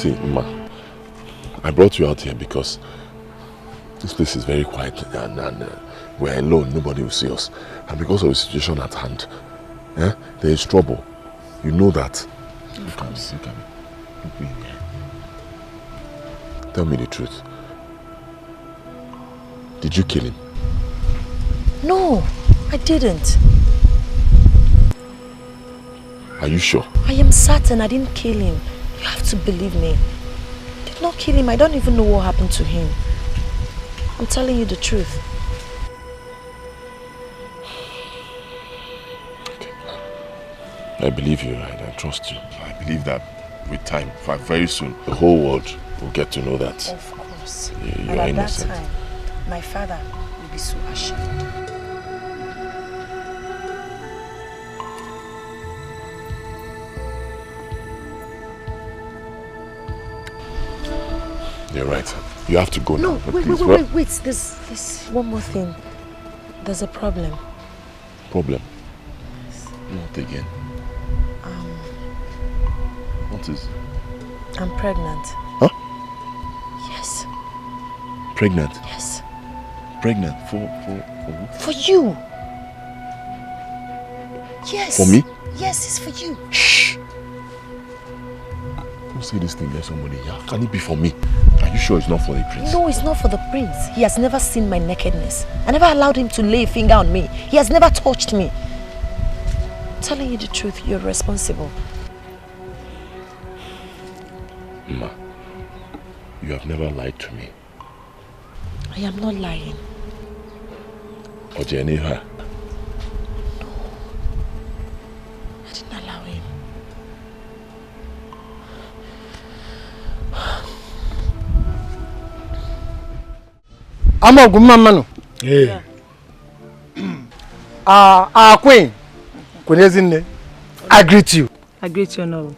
See, Ma, I brought you out here because this place is very quiet and we're alone, nobody will see us. And because of the situation at hand, there is trouble. You know that. Of course. Look me in here. Tell me the truth. Did you kill him? No, I didn't. Are you sure? I am certain I didn't kill him. You have to believe me. I did not kill him. I don't even know what happened to him. I'm telling you the truth. Okay. I believe you, right? I trust you. I believe that with time, very soon, the whole world will get to know that. Of course. You are innocent. At that time, my father will be so ashamed. You're right. You have to go now. No, wait. There's one more thing. There's a problem. Problem? Yes. What again? What is? I'm pregnant. Huh? Yes. Pregnant? Yes. Pregnant? For who? For you. Yes. For me? Yes, it's for you. Shh. Don't say this thing, there's somebody here. Can it be for me? Are you sure it's not for the prince? No, it's not for the prince. He has never seen my nakedness. I never allowed him to lay a finger on me. He has never touched me. I'm telling you the truth, you're responsible. Ma, you have never lied to me. I am not lying. Or Jennifer? No. I didn't allow him. I'm a good man. Yeah. Queen. Queen, I greet you. I greet you now.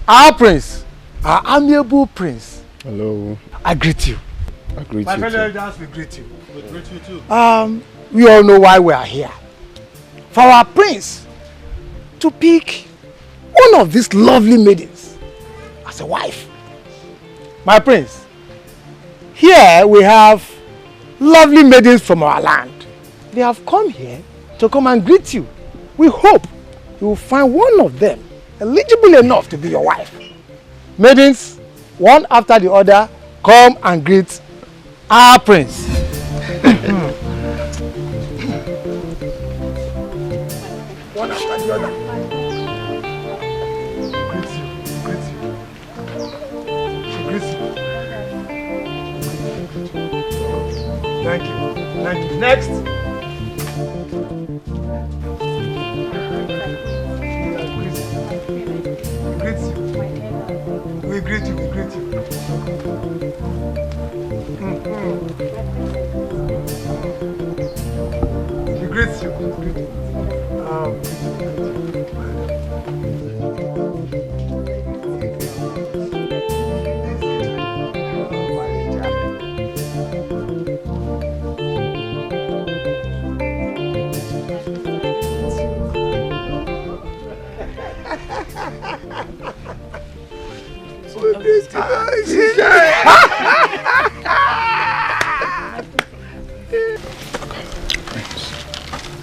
Our prince, our amiable prince. Hello. I greet you. I greet My you fellow too. elders, we greet you. We greet you too. We all know why we are here. For our prince to pick one of these lovely maidens as a wife. My prince, here we have lovely maidens from our land. They have come here to come and greet you. We hope you will find one of them eligible enough to be your wife. Maidens, one after the other, come and greet our prince. One after the other. Greet you, greet you. She greets you. Thank you, thank you. Next. We greet you, we greet you. We greet you, we greet you.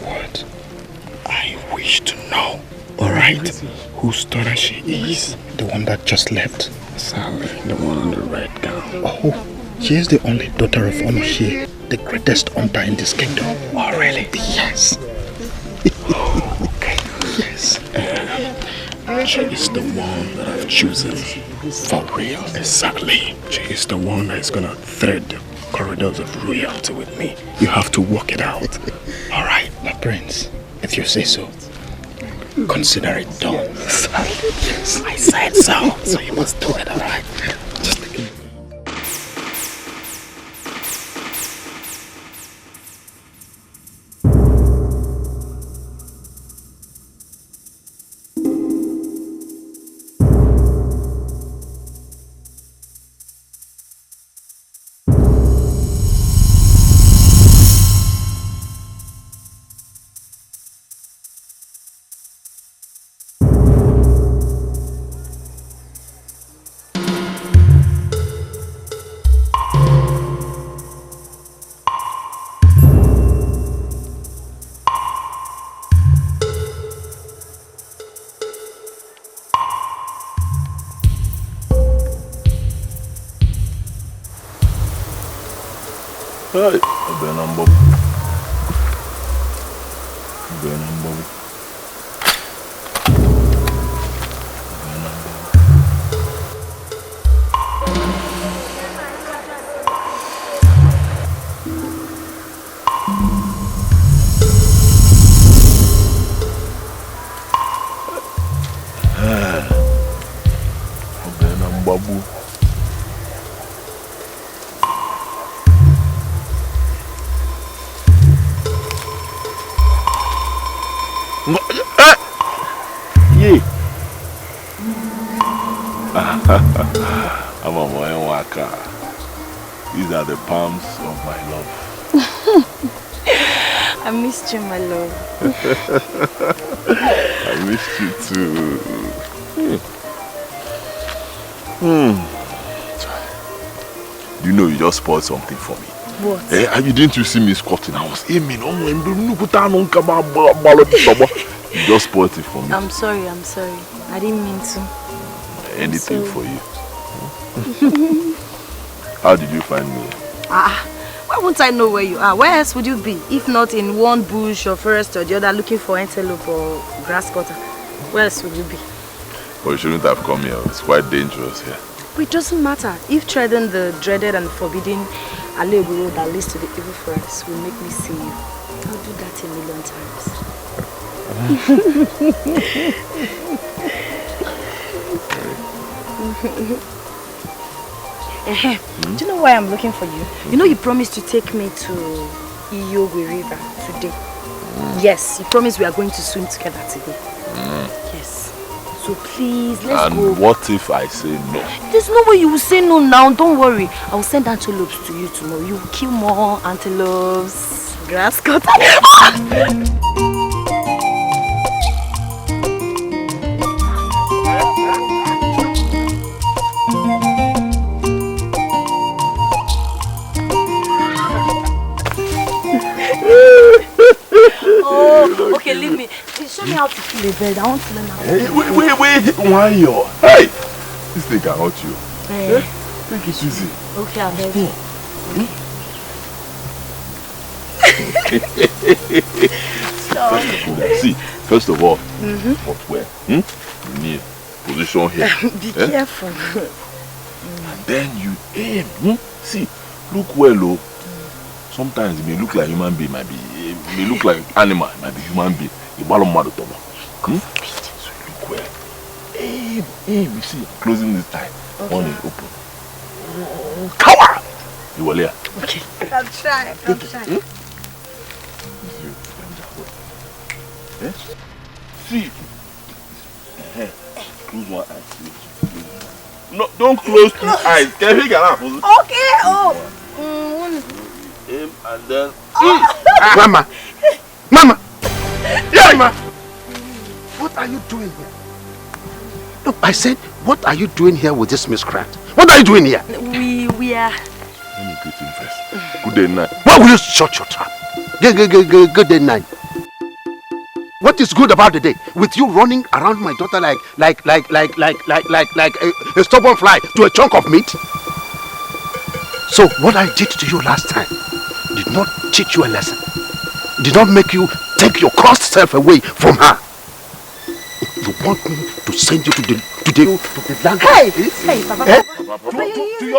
What? I wish to know. Alright. Whose daughter she is? The one that just left. Sally, the one in the red gown. Oh, she is the only daughter of Onoshi, the greatest hunter in this kingdom. Oh, really? Yes. Okay. Yes. She is the one that I've chosen. For real. Exactly. She is the one that is gonna thread the corridors of royalty with me. You have to work it out. Alright, my prince, if you say so, consider it done. Yes, I said so. So you must do it, alright? Just take it. Hey, Babu. Yeah. I'm a boy waka. These are the palms of my love. I missed you, my love. I missed you too. You know you just spoiled something for me. What? You didn't see me squatting. I was aiming. You just spoiled it for me. I'm sorry. I didn't mean to. Anything for you. How did you find me? Why won't I know where you are? Where else would you be? If not in one bush or forest or the other looking for antelope or grass cutter. Where else would you be? Well, you shouldn't have come here. It's quite dangerous here. But it doesn't matter. If treading the dreaded and forbidden Alebu road that leads to the evil forest will make me see you, I'll do that 1,000,000 times. Do you know why I'm looking for you? You know you promised to take me to Iyogwe River today. Yes, you promised we are going to swim together today. Yes. So please, let's go. And what if I say no? There's no way you will say no now. Don't worry. I will send antelopes to you tomorrow. You will kill more antelopes. Grass cutter. Oh, okay, leave me. Show me how to kill a bird. I want to learn how to Wait. Why you? Hey! This thing can hurt you. Hey. Take it easy. Okay, I'll help you. See, first of all, but where? You need position here. Be careful. And then you aim. See, look well, oh. Sometimes it may look like human being, it may look like animal, it might be human being. So you look well. Aim, you see, closing this time. Okay. One is open. Cover! You will here. Okay. I'll try. See. Close one eye. No, don't close two eyes. Can you get up? Okay, Aim and then Mama! Mama! Yeah, Mama! What are you doing here? No, I said, what are you doing here with this miscreant? What are you doing here? We are... Let me greet him first. Good day, night. Why will you shut your trap? Good day, night. What is good about the day? With you running around my daughter like a stubborn fly to a chunk of meat? So what I did to you last time did not teach you a lesson. Did not make you take your crossed self away from her. You want me to send you to the land? Hey, Papa. He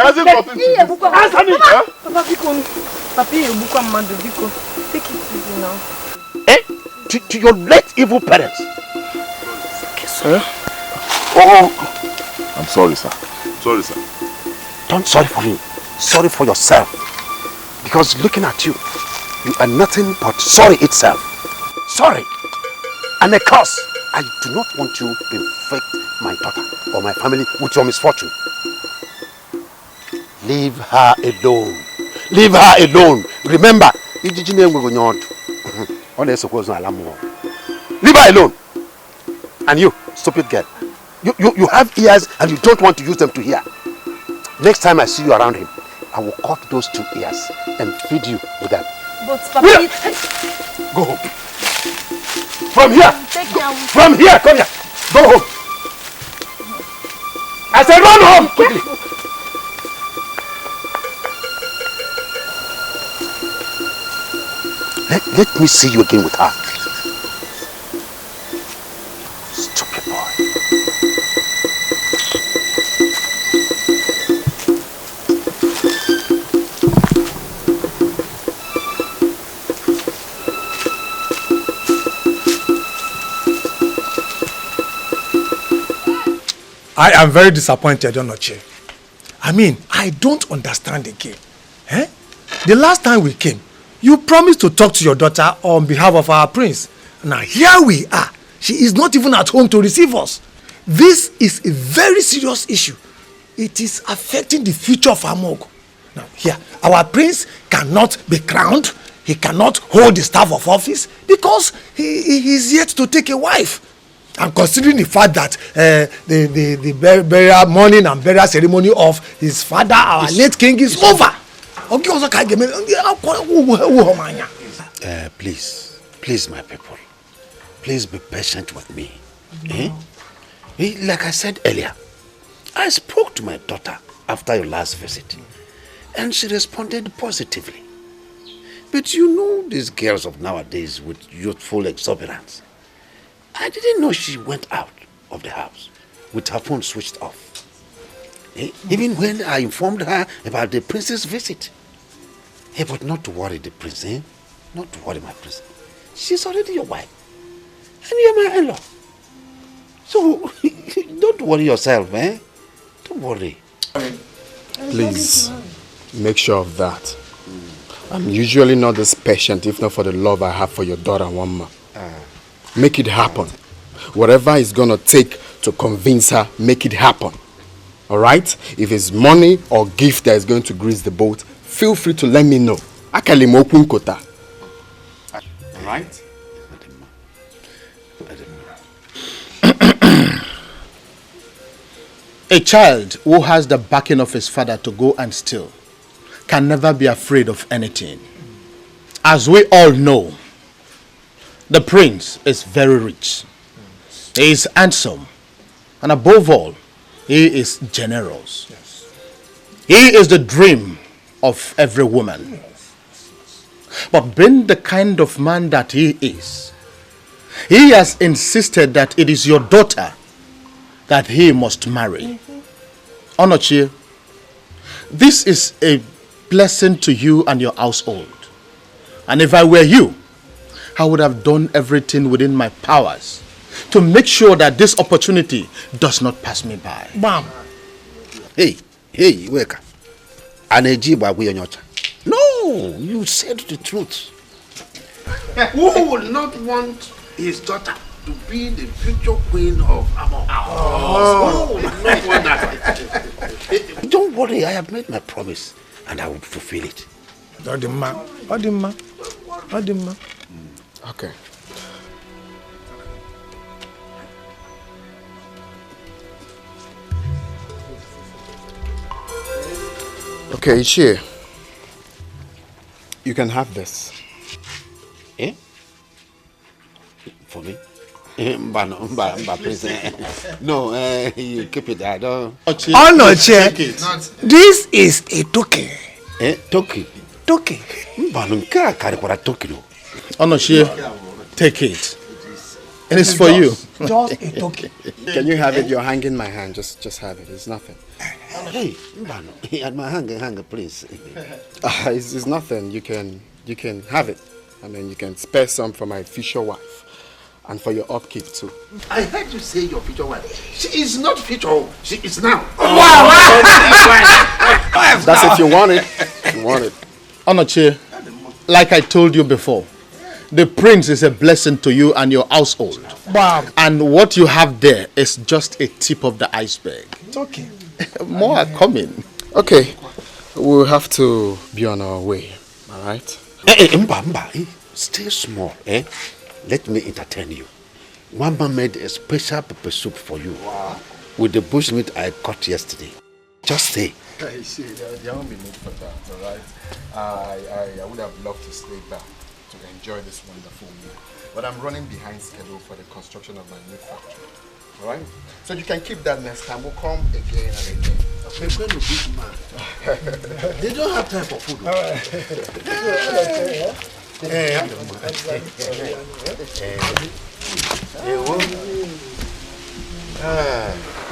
hasn't gotten to this. Answer me! Papa, take it easy now. To your late evil parents. Okay, sir. Oh, I'm sorry, sir. don't sorry for me. Sorry for yourself. Because looking at you, you are nothing but sorry itself. Sorry. And a curse. I do not want you to infect my daughter or my family with your misfortune. Leave her alone. Leave her alone. Remember, leave her alone. And you, stupid girl. You have ears and you don't want to use them to hear. Next time I see you around him, I will cut those 2 ears and feed you with them. But Papa, Go home. From here. From here, come here. Go home. I said run home quickly. Let me see you again with her. Stupid boy. I am very disappointed, Onoche. I mean, I don't understand again. Eh? The last time we came, you promised to talk to your daughter on behalf of our prince. Now here we are. She is not even at home to receive us. This is a very serious issue. It is affecting the future of Amogo. Now here, our prince cannot be crowned. He cannot hold the staff of office because he is yet to take a wife. And considering the fact that the burial mourning and burial ceremony of his father, our late king, is over. Please, my people. Please be patient with me. Like I said earlier, I spoke to my daughter after your last visit, and she responded positively. But you know these girls of nowadays with youthful exuberance. I didn't know she went out of the house with her phone switched off. Even when I informed her about the prince's visit. But not to worry the prince, Not to worry my prince. She's already your wife. And you're my in-law. So, don't worry yourself, Don't worry. Please, make sure of that. I'm usually not this patient if not for the love I have for your daughter, Wamma. Make it happen. Whatever it's gonna take to convince her, make it happen. Alright? If it's money or gift that is going to grease the boat, feel free to let me know. Alright? A child who has the backing of his father to go and steal can never be afraid of anything. As we all know, the prince is very rich. He is handsome. And above all, he is generous. He is the dream of every woman. But being the kind of man that he is, he has insisted that it is your daughter that he must marry. Onochie, this is a blessing to you and your household. And if I were you, I would have done everything within my powers to make sure that this opportunity does not pass me by. Ma'am. Hey, wake up. No, you said the truth. Who would not want his daughter to be the future queen of Amon? Oh, no wonder. Don't worry, I have made my promise and I will fulfill it. Okay. Okay, Ichie. You can have this. For me? Please. No, you keep it. I don't. Onoche, this is a token. Toki. Token. Onoche, take it. And it's for you. Just a token. Can you have it? You're hanging my hand. Just have it. It's nothing. Hey, at my hanger, please. It's nothing. You can have it. I mean, you can spare some for my future wife. And for your upkeep too. I heard you say your future wife. She is not future. She is now. Wow! That's if you want it. If you want it. Onoche, like I told you before, the prince is a blessing to you and your household. Wow. And what you have there is just a tip of the iceberg. It's okay. More are coming. Okay. We'll have to be on our way. Alright? Mba. Stay small, Let me entertain you. Mama made a special pepper soup for you. Wow. With the bushmeat I caught yesterday. Just say. You see, there won't be need for that, alright? I would have loved to stay back to enjoy this wonderful meal. But I'm running behind schedule for the construction of my new factory. Alright? So you can keep that next time. We'll come again and again. Okay. They don't have time for food. Alright.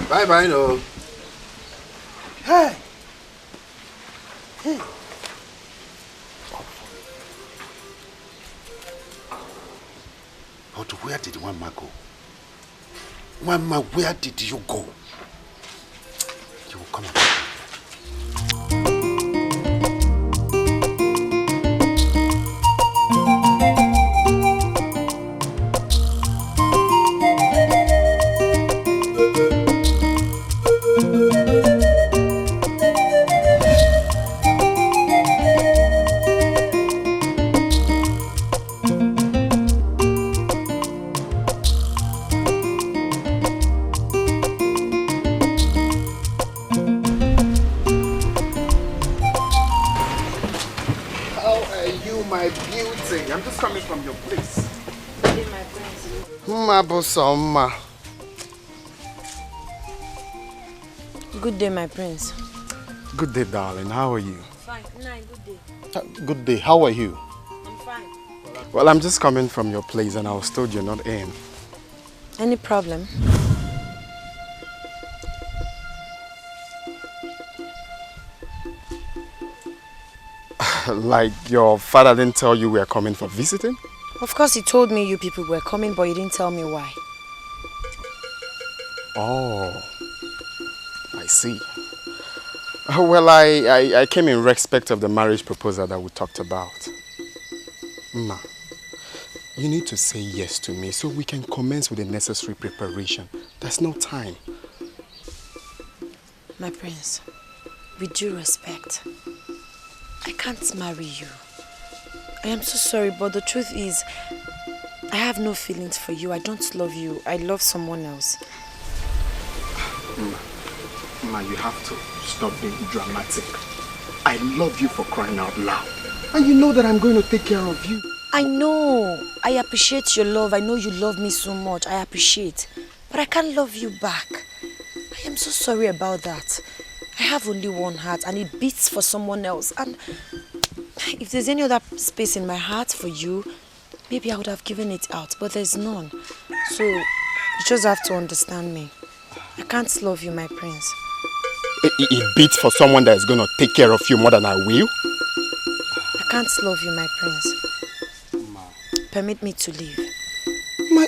Bye bye, no. Hey! Hey! But where did Mama go? Mama, where did you go? You will come back. I'm just coming from your place. Mabosoma. Good day, my prince. Good day, darling. How are you? Fine. Good day. Good day. How are you? I'm fine. Well, I'm just coming from your place and I was told you're not in. Any problem? Like your father didn't tell you we are coming for visiting? Of course he told me you people were coming, but he didn't tell me why. Oh, I see. Well, I came in respect of the marriage proposal that we talked about. Ma, you need to say yes to me so we can commence with the necessary preparation. There's no time. My prince, with due respect, I can't marry you. I am so sorry, but the truth is, I have no feelings for you. I don't love you. I love someone else. Ma, you have to stop being dramatic. I love you for crying out loud. And you know that I'm going to take care of you. I know. I appreciate your love. I know you love me so much. I appreciate. But I can't love you back. I am so sorry about that. I have only one heart and it beats for someone else. And if there's any other space in my heart for you, maybe I would have given it out. But there's none. So you just have to understand me. I can't love you, my prince. It beats for someone that is going to take care of you more than I will? I can't love you, my prince. Permit me to leave. Ma,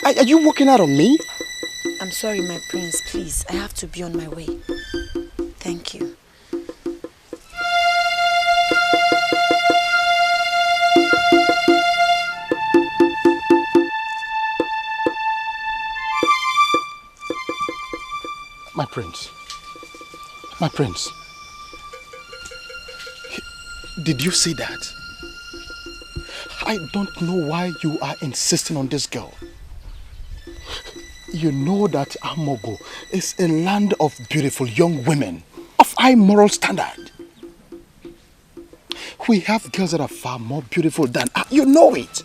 are you walking out on me? I'm sorry, my prince. Please, I have to be on my way. Thank you. My prince. My prince. Did you see that? I don't know why you are insisting on this girl. You know that Amogo is a land of beautiful young women of high moral standard. We have girls that are far more beautiful than her. You know it.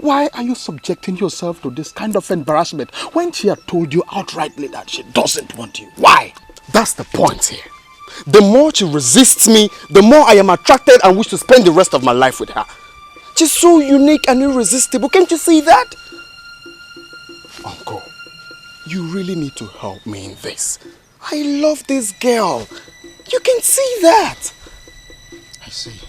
Why are you subjecting yourself to this kind of embarrassment when she had told you outrightly that she doesn't want you? Why? That's the point here. The more she resists me, the more I am attracted and wish to spend the rest of my life with her. She's so unique and irresistible. Can't you see that? Uncle, you really need to help me in this. I love this girl. You can see that. I see.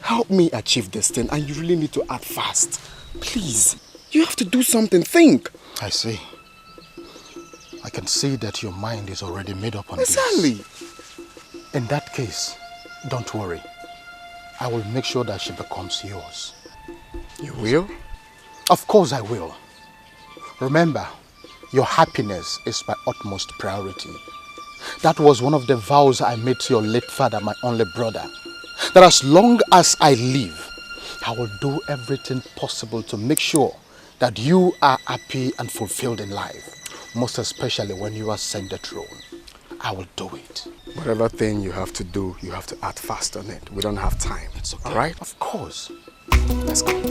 Help me achieve this thing, and you really need to act fast. Please. You have to do something. Think. I see. I can see that your mind is already made up on Exactly. this. In that case, don't worry. I will make sure that she becomes yours. You will? Of course I will. Remember, your happiness is my utmost priority. That was one of the vows I made to your late father, my only brother. That as long as I live, I will do everything possible to make sure that you are happy and fulfilled in life. Most especially when you ascend the throne. I will do it. Whatever thing you have to do, you have to act fast on it. We don't have time. It's okay. All right? Of course. Let's go.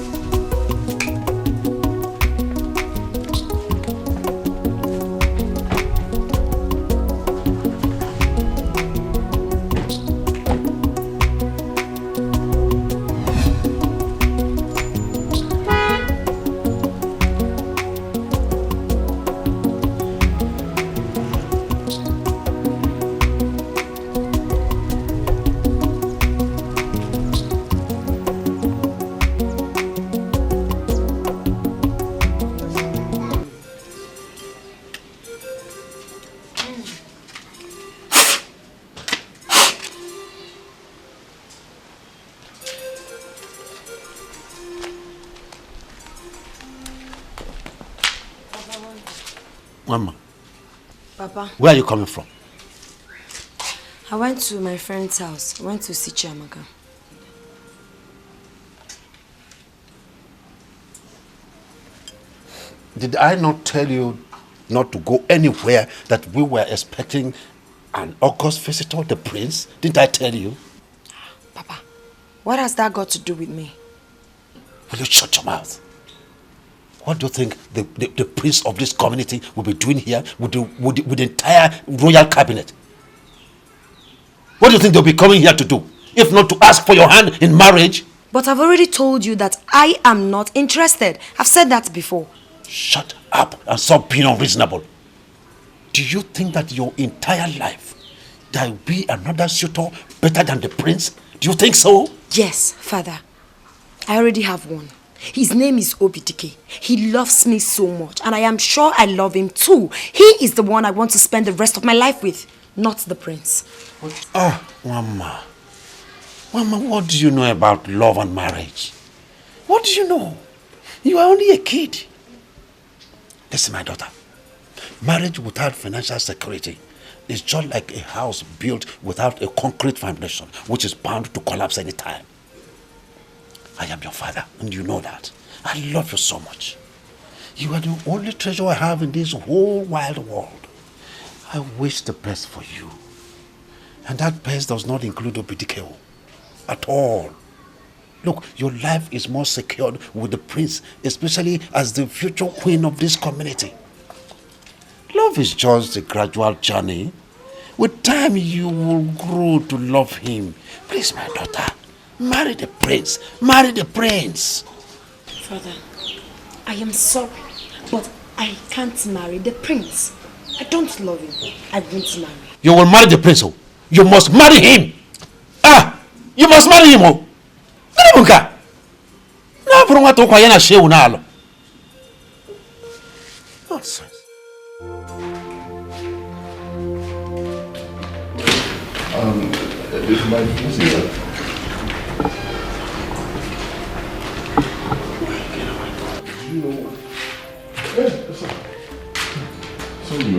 Mama. Papa. Where are you coming from? I went to my friend's house. I went to see Chiamaka. Did I not tell you not to go anywhere, that we were expecting an August visitor, the prince? Didn't I tell you? Papa, what has that got to do with me? Will you shut your mouth? What do you think the prince of this community will be doing here with the entire royal cabinet? What do you think they'll be coming here to do, if not to ask for your hand in marriage? But I've already told you that I am not interested. I've said that before. Shut up and stop being unreasonable. Do you think that your entire life there will be another suitor better than the prince? Do you think so? Yes, father. I already have one. His name is Dikeh. He loves me so much, and I am sure I love him too. He is the one I want to spend the rest of my life with, not the prince. Mama. Mama, what do you know about love and marriage? What do you know? You are only a kid. Listen, my daughter. Marriage without financial security is just like a house built without a concrete foundation, which is bound to collapse any time. I am your father, and you know that. I love you so much. You are the only treasure I have in this whole wide world. I wish the best for you. And that best does not include Dikeh at all. Look, your life is more secured with the prince, especially as the future queen of this community. Love is just a gradual journey. With time, you will grow to love him. Please, my daughter, marry the prince. Marry the prince. Father, I am sorry, but I can't marry the prince. I don't love him. I won't marry. You will marry the prince. Oh. You must marry him. You must marry him. Oh. Nonsense.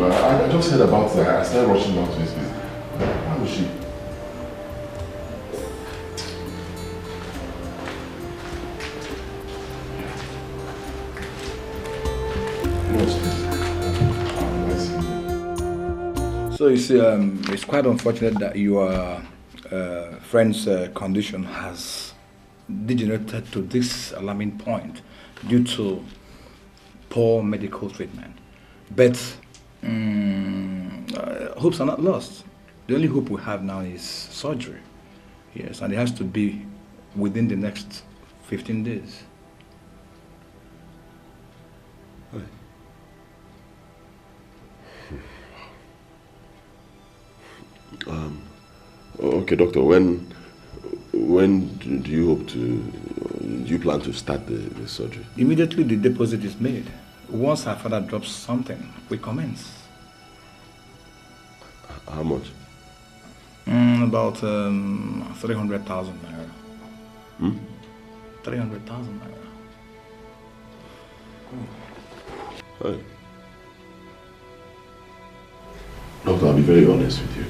I just heard about that. I started rushing down to his place. How was she? So you see, it's quite unfortunate that your friend's condition has degenerated to this alarming point due to poor medical treatment. But hopes are not lost. The only hope we have now is surgery. Yes, and it has to be within the next 15 days. Okay, doctor, when do you hope to, do you plan to start the surgery? Immediately the deposit is made. Once her father drops something, we commence. How much? About 300,000 naira. 300,000 naira. Hey. Doctor, I'll be very honest with you.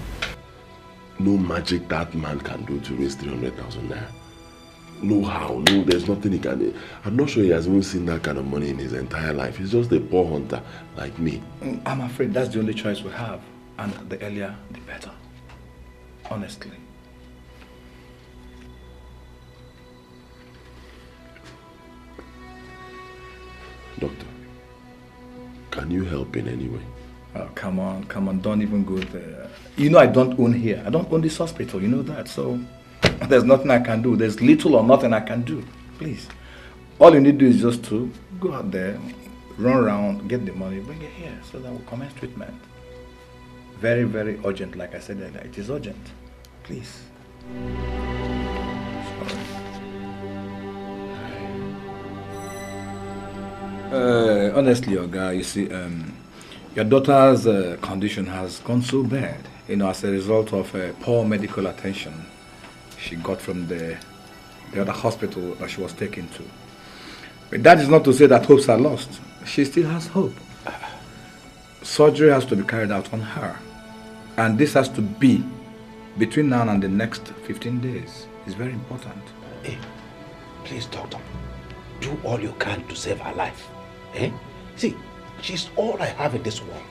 No magic that man can do to raise 300,000 naira. No how, no, there's nothing he can do. I'm not sure he has even seen that kind of money in his entire life. He's just a poor hunter like me. I'm afraid that's the only choice we have. And the earlier, the better. Honestly. Doctor, can you help in any way? Oh, come on, don't even go there. You know I don't own here. I don't own this hospital, you know that. So there's nothing I can do. There's little or nothing I can do. Please. All you need to do is just to go out there, run around, get the money, bring it here so that we'll commence treatment. Very, very urgent. Like I said earlier, it is urgent. Please. Sorry. Honestly, your guy, you see, your daughter's condition has gone so bad, you know, as a result of poor medical attention she got from the other hospital that she was taken to. But that is not to say that hopes are lost. She still has hope. surgery has to be carried out on her. And this has to be between now and the next 15 days. It's very important. Hey, please, doctor, do all you can to save her life. Eh? See, she's all I have in this world.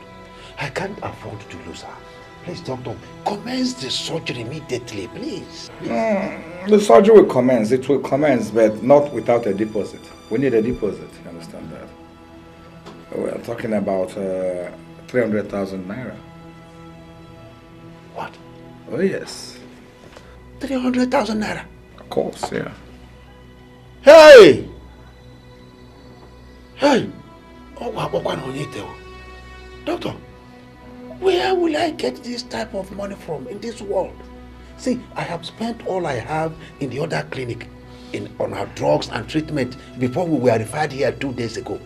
I can't afford to lose her. Please, doctor, commence the surgery immediately, please. The surgery will commence. It will commence, but not without a deposit. We need a deposit, you understand that? We're talking about 300,000 naira. What? Oh, yes. 300,000 naira? Of course, yeah. Hey! Hey! Oh, doctor, where will I get this type of money from in this world? See, I have spent all I have in the other clinic on our drugs and treatment before we were referred here 2 days ago.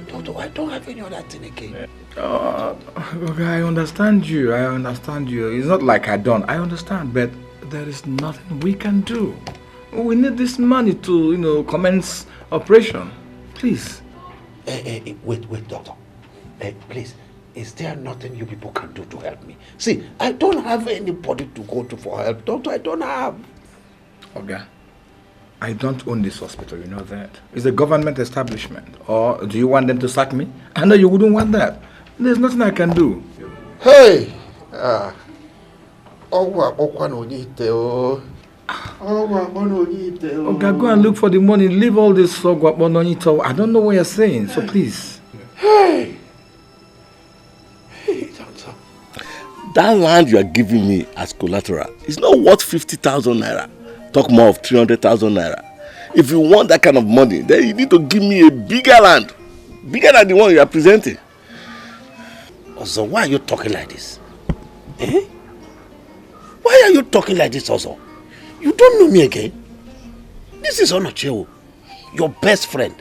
Doctor, I don't have any other thing again. Okay, I understand you. I understand you. It's not like I don't. I understand, but there is nothing we can do. We need this money to, commence operation. Please. Wait, doctor. Please, is there nothing you people can do to help me? See, I don't have anybody to go to for help. Doctor, I don't have. Okay. I don't own this hospital, you know that. It's a government establishment. Or do you want them to sack me? I know you wouldn't want that. There's nothing I can do. Hey! Okay, go and look for the money. Leave all this sogwa. I don't know what you're saying, so please. Hey! That land you are giving me as collateral is not worth 50,000 naira. Talk more of 300,000 naira. If you want that kind of money, then you need to give me a bigger land. Bigger than the one you are presenting. Also, why are you talking like this? Eh? Why are you talking like this also? You don't know me again. This is Onocheo, your best friend.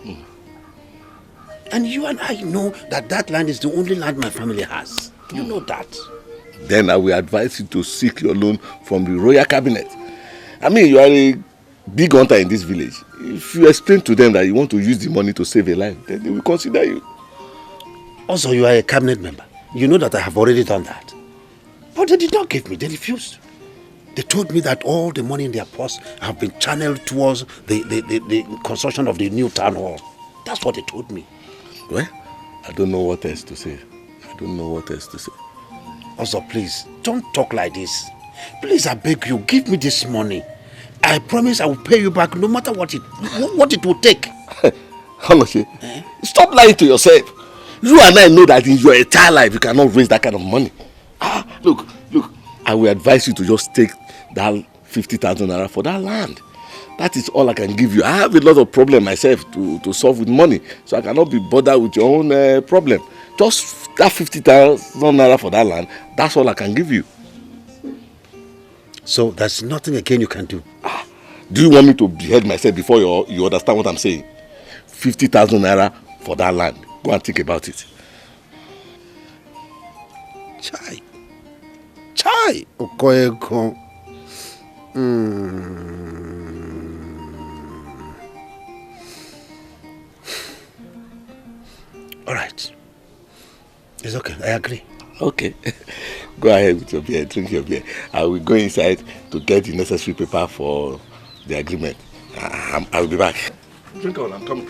And you and I know that land is the only land my family has. You know that. Then I will advise you to seek your loan from the royal cabinet. I mean, you are a big hunter in this village. If you explain to them that you want to use the money to save a life, then they will consider you. Also, you are a cabinet member. You know that I have already done that. But they did not give me. They refused. They told me that all the money in their purse have been channeled towards the construction of the new town hall. That's what they told me. Well, I don't know what else to say. Also, please, don't talk like this. Please, I beg you, give me this money. I promise I will pay you back no matter what it will take. Honestly, stop lying to yourself. You and I know that in your entire life you cannot raise that kind of money. Look, I will advise you to just take that 50,000 naira for that land. That is all I can give you. I have a lot of problems myself to solve with money, so I cannot be bothered with your own problem. Just that 50,000 naira for that land, that's all I can give you. So there's nothing again you can do? Do you want me to behead myself before you understand what I'm saying? 50,000 naira for that land. Go and think about it. Chai. Okoeko. All right. It's okay. I agree. Okay. Go ahead with your beer. Drink your beer. I will go inside to get the necessary paper for the agreement. I will be back. Drink on. I'm coming.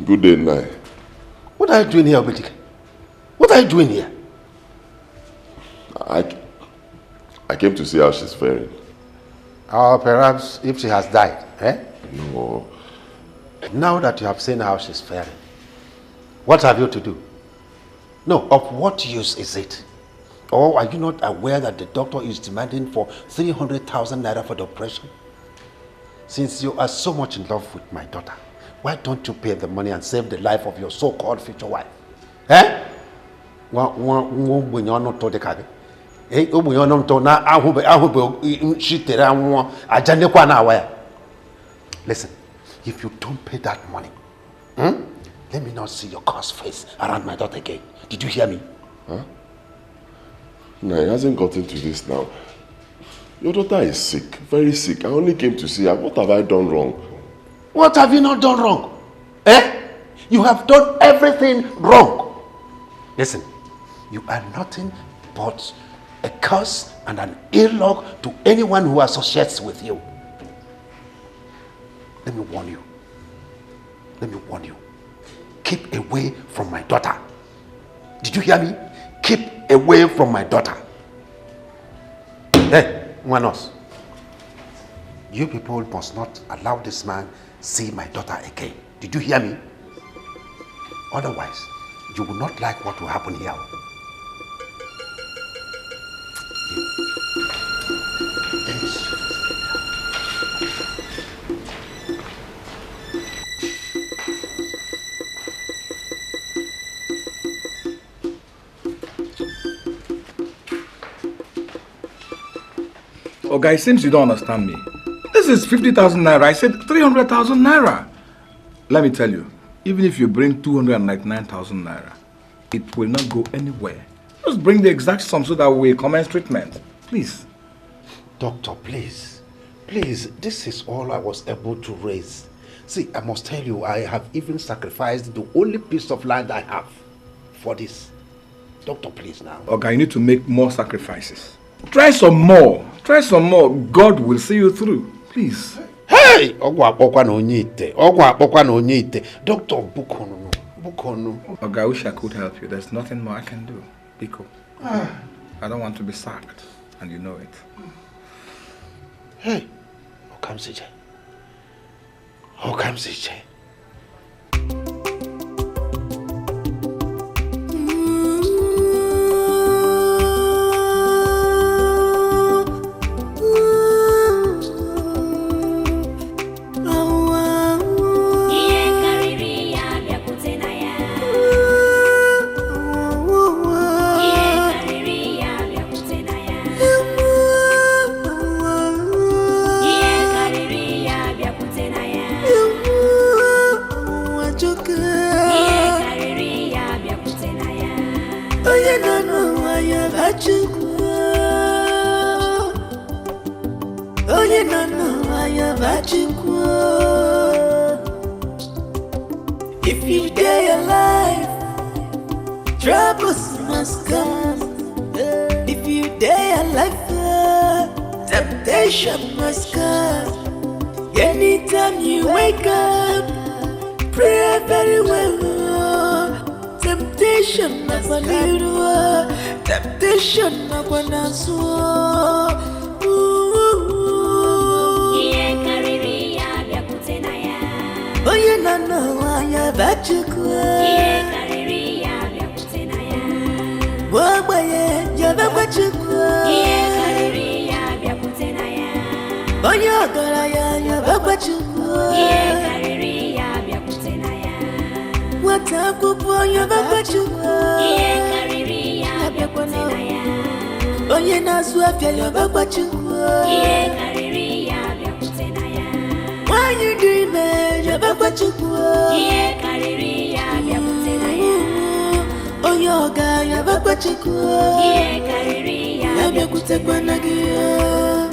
Good day, Nai. What are you doing here, Dikeh? What are you doing here? I came to see how she's faring. Perhaps if she has died, eh? No. Now that you have seen how she's faring, what have you to do? No, of what use is it? Or are you not aware that the doctor is demanding for 300,000 naira for the operation? Since you are so much in love with my daughter, why don't you pay the money and save the life of your so-called future wife? Eh? Listen, if you don't pay that money, let me not see your cursed face around my daughter again. Did you hear me? Huh? No, it hasn't gotten to this now. Your daughter is sick, very sick. I only came to see her. What have I done wrong? What have you not done wrong? Eh? You have done everything wrong. Listen, you are nothing but a curse and an ill luck to anyone who associates with you. Let me warn you. Let me warn you. Keep away from my daughter. Did you hear me? Keep away from my daughter. Hey, one else. You people must not allow this man see my daughter again. Did you hear me? Otherwise, you will not like what will happen here. Oh, guys, seems you don't understand me. This is 50,000 naira. I said 300,000 naira. Let me tell you, even if you bring 299,000 naira, it will not go anywhere. Just bring the exact sum so that we commence treatment. Please. Doctor, please. Please, this is all I was able to raise. See, I must tell you, I have even sacrificed the only piece of land I have for this. Doctor, please now. Okay, you need to make more sacrifices. Try some more. Try some more. God will see you through. Please. Hey! Doctor, Bukono. Okay, I wish I could help you. There's nothing more I can do. Biko. I don't want to be sacked, and you know it. Hey! Okamsije. If you dare alive, troubles must come. If you dare alive, temptation must come. Anytime you wake up, pray very well. Temptation must come. Temptation must come. Oye nana wanya bachukwa Wagbaye jaba bachukwa Oye agara ya bachukwa Watakupo ya bachukwa Oye naswafya ya bachukwa Why you doing it? Yabakwachuku. Iye kariri ya byakutena. Oh yoga yabakwachuku. Iye kariri ya byakutekwa nagiya.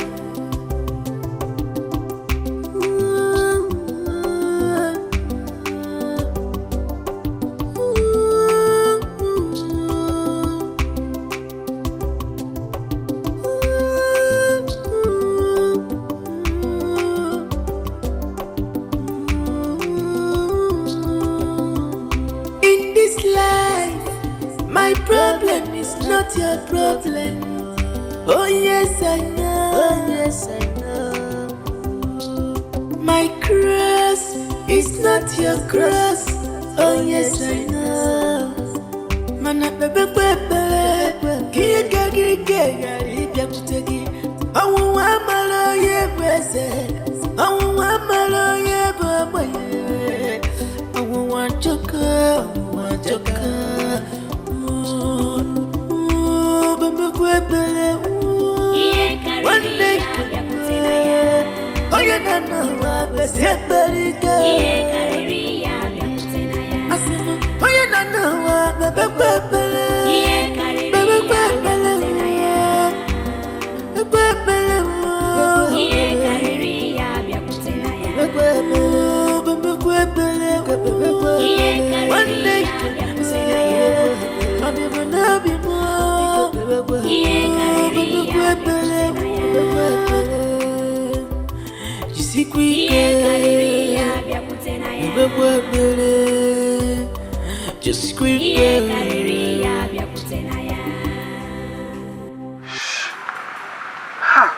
Not your problem. Oh yes I know. Oh yes I know. My cross is not your cross. Oh yes I know. Mana bebe bebe. Kiga ribya kutegi. Awu amalo ye bese. Awu amalo ye baba ye. Awu wanchoka. One day, oh yeah, no, I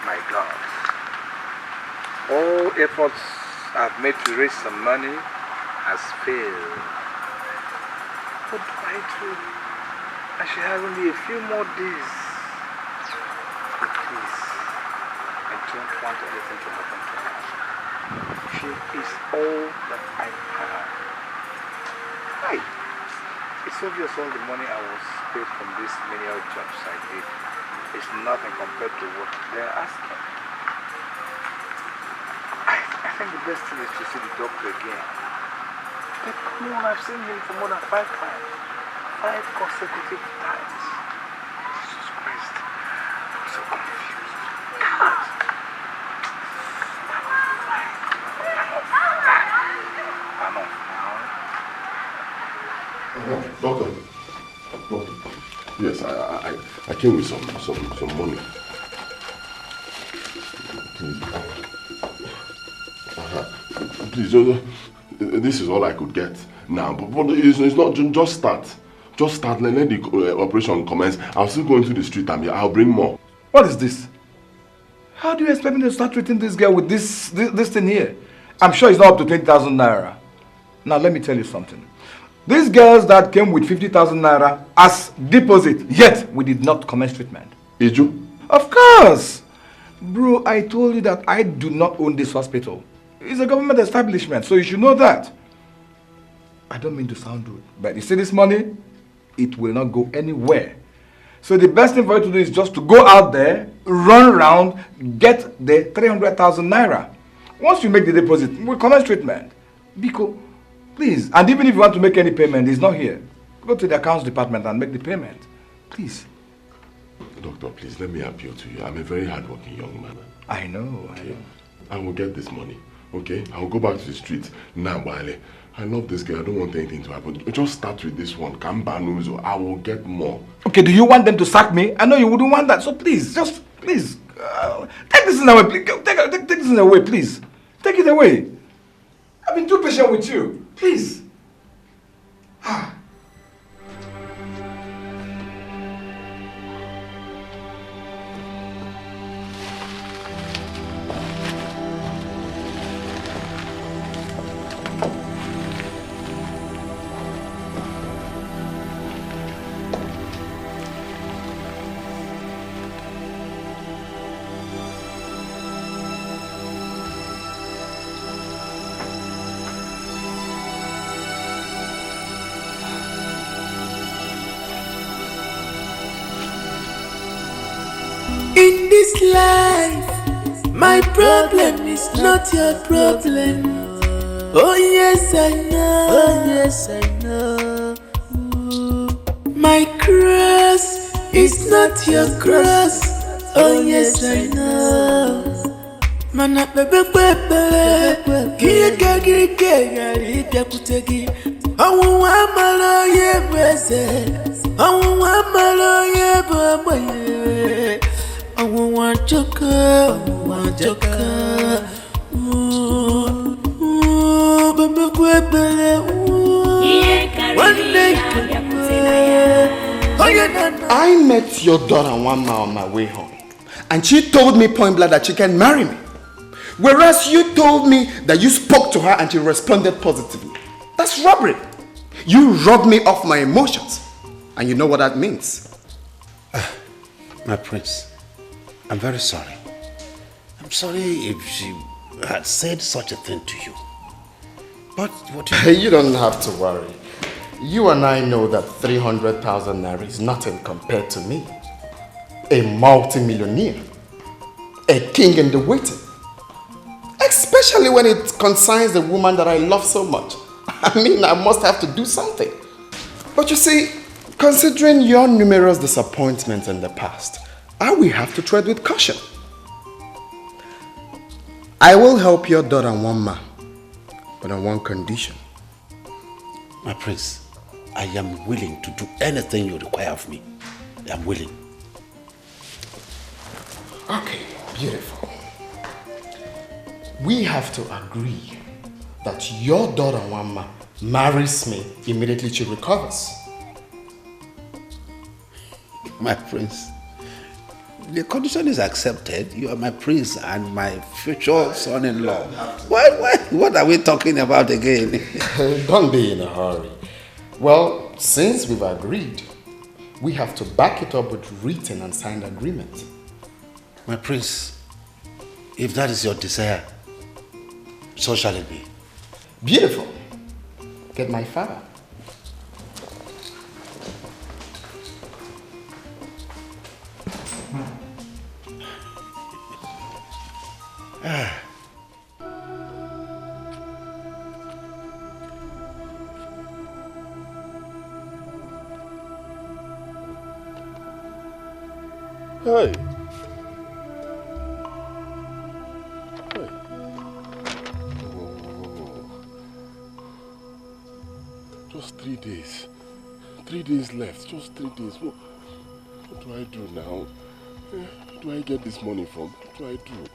My God. All efforts I've made to raise some money has failed. What do I do? I should have only a few more days. But please, I don't want anything to happen to her. She is all that I have. Hi. It's obvious all the money I was paid from these menial jobs I did is nothing compared to what they're asking. I think the best thing is to see the doctor again. But come on, I've seen him for more than 5 times. 5 consecutive times. Jesus Christ. I'm so confused. God. I'm off now. Doctor. Yes, I came with some money. Please, this is all I could get now. But it's not, just start. Just start, let the operation commence. I'll still go into the street and I'll bring more. What is this? How do you expect me to start treating this girl with this thing here? I'm sure it's not up to 20,000 naira. Now let me tell you something. These girls that came with 50,000 naira as deposit, yet we did not commence treatment. Did you? Of course! Bro, I told you that I do not own this hospital. It's a government establishment, so you should know that. I don't mean to sound rude, but you see this money? It will not go anywhere. So the best thing for you to do is just to go out there, run around, get the 300,000 naira. Once you make the deposit, we'll commence treatment. Biko, please. And even if you want to make any payment, he's not here. Go to the accounts department and make the payment. Please. Doctor, please, let me appeal to you. I'm a very hardworking young man. I know. I will get this money, okay? I will go back to the street now, Wale. I love this girl. I don't want anything to happen. Just start with this one. Kambanuzo. I will get more. Okay, do you want them to sack me? I know you wouldn't want that. So please, just please, take this thing away. Please. Take this thing away, please. Take it away. I've been too patient with you. Please. In this life, my problem is not your problem. Oh yes, I know. Oh yes, I know. My cross is not your cross. Oh yes, I know. Mana bebe bebe, kiya kiya kutegi. Awu amalo ye bese, awu amalo ye babaye. I want to go, I met your daughter 1 mile on my way home, and she told me point blank that she can marry me. Whereas you told me that you spoke to her and she responded positively. That's robbery. You robbed me of my emotions, and you know what that means. My prince, I'm very sorry. I'm sorry if she had said such a thing to you. But what you don't have to worry. You and I know that 300,000 naira is nothing compared to me. A multi-millionaire. A king in the waiting. Especially when it concerns the woman that I love so much. I mean, I must have to do something. But you see, considering your numerous disappointments in the past, I will have to tread with caution. I will help your daughter Wamma, but on one condition. My prince, I am willing to do anything you require of me. I am willing. Okay, beautiful. We have to agree that your daughter Wamma marries me immediately she recovers. My prince, the condition is accepted. You are my prince and my future son-in-law. What are we talking about again? Don't be in a hurry. Well, since we've agreed, we have to back it up with written and signed agreement. My prince, if that is your desire, so shall it be. Beautiful. Get my father. Hey. Just 3 days. 3 days left. Just 3 days. What do I do now? Where do I get this money from? What do I do?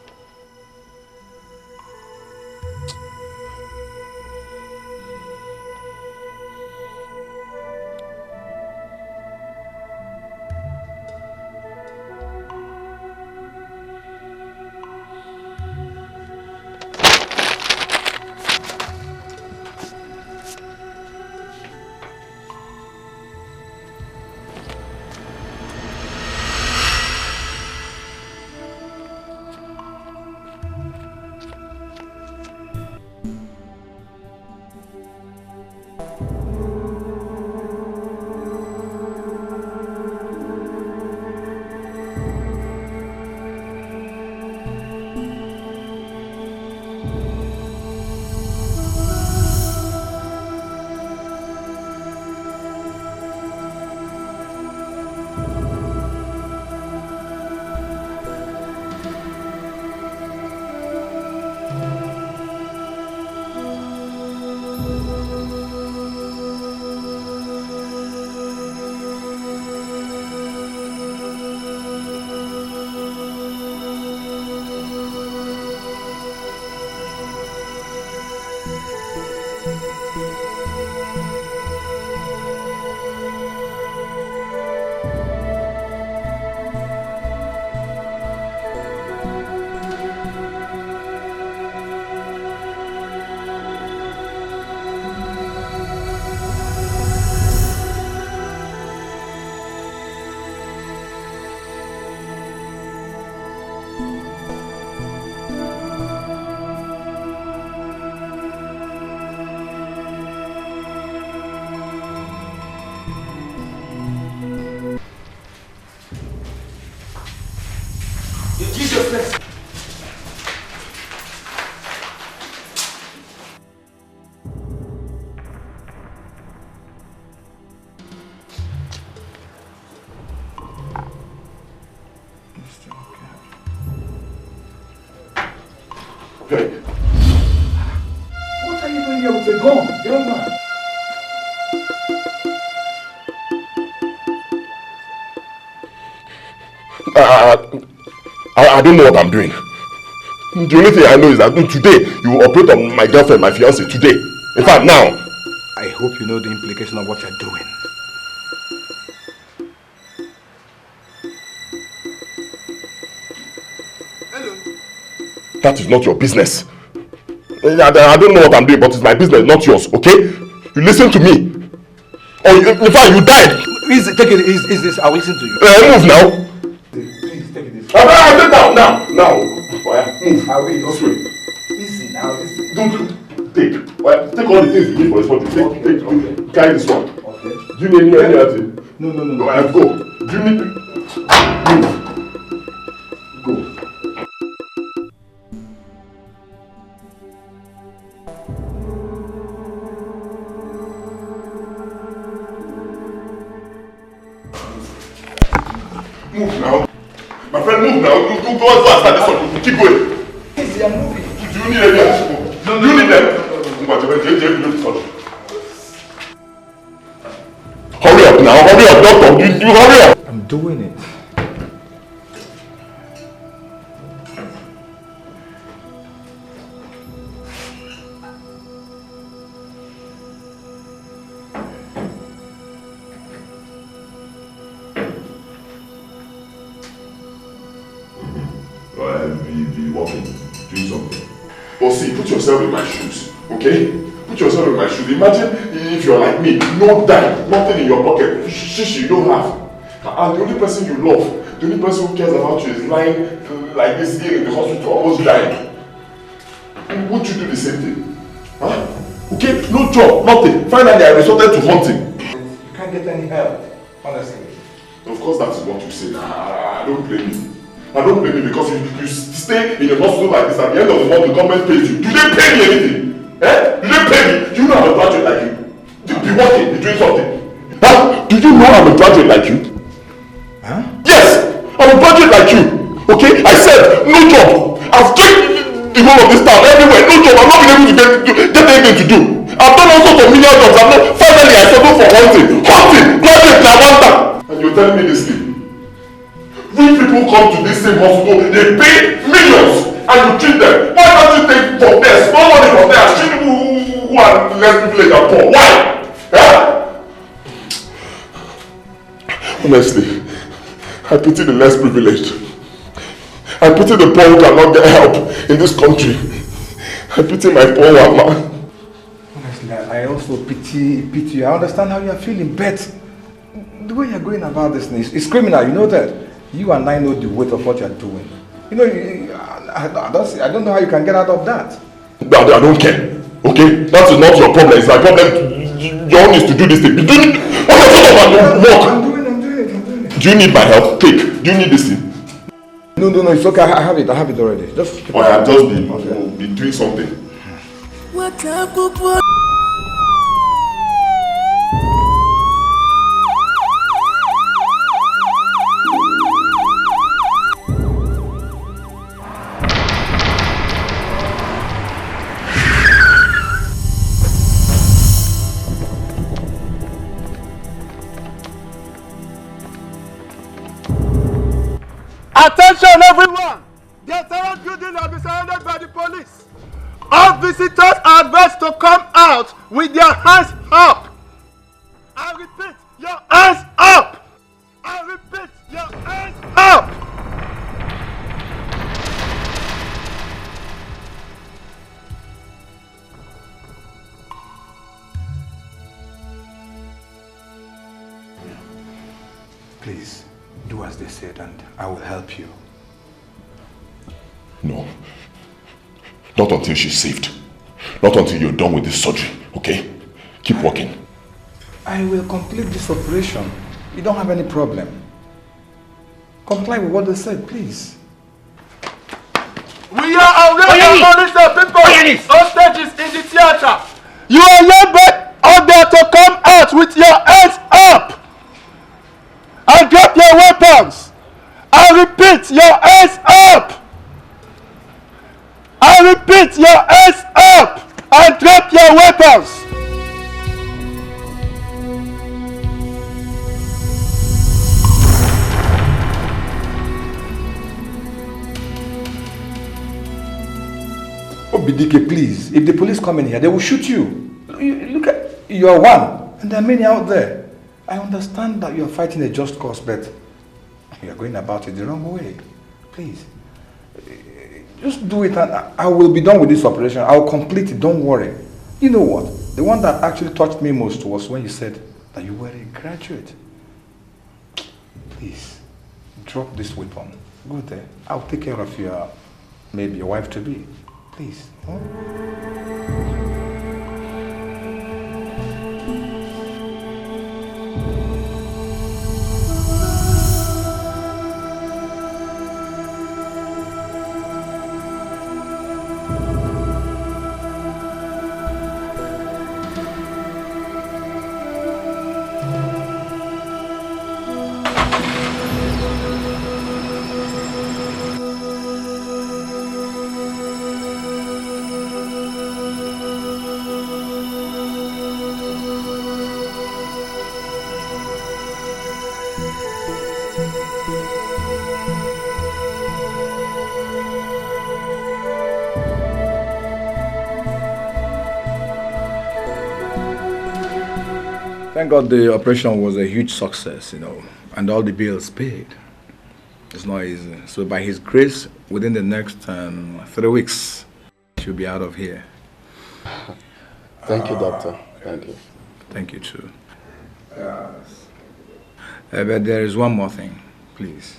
I don't know what I'm doing. The only thing I know is that today you will operate on my girlfriend, my fiancée, today. In fact, now. I hope you know the implication of what you're doing. Hello. That is not your business. I don't know what I'm doing, but it's my business, not yours, okay? You listen to me. Or in fact, you died. Please, take it easy. I will listen to you. Move now. Please, take it easy. I'll sit down now. Move. I will. This way. Easy now, easy. Don't take. Take all the things you need for this one. Take. Carry this one. Okay. Do you need any other thing? No. Go. Do you need to... Go. Move now. My friend, move now. Go after this one. Keep going. Easy, I'm moving. Do you need any people? Do you need them? Hurry up now. Hurry up, doctor. You hurry up. I'm doing it. Be walking, doing something. But see, put yourself in my shoes, okay? Put yourself in my shoes. Imagine if you're like me, no dime, nothing in your pocket, shish you don't have. And the only person you love, the only person who cares about you is lying like this here in the hospital, almost dying. Would you do the same thing? Huh? Okay, no job, nothing. Finally, I resorted to hunting. You can't get any help, honestly. Of course, that is what you say. I don't blame you. I don't blame you because you stay in a hospital like this. At the end of the month, the government pays you. Do they pay me anything? Eh? Do they pay me? Do you know I'm a graduate like you? Be working, be doing something. Huh? Do you know I'm a graduate like you? Huh? Yes! I'm a graduate like you. Okay? I said, no job. I've checked the whole of this town everywhere. No job. I've not been able to get anything to do. I've done all sorts of million jobs. Finally, I settled for hunting. Hunting! Graduate like one time. And you're telling me this thing? Rich people come to this same hospital, they pay millions and you treat them. Why don't you take from there, small money from there and treat people who are less privileged and poor? Why? Huh? Honestly, I pity the less privileged. I pity the poor who cannot get help in this country. I pity my poor mama. Honestly, I also pity you. I understand how you are feeling, but the way you're going about this thing is criminal, you know that? You and I know the weight of what you're doing. You know, I don't know how you can get out of that. I don't care. Okay? That is not your problem. It's my problem. Your own is to do this thing. I'm doing it. Do you need my help? Take. Do you need this thing? No, it's okay. I have it already. Just keep it. Be doing something. What up, Attention everyone! The entire building has been surrounded by the police. All visitors are advised to come out with their hands up. I repeat, your hands up! I repeat, your hands up! Please, do as they said and I will help you. No. Not until she's saved. Not until you're done with this surgery, okay? Keep working. I will complete this operation. You don't have any problem. Comply with what they said, please. We are already acknowledged the people on stages in the theater. You are hereby ordered to come out with your hands up and drop your weapons. I repeat, your hands up. I repeat, your hands up and drop your weapons. Dikeh, please. If the police come in here, they will shoot you. Look at, you are one, and there are many out there. I understand that you are fighting a just cause, but you are going about it the wrong way. Please, just do it, and I will be done with this operation. I will complete it. Don't worry. You know what? The one that actually touched me most was when you said that you were a graduate. Please, drop this weapon. Go there. I'll take care of your, maybe your wife to be. Please. Huh? Thank God the operation was a huge success, you know, and all the bills paid. It's not easy. So by His grace, within the next 3 weeks, she'll be out of here. Thank you, doctor. Thank you. Thank you, too. But there is one more thing, please.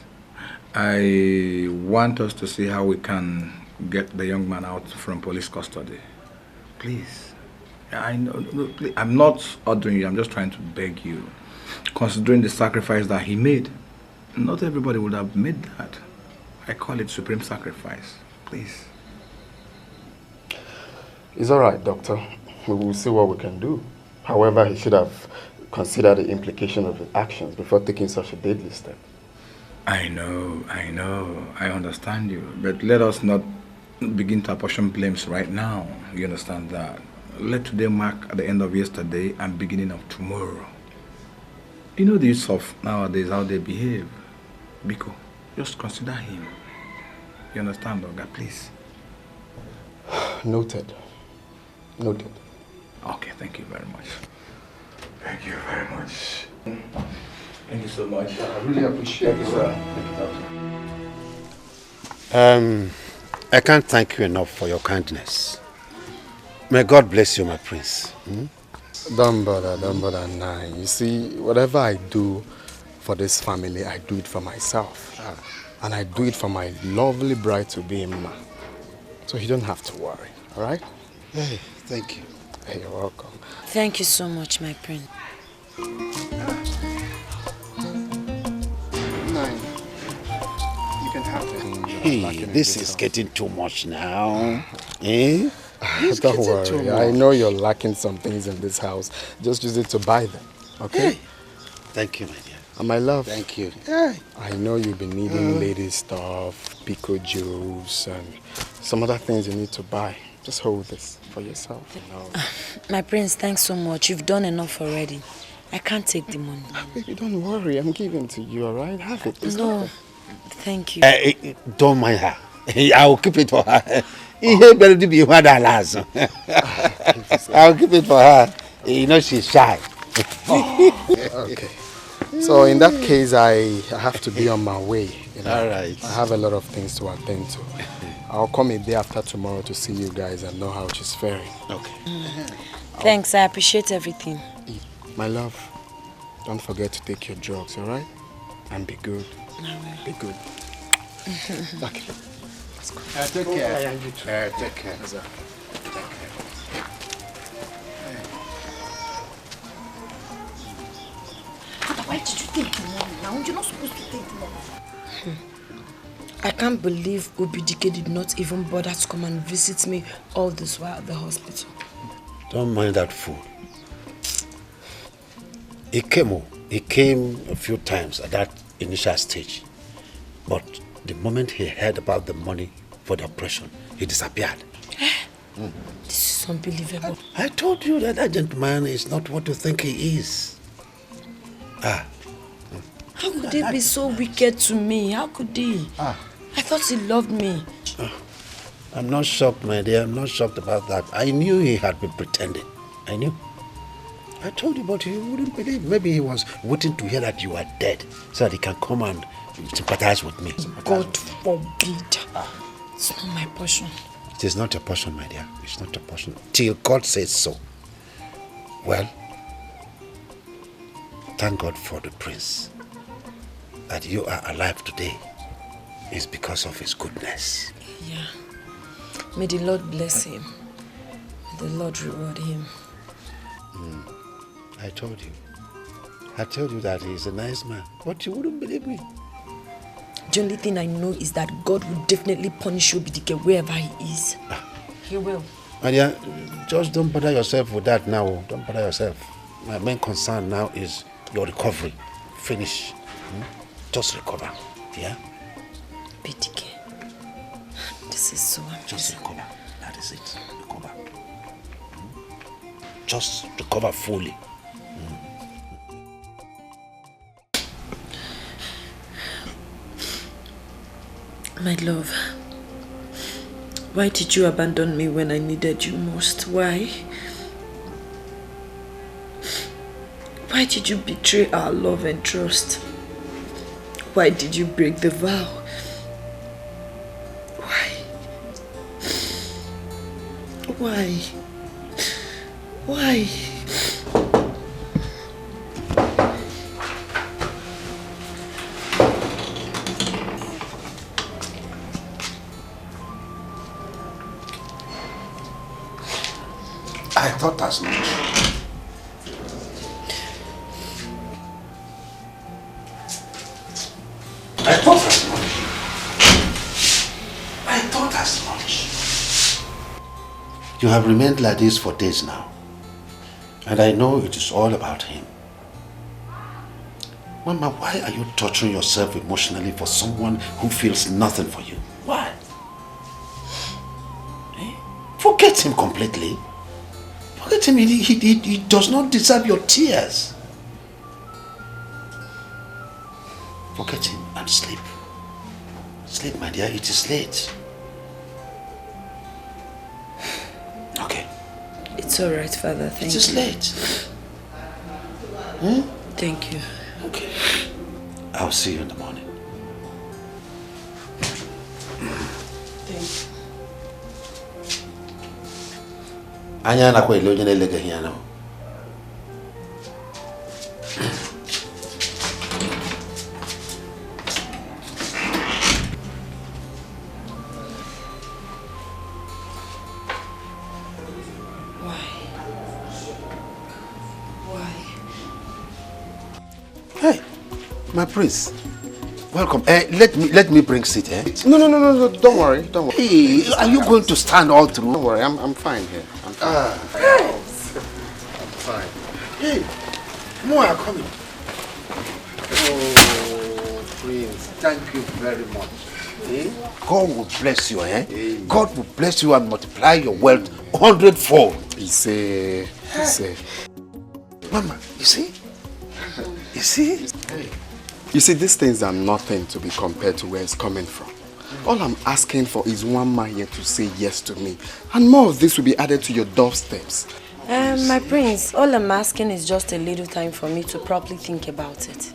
I want us to see how we can get the young man out from police custody. Please. I know, please. I'm not ordering you, I'm just trying to beg you. Considering the sacrifice that he made, not everybody would have made that. I call it supreme sacrifice. Please. It's all right, doctor. We will see what we can do. However, he should have considered the implication of his actions before taking such a deadly step. I know, I understand you. But let us not begin to apportion blames right now. You understand that? Let today mark at the end of yesterday and beginning of tomorrow. You know the youths of nowadays, how they behave. Biko, just consider him. You understand, Oga, please? Noted. Noted. Okay, thank you very much. Thank you very much. Thank you so much. I really appreciate it, sir. I can't thank you enough for your kindness. May God bless you, my prince. Don't bother, Nai. You see, whatever I do for this family, I do it for myself. And I do it for my lovely bride-to-be, Imma. So you don't have to worry, all right? Hey, thank you. Hey, you're welcome. Thank you so much, my prince. Hey, this is getting too much now. Eh? Don't worry. I know you're lacking some things in this house. Just use it to buy them, okay? Hey. Thank you, my dear. And my love. Thank you. I know you've been needing lady stuff, pico juice, and some other things you need to buy. Just hold this for yourself. You know. My prince, thanks so much. You've done enough already. I can't take the money. Baby, don't worry. I'm giving to you, all right? Have it. It's no, thank you. Don't mind her. I will keep it for her. I'll keep it for her. You know she's shy. Okay. So in that case, I have to be on my way. You know? All right. I have a lot of things to attend to. I'll come a day after tomorrow to see you guys and know how she's faring. Okay. Thanks, I appreciate everything. My love, don't forget to take your drugs, all right? And be good. I will. Be good. Okay. Let's go. Take care. Take care. Why did you take the money now? You're not supposed to take the money. I can't believe Dikeh did not even bother to come and visit me all this while at the hospital. Don't mind that fool. He came a few times at that initial stage. But the moment he heard about the money for the operation, he disappeared. This is unbelievable. I told you that gentleman is not what you think he is. How could he be so wicked to me? How could he? I thought he loved me. I'm not shocked, my dear. I'm not shocked about that. I knew he had been pretending. I knew. I told you, but you wouldn't believe. Maybe he was waiting to hear that you are dead so that he can come and sympathize with me. God forbid. It's not my portion. It is not your portion, my dear. It's not your portion. Till God says so. Well, thank God for the prince. That you are alive today is because of his goodness. Yeah. May the Lord bless him. May the Lord reward him. I told you. I told you that he's a nice man. But you wouldn't believe me. The only thing I know is that God will definitely punish Dikeh wherever he is. He will. My dear, just don't bother yourself with that now. Don't bother yourself. My main concern now is your recovery. Finish. Just recover. Yeah? Dikeh. This is so amazing. Just recover. That is it. Recover. Just recover fully. My love, why did you abandon me when I needed you most? Why? Why did you betray our love and trust? Why did you break the vow? Why? Why? Why? I thought as much. I thought as much. I thought as much. You have remained like this for days now. And I know it is all about him. Mama, why are you torturing yourself emotionally for someone who feels nothing for you? Why? Forget him completely. Forget him, he does not deserve your tears. Forget him and sleep. Sleep, my dear, it is late. Okay. It's alright, Father, thank you. It is late. Thank you. Okay. I'll see you in the morning. Thank you. Anya na kwa ilonye na ilega hiya na. Hey, my prince. Welcome. Let me bring seat, eh? No, don't worry, don't worry. Hey, are you going to stand all through? Don't worry, I'm fine here. I'm fine. I'm fine. Hey, more are coming. Oh, Prince, thank you very much. Eh? God will bless you, eh? Amen. God will bless you and multiply your wealth 100-fold. He say. Mama, you see? You see? Hey. You see, these things are nothing to be compared to where it's coming from. All I'm asking for is one man here to say yes to me. And more of this will be added to your doorsteps. My prince, all I'm asking is just a little time for me to properly think about it.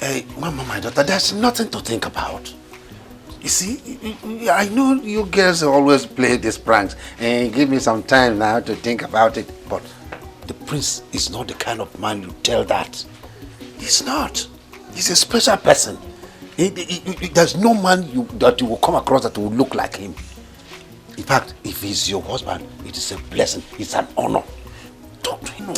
Hey, Mama, my daughter, there's nothing to think about. You see, I know you girls always play these pranks and give me some time now to think about it. But the prince is not the kind of man you tell that. He's not. He's a special person. There's no man that you will come across that will look like him. In fact, if he's your husband, it is a blessing. It's an honor. Talk to him.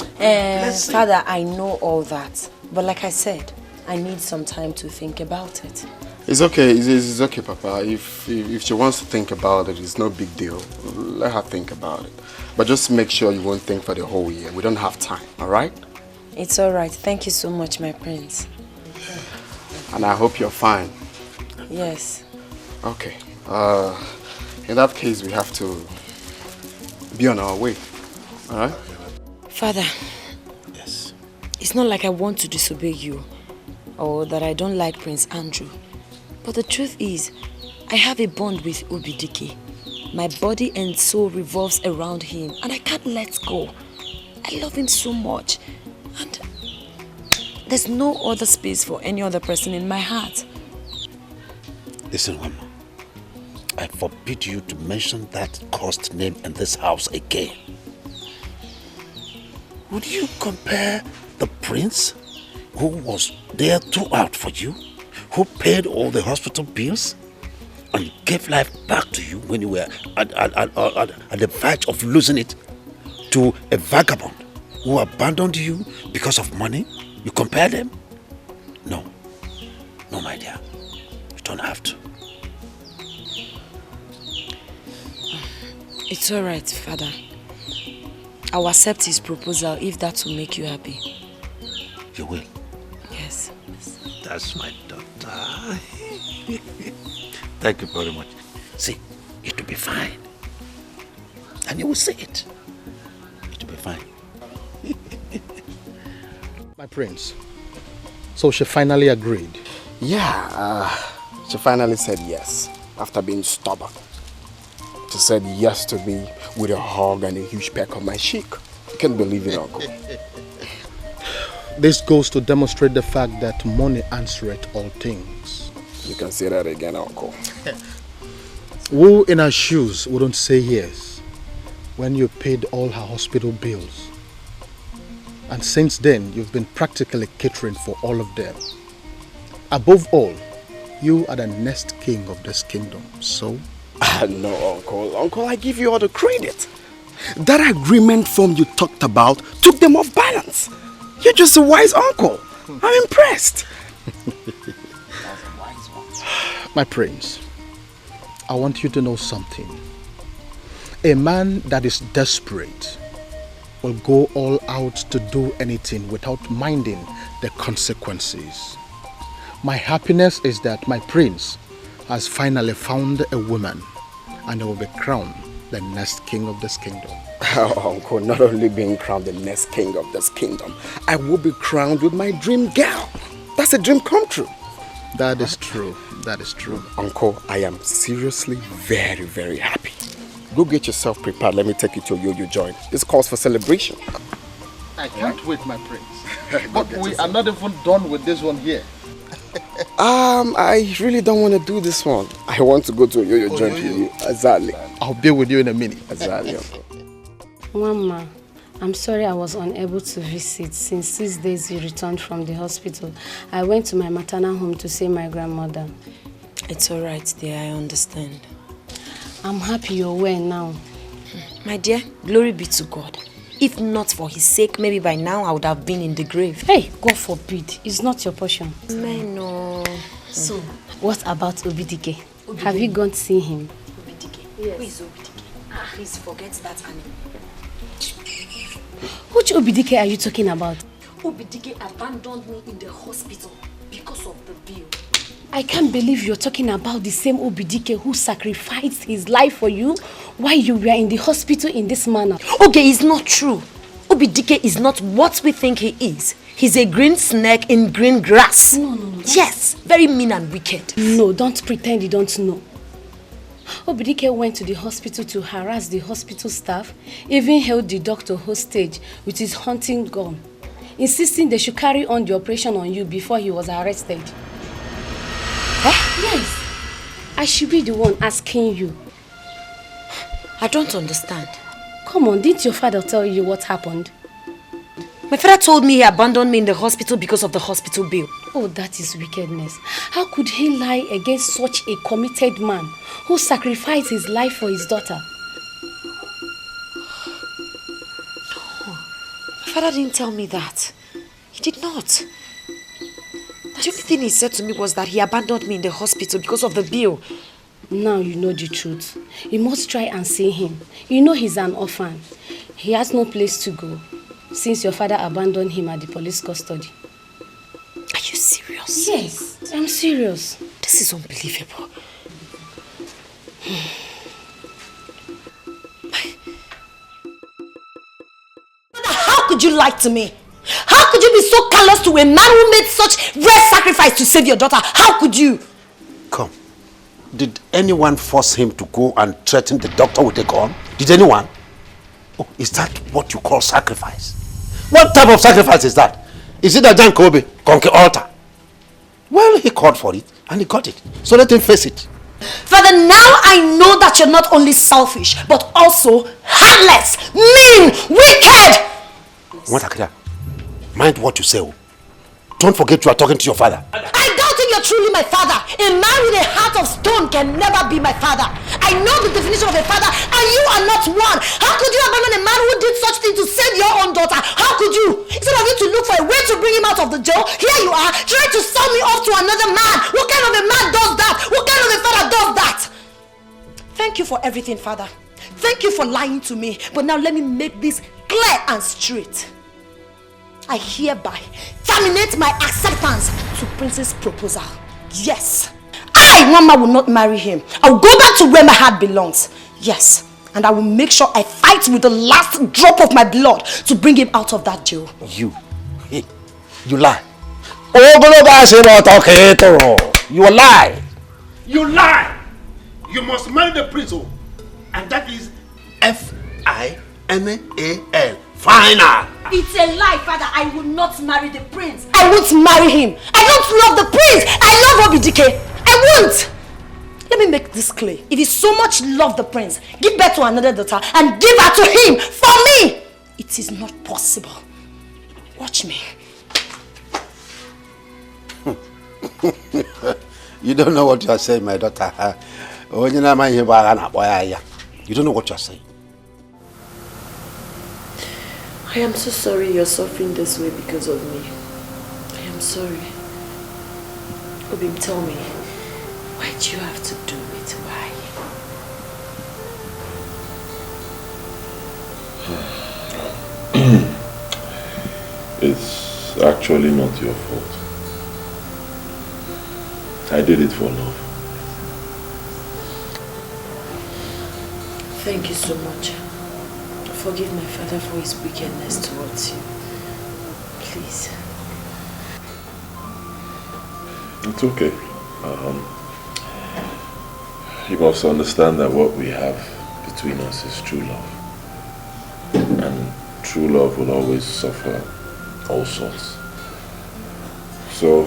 Father, I know all that. But like I said, I need some time to think about it. It's okay. It's okay, Papa. If she wants to think about it, it's no big deal. Let her think about it. But just make sure you won't think for the whole year. We don't have time, all right? It's all right. Thank you so much, my prince. And I hope you're fine. Yes. Okay. In that case, we have to be on our way. All right? Father. Yes. It's not like I want to disobey you or that I don't like Prince Andrew. But the truth is, I have a bond with Dikeh. My body and soul revolves around him and I can't let go. I love him so much. And there's no other space for any other person in my heart. Listen, Mama. I forbid you to mention that cursed name in this house again. Would you compare the prince who was there throughout for you, who paid all the hospital bills and gave life back to you when you were at the verge of losing it, to a vagabond who abandoned you because of money? You compare them? No. No, my dear. You don't have to. It's all right, Father. I'll accept his proposal if that will make you happy. You will? Yes. That's my daughter. Thank you very much. See, it will be fine. And you will see it. It will be fine. My prince, so she finally agreed? Yeah, she finally said yes, after being stubborn. She said yes to me with a hug and a huge peck on my cheek. I can't believe it, Uncle. This goes to demonstrate the fact that money answereth all things. You can say that again, Uncle. Who in her shoes wouldn't say yes when you paid all her hospital bills? And since then, you've been practically catering for all of them. Above all, you are the next king of this kingdom, so? No, Uncle. Uncle, I give you all the credit. That agreement form you talked about took them off balance. You're just a wise uncle. I'm impressed. My prince, I want you to know something. A man that is desperate will go all out to do anything without minding the consequences. My happiness is that my prince has finally found a woman and he will be crowned the next king of this kingdom. Oh, Uncle, not only being crowned the next king of this kingdom, I will be crowned with my dream girl. That's a dream come true. That is true. That is true. Uncle, I am seriously very, very happy. Go get yourself prepared. Let me take you to a yo-yo joint. This calls for celebration. I can't wait, my prince. But we are not even done with this one here. I really don't want to do this one. I want to go to a yo-yo joint with you. Exactly. I'll be with you in a minute. Exactly, Uncle. Mama, I'm sorry I was unable to visit. Since 6 days you returned from the hospital, I went to my maternal home to see my grandmother. It's all right, dear. I understand. I'm happy you're well now. My dear, glory be to God. If not for his sake, maybe by now I would have been in the grave. Hey, God forbid. It's not your portion. No. So, what about Dikeh? Have you gone to see him? Dikeh? Yes. Who is Dikeh? Please forget that animal. Which Dikeh are you talking about? Dikeh abandoned me in the hospital because of the bill. I can't believe you're talking about the same Dikeh who sacrificed his life for you while you were in the hospital in this manner. Okay, it's not true. Dikeh is not what we think he is. He's a green snake in green grass. No. Yes, very mean and wicked. No, don't pretend you don't know. Dikeh went to the hospital to harass the hospital staff, even held the doctor hostage with his hunting gun, insisting they should carry on the operation on you before he was arrested. Yes. I should be the one asking you. I don't understand. Come on, didn't your father tell you what happened? My father told me he abandoned me in the hospital because of the hospital bill. Oh, that is wickedness. How could he lie against such a committed man who sacrificed his life for his daughter? No, my father didn't tell me that. He did not. The only thing he said to me was that he abandoned me in the hospital because of the bill. Now you know the truth. You must try and see him. You know he's an orphan. He has no place to go since your father abandoned him at the police custody. Are you serious? Yes, I'm serious. This is unbelievable. How could you lie to me? How could you be so callous to a man who made such rare sacrifice to save your daughter? How could you? Come. Did anyone force him to go and threaten the doctor with a gun? Did anyone? Oh, is that what you call sacrifice? What type of sacrifice is that? Is it a Jan Kobe, Conquer altar? Well, he called for it and he got it. So let him face it. Father, now I know that you're not only selfish, but also heartless, mean, wicked. What, mind what you say. Oh. Don't forget you are talking to your father. I doubt if you're truly my father. A man with a heart of stone can never be my father. I know the definition of a father, and you are not one. How could you abandon a man who did such thing to save your own daughter? How could you? Instead of you to look for a way to bring him out of the jail, here you are trying to sell me off to another man. What kind of a man does that? What kind of a father does that? Thank you for everything, Father. Thank you for lying to me. But now let me make this clear and straight. I hereby terminate my acceptance to Prince's proposal. Yes, I, Mama, will not marry him. I will go back to where my heart belongs. Yes, and I will make sure I fight with the last drop of my blood to bring him out of that jail. You lie. You lie. You lie. You must marry the prince, and that is Final. Final. It's a lie, father. I will not marry the prince. I won't marry him. I don't love the prince. I love Dikeh. I won't. Let me make this clear. If you so much love the prince, give birth to another daughter and give her to him for me. It is not possible. Watch me. You don't know what you are saying, my daughter. You don't know what you are saying. I am so sorry you're suffering this way because of me. I am sorry. Obim, tell me, why do you have to do it? Why? It's actually not your fault. I did it for love. Thank you so much. Forgive my father for his wickedness towards you. Please. It's okay. You must understand that what we have between us is true love. And true love will always suffer all sorts. So,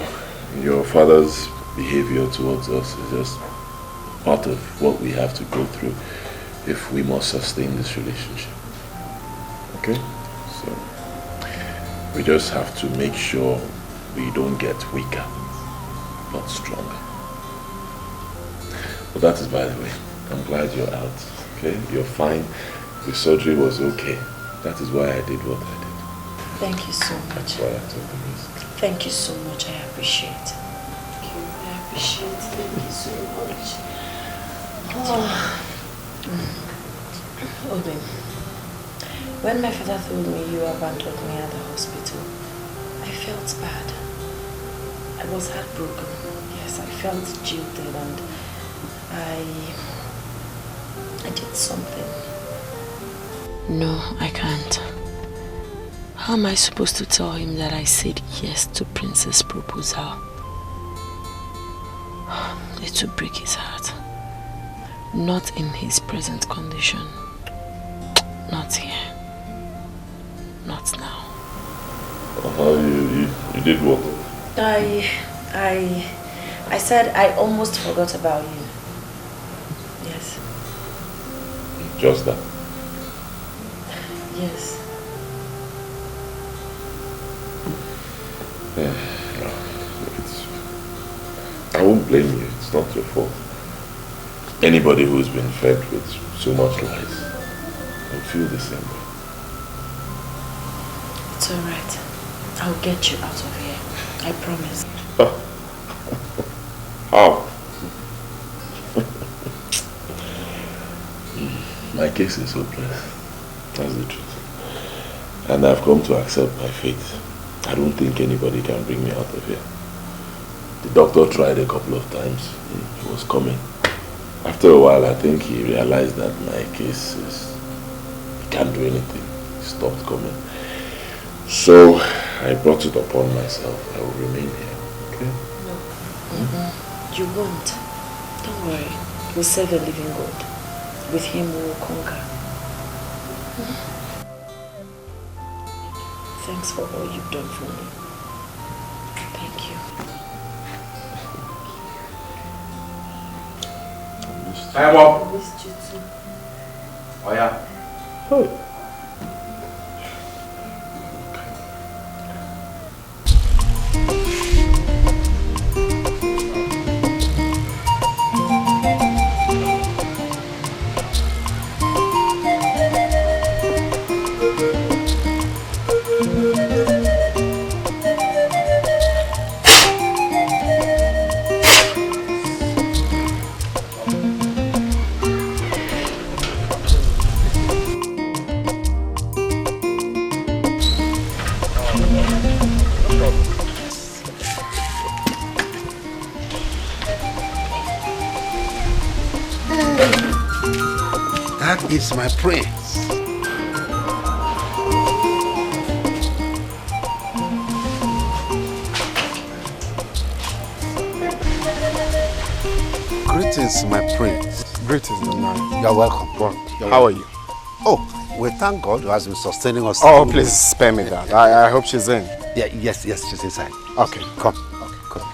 your father's behavior towards us is just part of what we have to go through if we must sustain this relationship. Okay? So, we just have to make sure we don't get weaker, not stronger. But that is by the way. I'm glad you're out. Okay? You're fine. The surgery was okay. That is why I did what I did. Thank you so much. That's why I took the risk. Thank you so much. I appreciate it. Thank you. I appreciate it. Thank you so much. Obim, when my father told me you abandoned me at the hospital, I felt bad. I was heartbroken. Yes, I felt jilted and I did something. No, I can't. How am I supposed to tell him that I said yes to Prince's proposal? It would break his heart. Not in his present condition. Not here. Not now. You did what? I said I almost forgot about you. Yes. Just that? Yes. I won't blame you. It's not your fault. Anybody who's been fed with so much lies will feel the same way. It's alright. I'll get you out of here. I promise. How? My case is hopeless. That's the truth. And I've come to accept my fate. I don't think anybody can bring me out of here. The doctor tried a couple of times. He was coming. After a while, I think he realized that my case is... he can't do anything. He stopped coming. So, I brought it upon myself. I will remain here, okay? No. You won't. Don't worry. We'll serve a living God. With him we will conquer. Thanks for all you've done for me. Thank you. Time up. I missed you too. Oh yeah. Oh. It's my prince. Greetings, my prince. Greetings, Denard. You're welcome. How are you? Oh, We thank God who has been sustaining us. Oh, please spare me that. I hope she's in. Yeah, yes, she's inside. Okay, come. Okay, come.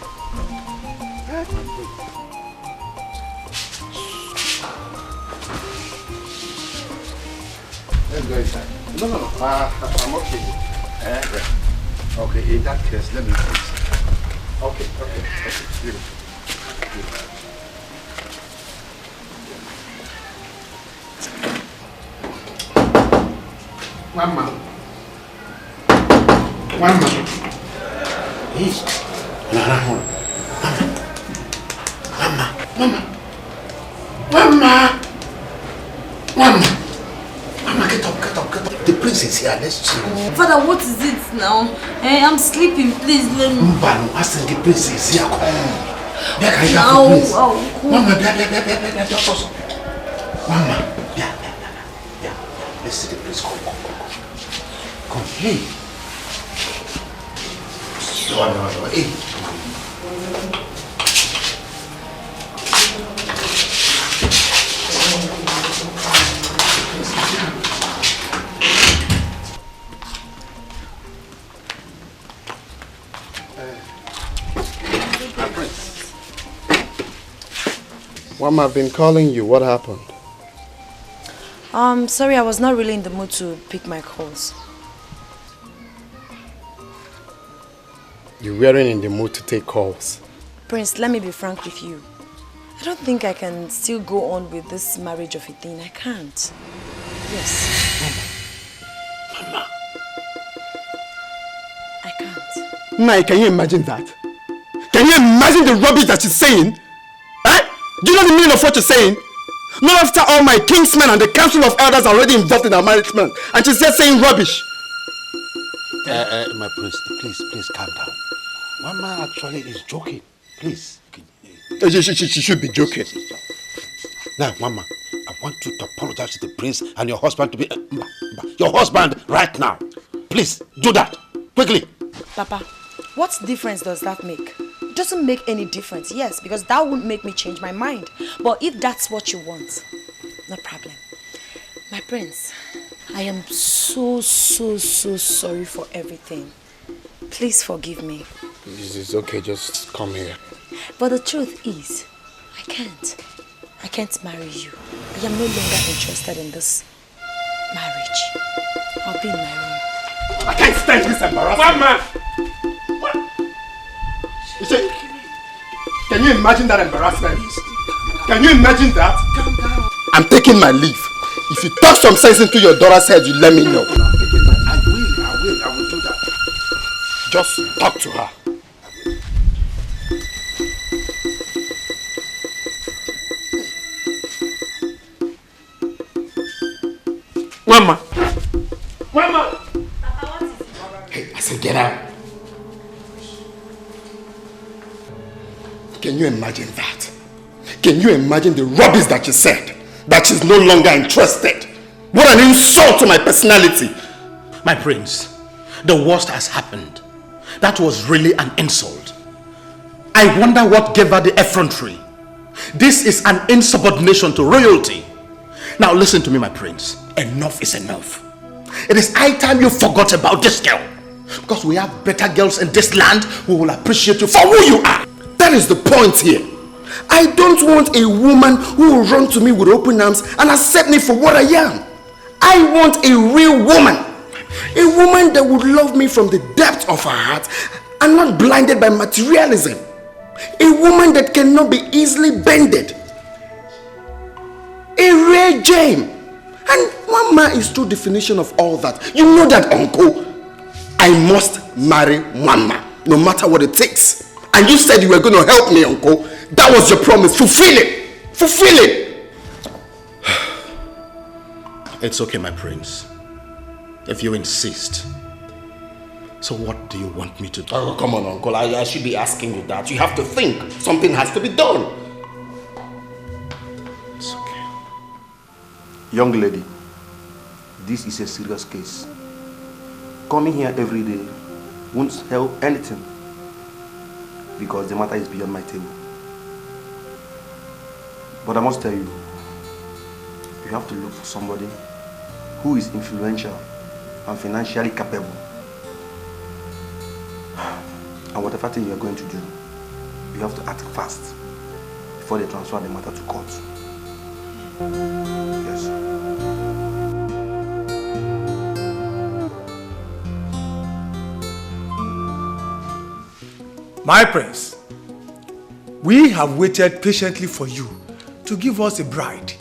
Let's go inside. No. I'm okay. Okay, in that case, let me fix. Okay. Leave it. Mama. Hey. Mama, get up. The prince is here, let's chill. Father, what is it now? I'm sleeping, please let me. Mbano, I said the prince is here, come. Mama, Mama, yeah. Let's see the prince, come. Hey. Hey. Mama, I've been calling you. What happened? Sorry, I was not really in the mood to pick my calls. You weren't in the mood to take calls. Prince, let me be frank with you. I don't think I can still go on with this marriage of a thing. I can't. Yes. Mama. I can't. Nai, can you imagine that? Can you imagine the rubbish that she's saying? Do you know the meaning of what you're saying? Not after all my kingsmen and the council of elders are already involved in our marriage, and she's just saying rubbish. My prince, please calm down. Mama actually is joking. Please. She should be joking. Now, Mama, I want you to apologize to the prince and your husband to be... your husband right now. Please, do that. Quickly. Papa, what difference does that make? It doesn't make any difference, yes, because that won't make me change my mind. But if that's what you want, no problem. My prince, I am so sorry for everything. Please forgive me. It's okay, just come here. But the truth is, I can't marry you. I am no longer interested in this marriage. I'll be in my room. I can't stand this embarrassment. Mama! Can you imagine that embarrassment? Can you imagine that? Calm down. I'm taking my leave. If you talk some sense into your daughter's head, you let me know. I will do that. Just talk to her. Mama! Papa, what is it? Hey, I said get out. Can you imagine that? Can you imagine the rubbish that she said? That she's no longer interested? What an insult to my personality! My prince, the worst has happened. That was really an insult. I wonder what gave her the effrontery. This is an insubordination to royalty. Now listen to me, my prince. Enough is enough. It is high time you forgot about this girl. Because we have better girls in this land who will appreciate you for who you are. That is the point here. I don't want a woman who will run to me with open arms and accept me for what I am. I want a real woman. A woman that would love me from the depth of her heart and not blinded by materialism. A woman that cannot be easily bended. A rare gem. And Mama is true definition of all that. You know that, uncle. I must marry Mama, no matter what it takes. And you said you were going to help me, uncle. That was your promise. Fulfill it. Fulfill it. It's okay, my prince. If you insist. So what do you want me to do? Oh, come on, uncle. I should be asking you that. You have to think. Something has to be done. It's okay. Young lady, this is a serious case. Coming here every day won't help anything. Because the matter is beyond my table. But I must tell you, you have to look for somebody who is influential and financially capable. And whatever thing you are going to do, you have to act fast before they transfer the matter to court. Yes. My prince, we have waited patiently for you to give us a bride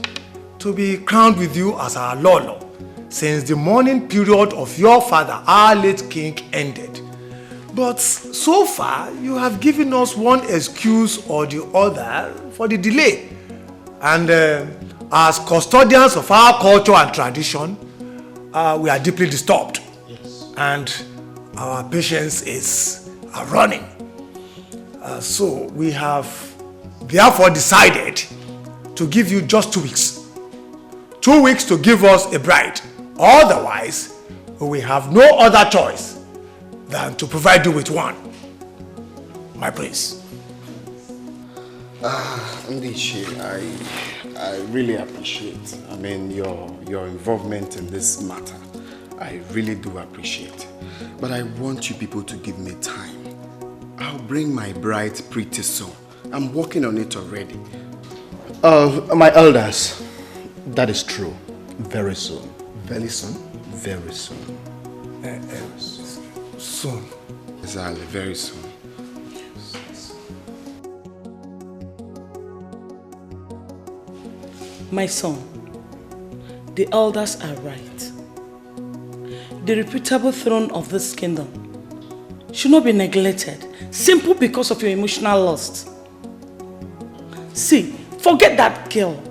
to be crowned with you as our Lolo since the mourning period of your father, our late king, ended. But so far, you have given us one excuse or the other for the delay. And as custodians of our culture and tradition, we are deeply disturbed. Yes. And our patience is running. So we have therefore decided to give you just 2 weeks. 2 weeks to give us a bride. Otherwise, we have no other choice than to provide you with one. My prince. Ndiche, I really appreciate, your involvement in this matter. I really do appreciate. But I want you people to give me time. I'll bring my bride pretty soon. I'm working on it already. My elders, that is true. Very soon. Very soon? Very soon. Soon. Exactly, very soon. My son, the elders are right. The reputable throne of this kingdom should not be neglected simply because of your emotional lust. See, forget that girl.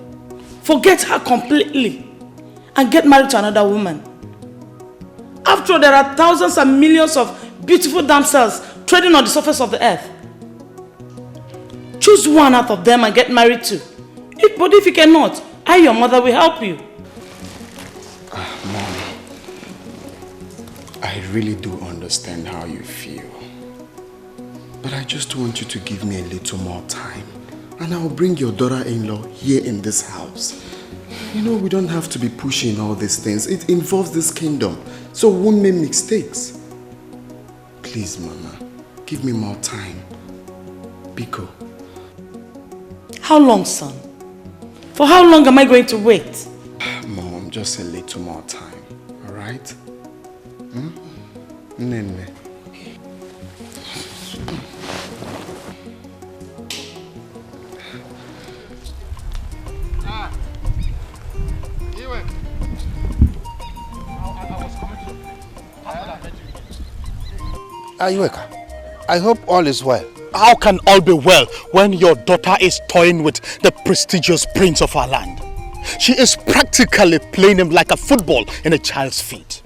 Forget her completely and get married to another woman. After all, there are thousands and millions of beautiful damsels treading on the surface of the earth. Choose one out of them and get married to. But if you cannot, I, your mother, will help you. Mom, I really do understand how you feel. But I just want you to give me a little more time. And I'll bring your daughter-in-law here in this house. You know, we don't have to be pushing all these things. It involves this kingdom. So we won't make mistakes. Please, Mama, give me more time. Biko. How long, son? For how long am I going to wait? Mom, just a little more time, all right? Nene. Iweka, I hope all is well. How can all be well when your daughter is toying with the prestigious prince of our land? She is practically playing him like a football in a child's feet.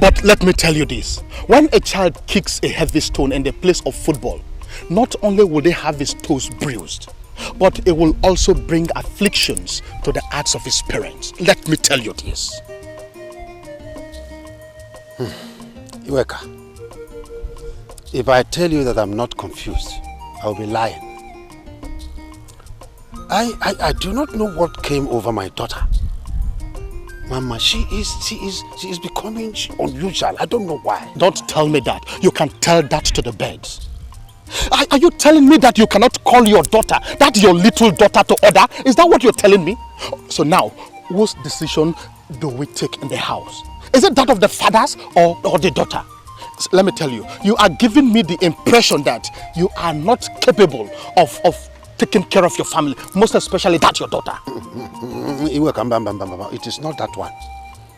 But let me tell you this, when a child kicks a heavy stone in the place of football, not only will they have his toes bruised, but it will also bring afflictions to the hearts of his parents. Let me tell you this. Iweka, if I tell you that I'm not confused, I'll be lying. I do not know what came over my daughter. Mama, she is becoming unusual. I don't know why. Don't tell me that. You can tell that to the birds. Are you telling me that you cannot call your daughter, that your little daughter, to order? Is that what you're telling me? So now, whose decision do we take in the house? Is it that of the fathers or the daughter? Let me tell you, you are giving me the impression that you are not capable of taking care of your family, most especially that your daughter. It is not that one.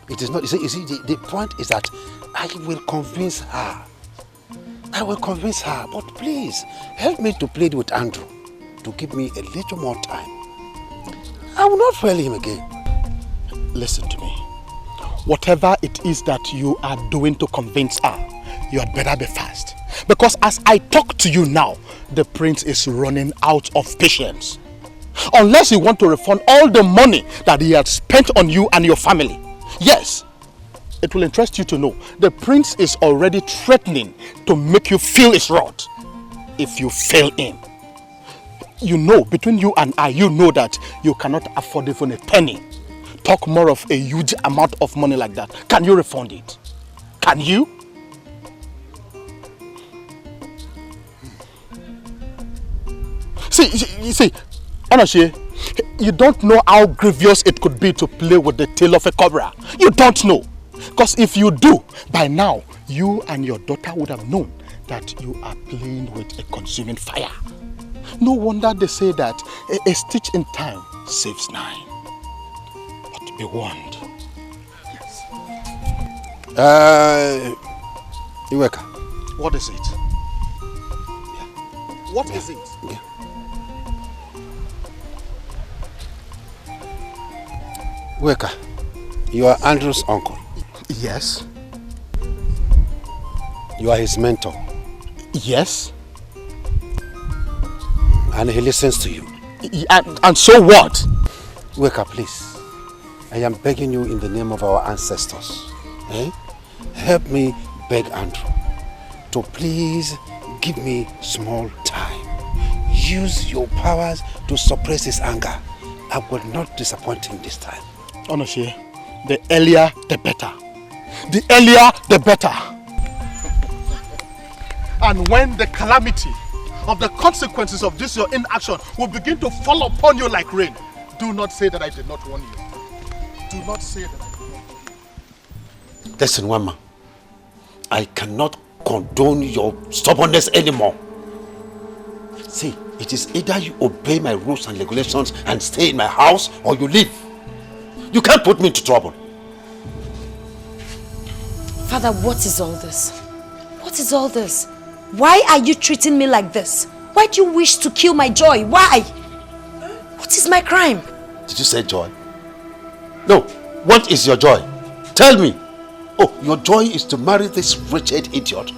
It is not. You see, the point is that I will convince her. I will convince her, but please help me to plead with Andrew to give me a little more time. I will not fail him again. Listen to me. Whatever it is that you are doing to convince her, you had better be fast. Because as I talk to you now, the prince is running out of patience. Unless you want to refund all the money that he had spent on you and your family. Yes, it will interest you to know the prince is already threatening to make you feel his wrath if you fail him. You know, between you and I, you know that you cannot afford even a penny talk more of a huge amount of money like that, can you refund it? Can you? See, honestly, you don't know how grievous it could be to play with the tail of a cobra. You don't know. Because if you do, by now, you and your daughter would have known that you are playing with a consuming fire. No wonder they say that a stitch in time saves 9. But be warned. Yes. Iweka. What is it? Yeah. What is it? Yeah. Iweka, you are Andrew's uncle. Yes. You are his mentor. Yes. And he listens to you. And so what? Iweka, please. I am begging you in the name of our ancestors. Help me beg Andrew to please give me small time. Use your powers to suppress his anger. I will not disappoint him this time. Honestly, the earlier the better. The earlier the better. And when the calamity of the consequences of this your inaction will begin to fall upon you like rain, do not say that I did not warn you. Do not say that I did not. Listen, Wama, I cannot condone your stubbornness anymore. See, it is either you obey my rules and regulations and stay in my house, or you leave. You can't put me into trouble. Father, what is all this? What is all this? Why are you treating me like this? Why do you wish to kill my joy? Why? What is my crime? Did you say joy? No. What is your joy? Tell me. Oh, your joy is to marry this wretched idiot.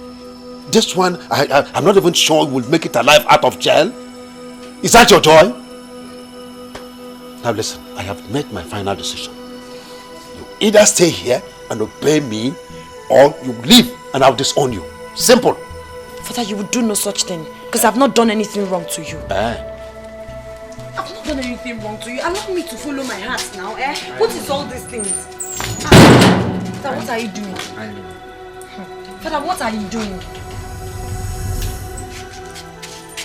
This one, I'm not even sure will make it alive out of jail. Is that your joy? Now listen, I have made my final decision. You either stay here and obey me, or you leave and I'll disown you. Simple. Father, you would do no such thing, because I've not done anything wrong to you. I've not done anything wrong to you. Allow me to follow my heart now, What is all these things? Father, what are you doing? Father, what are you doing?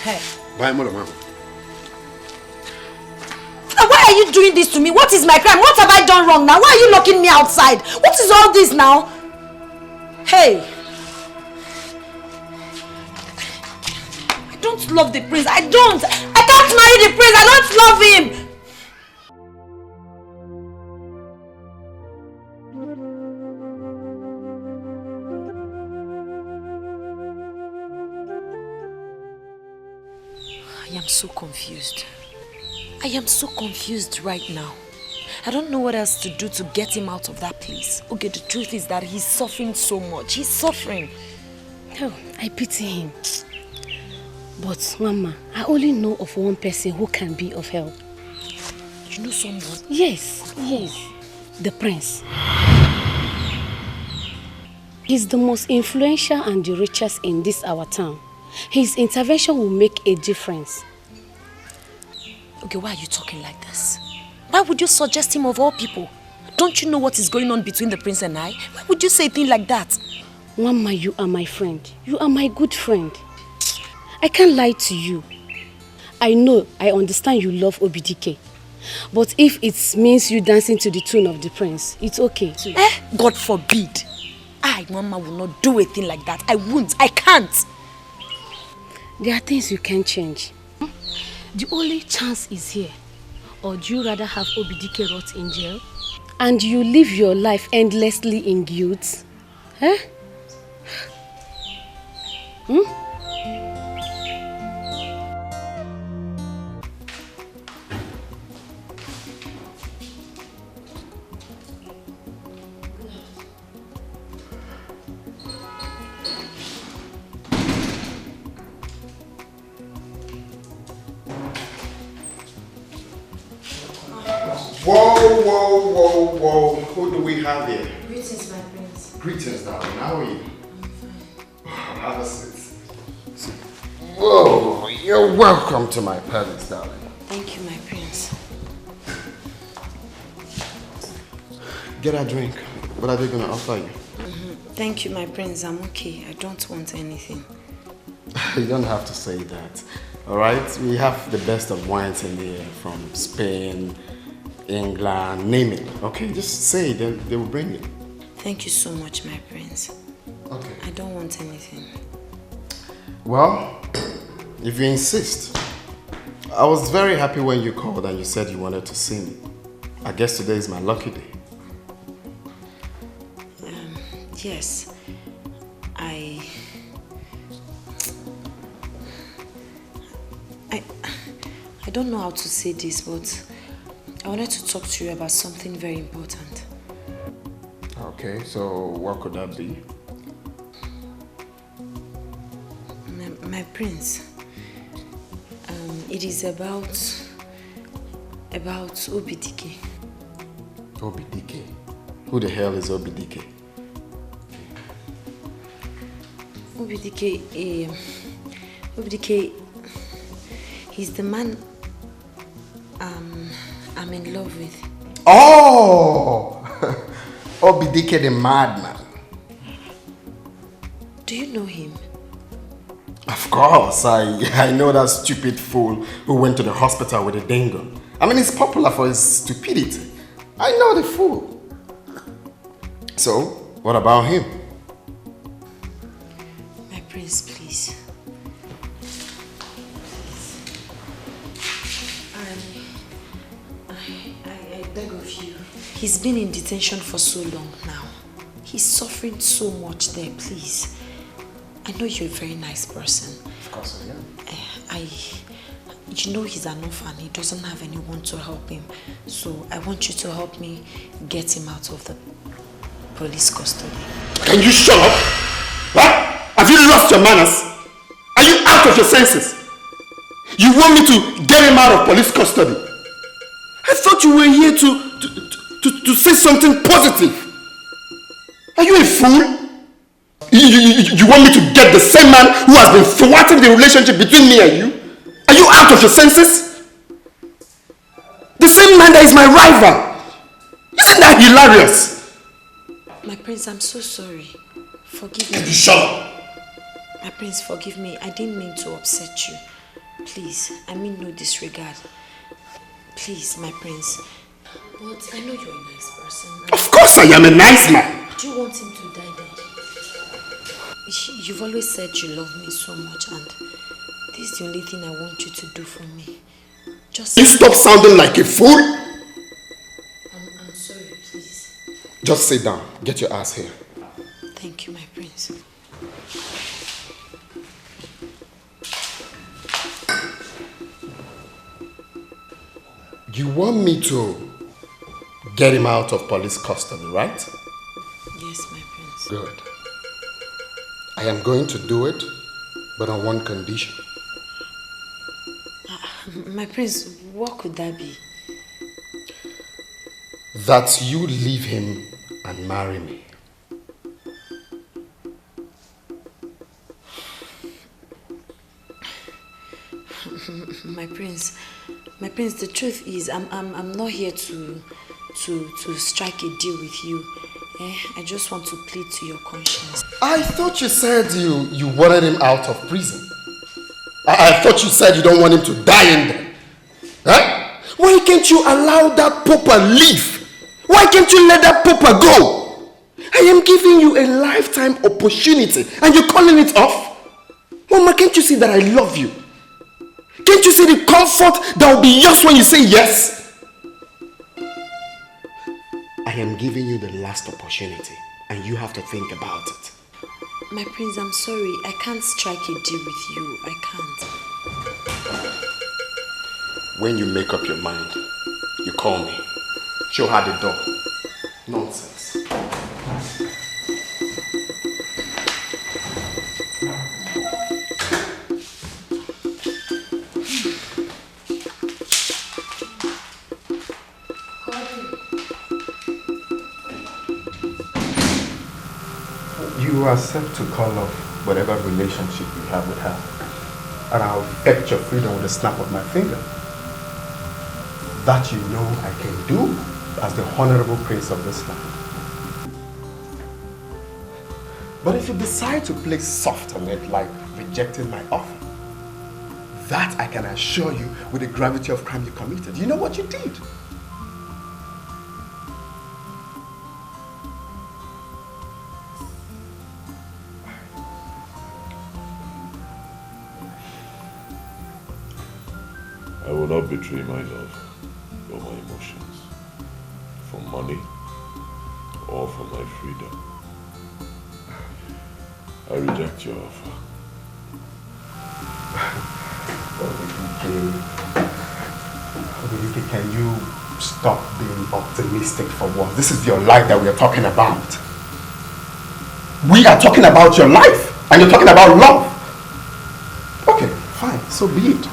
Hey. Bye, Mama. Why are you doing this to me? What is my crime? What have I done wrong now? Why are you locking me outside? What is all this now? Hey. I don't love the prince. I don't. I can't marry the prince. I don't love him. I am so confused. I am so confused right now. I don't know what else to do to get him out of that place. Okay, the truth is that he's suffering so much. He's suffering. Oh, I pity him. But, Mama, I only know of one person who can be of help. You know someone? Yes. The prince. He's the most influential and the richest in this our town. His intervention will make a difference. Okay, why are you talking like this? Why would you suggest him of all people? Don't you know what is going on between the prince and I? Why would you say a thing like that? Mama, you are my friend. You are my good friend. I can't lie to you. I know, I understand you love Dikeh. But if it means you dancing to the tune of the prince, it's okay too. God forbid. I, Mama, will not do a thing like that. I won't. I can't. There are things you can't change. The only chance is here. Or do you rather have Dikeh rot in jail? And you live your life endlessly in guilt? Huh? Whoa. Who do we have here? Greetings, my prince. Greetings, darling. How are you? Have a seat. Whoa, you're welcome to my palace, darling. Thank you, my prince. Get a drink. What are they going to offer you? Thank you, my prince. I'm okay. I don't want anything. You don't have to say that. Alright? We have the best of wines in here from Spain, England, name it. Okay, just say it, then they will bring it. Thank you so much, my prince. Okay. I don't want anything. Well, if you insist. I was very happy when you called and you said you wanted to see me. I guess today is my lucky day. Yes. I don't know how to say this, but I wanted to talk to you about something very important. Okay, so what could that be? My prince, it is about Dikeh. Dikeh? Who the hell is Dikeh? Dikeh, he's the man I'm in love with. Oh! Dikeh the madman. Do you know him? Of course, I know that stupid fool who went to the hospital with a dingo. I mean, he's popular for his stupidity. I know the fool. So, what about him? My prince, please. I beg of you. He's been in detention for so long now. He's suffering so much there, please. I know you're a very nice person. Of course I am. You know he's an orphan. He doesn't have anyone to help him. So I want you to help me get him out of the police custody. Can you shut up? What? Have you lost your manners? Are you out of your senses? You want me to get him out of police custody? I thought you were here to say something positive. Are you a fool? You want me to get the same man who has been thwarting the relationship between me and you? Are you out of your senses? The same man that is my rival. Isn't that hilarious? My prince, I'm so sorry. Forgive me. Shut up. My prince, forgive me. I didn't mean to upset you. Please, I mean no disregard. Please, my prince. But I know you're a nice person. Of course I am a nice man. Do you want him to die then? You've always said you love me so much, and this is the only thing I want you to do for me. Just you stop sounding like a fool? I'm sorry, please. Just sit down. Get your ass here. Thank you, my prince. You want me to get him out of police custody, right? Yes, my prince. Good. I am going to do it, but on one condition. My prince, what could that be? That you leave him and marry me. My prince, the truth is, I'm not here to strike a deal with you. I just want to plead to your conscience. I thought you said you wanted him out of prison. I thought you said you don't want him to die in there. Huh? Why can't you allow that pauper live? Why can't you let that pauper go? I am giving you a lifetime opportunity and you're calling it off? Mama, can't you see that I love you? Can't you see the comfort that will be yours when you say yes? I am giving you the last opportunity and you have to think about it. My prince, I'm sorry. I can't strike a deal with you. I can't. When you make up your mind, you call me. Show her the door. Nonsense. You are set to call off whatever relationship you have with her. And I'll fetch your freedom with a snap of my finger. That you know I can do as the honorable prince of this land. But if you decide to play soft on it, like rejecting my offer, that I can assure you with the gravity of crime you committed. You know what you did? I will not betray my love or my emotions for money or for my freedom. I reject your offer. Obidike, can you stop being optimistic for once? This is your life that we are talking about. We are talking about your life, and you're talking about love. Okay, fine, so be it.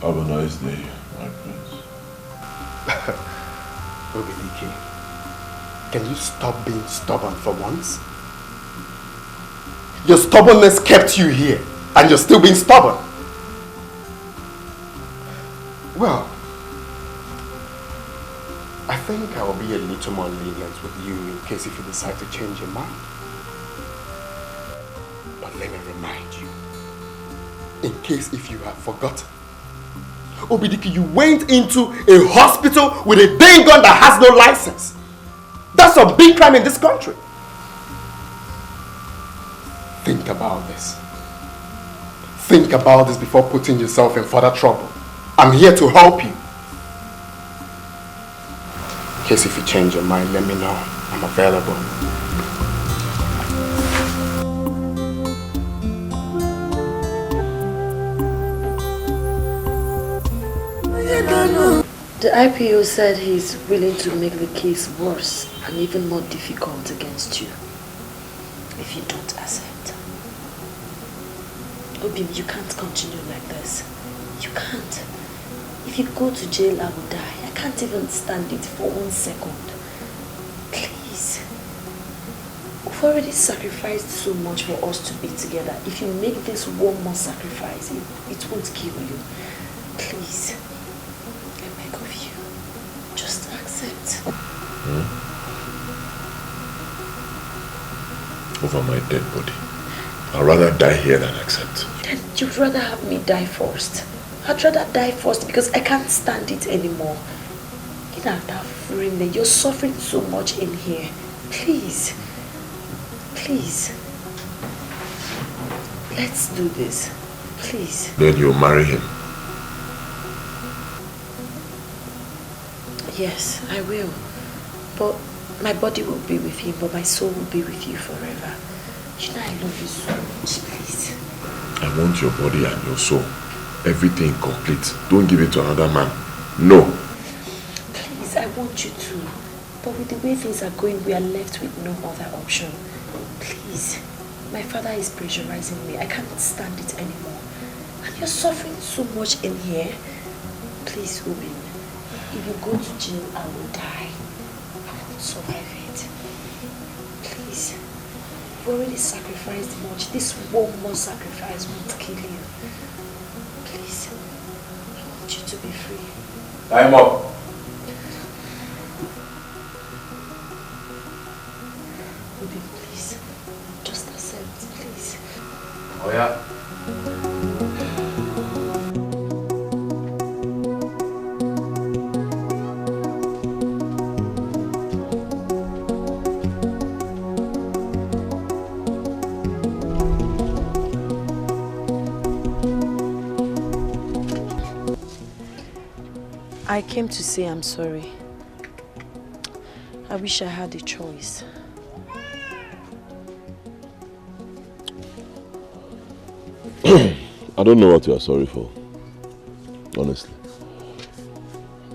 Have a nice day, my prince. Obidike, can you stop being stubborn for once? Your stubbornness kept you here, and you're still being stubborn. Well, I think I will be a little more lenient with you in case if you decide to change your mind. But let me remind you, in case if you have forgotten, Obidike, you went into a hospital with a dang gun that has no license. That's a big crime in this country. Think about this. Think about this before putting yourself in further trouble. I'm here to help you. In case if you change your mind, let me know. I'm available. The IPO said he's willing to make the case worse and even more difficult against you if you don't accept. Obim, you can't continue like this. You can't. If you go to jail, I will die. I can't even stand it for 1 second. Please. We've already sacrificed so much for us to be together. If you make this one more sacrifice, it won't kill you. Please. I beg of you. Just accept. Over my dead body. I'd rather die here than accept. Then you'd rather have me die first. I'd rather die first because I can't stand it anymore. You're suffering so much in here. Please. Please. Let's do this. Please. Then you'll marry him. Yes, I will. But my body will be with him, but my soul will be with you forever. You know I love you so much, please. I want your body and your soul. Everything complete. Don't give it to another man. No. Please, I want you to. But with the way things are going, we are left with no other option. Please. My father is pressurizing me. I can't stand it anymore. And you're suffering so much in here. Please, Ubin. If you go to jail, I will die. I won't survive it. Please. You've already sacrificed much. This one more sacrifice won't kill you. Please. I want you to be free. Time up. Ruby, please. Just accept, please. Oh yeah. I came to say I'm sorry. I wish I had a choice. I don't know what you are sorry for. Honestly.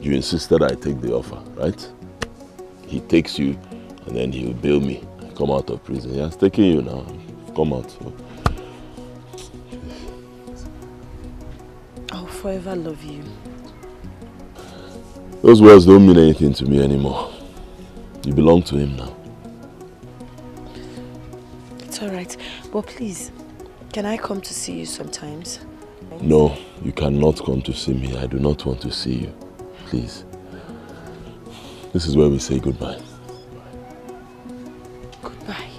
You insisted I take the offer, right? He takes you and then he'll bail me. I come out of prison. He has taken you now. Come out. So. I'll forever love you. Those words don't mean anything to me anymore. You belong to him now. It's alright. But please, can I come to see you sometimes? No, you cannot come to see me. I do not want to see you. Please. This is where we say goodbye. Goodbye.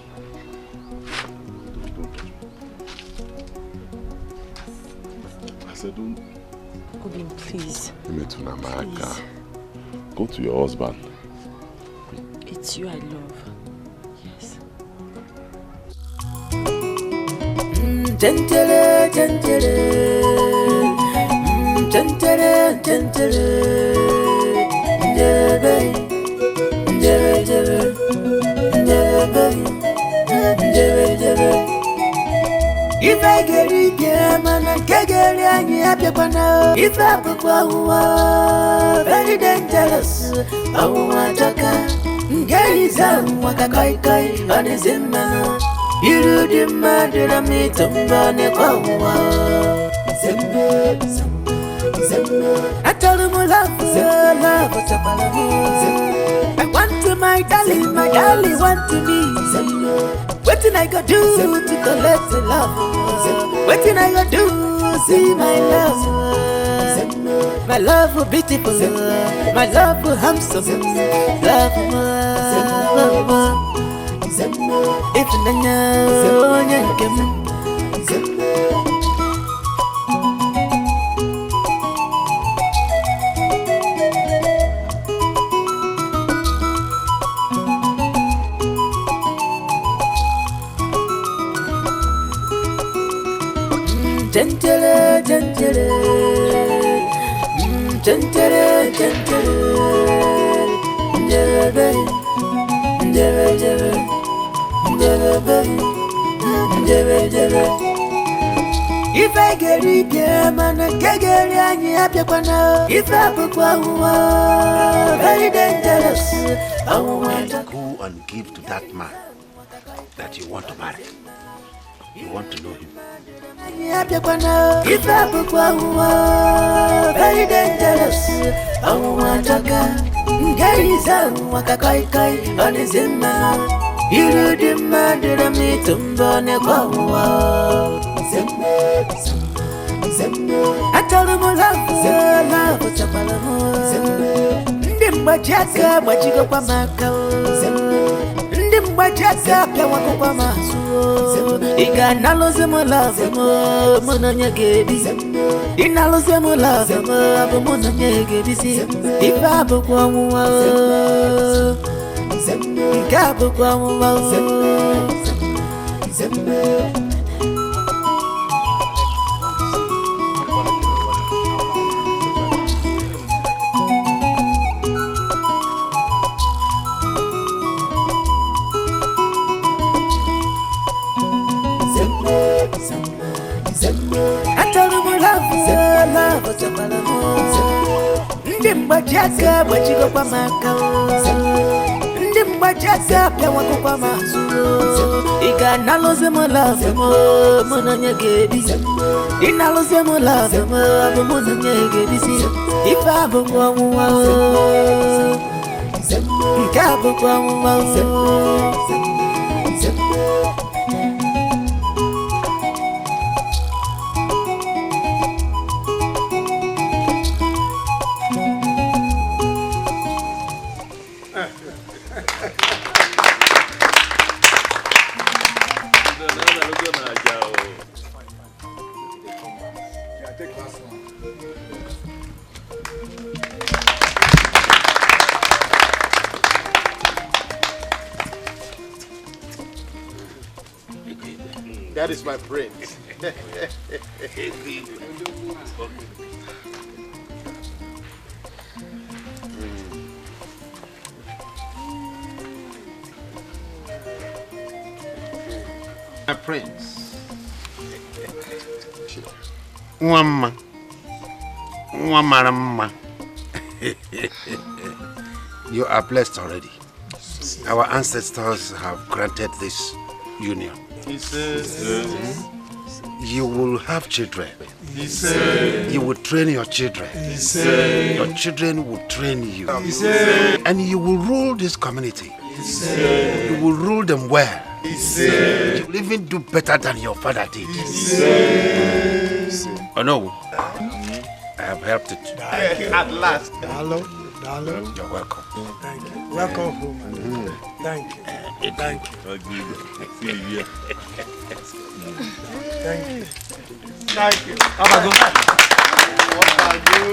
I said, don't. Obio, please. Please. Go to your husband. It's you I love. Yes. Gentile, gentile. Gentile, gentile. If I get it, yeah, man, I can't get it. If I put very dangerous, I want to come. Guys, I'm what I kai on his man. You do the murder of me to burn a I told him I love, what's up, I want to my darling want to me. What did I go do to collect the love? What did I go do to see my love? My love for beautiful, my love for handsome, love for if I know gentile, gentile, gentile, gentile, if I get it, yeah, man, I can't get it. If I put very dangerous, I want to go and give to that man that you want to marry. You want to know him. If I put very dangerous, I want to go. Guys, I'm what I kai on his man. You do the murder of me to burn a I told him I love, what's up, Ndimbajaga, majigo kwa makao. Ndimbajaga, pia wako kwa masu. Iga naloze mo love mo, mono nyegebi. Inaloze mo love mo, abo mono nyegebi si. Ibabu kwa muwa. Ikabu kwa muwa. Ndimbajaga, majigo kwa makao. Ndimbajaga, pia wako kwa masu. Iga naloze mo love mo, mono nyegebi. Inaloze mo love mo, abo mono nyegebi si. Ibabu kwa muwa. Ikabu kwa muwa. That is my prince. My prince. Wamma. Wamma. You are blessed already. Our ancestors have granted this union. He says, you will have children. He said, you will train your children. He said, your children will train you. He said, and you will rule this community. He said, you will rule them well. He said, you will even do better than your father did. He said, oh no, I have helped it. At last. Hello. Darling. You're welcome. Thank you. Welcome home. Thank you. Thank you. Thank you. Thank you.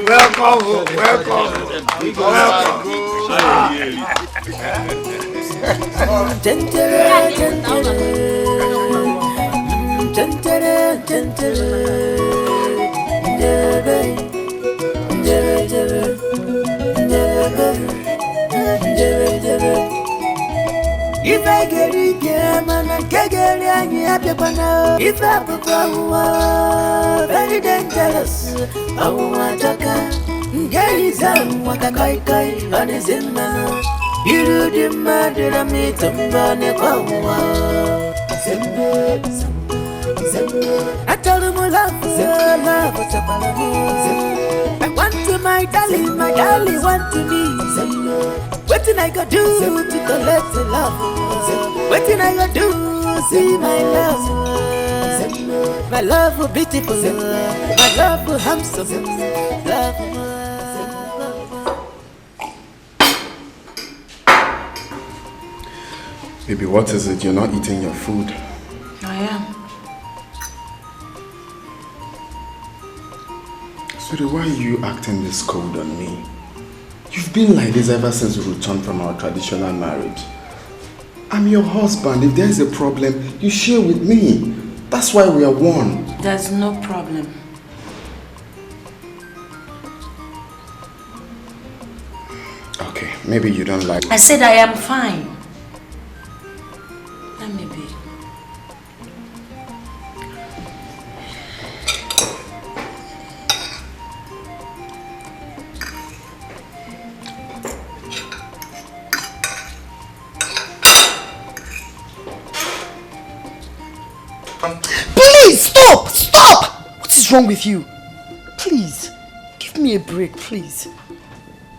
Welcome home. Welcome. If I get it, man, I can't get it. If I perform, very dangerous. I want to come. Get his own, what a kai on his man. You do the murder, I meet him on a power. I told him I love what's up. I want to my darling want to me. What did I go do to collect the love? What did I go do? See my love. My love for beautiful, my love for handsome, love for Baby, what is it? You're not eating your food. I am. Sweetie, why are you acting this cold on me? You've been like this ever since we returned from our traditional marriage. I'm your husband. If there's a problem, you share with me. That's why we are one. There's no problem. Okay, maybe you don't like... I said I am fine. Let me be. Please, stop! Stop! What is wrong with you? Please, give me a break, please.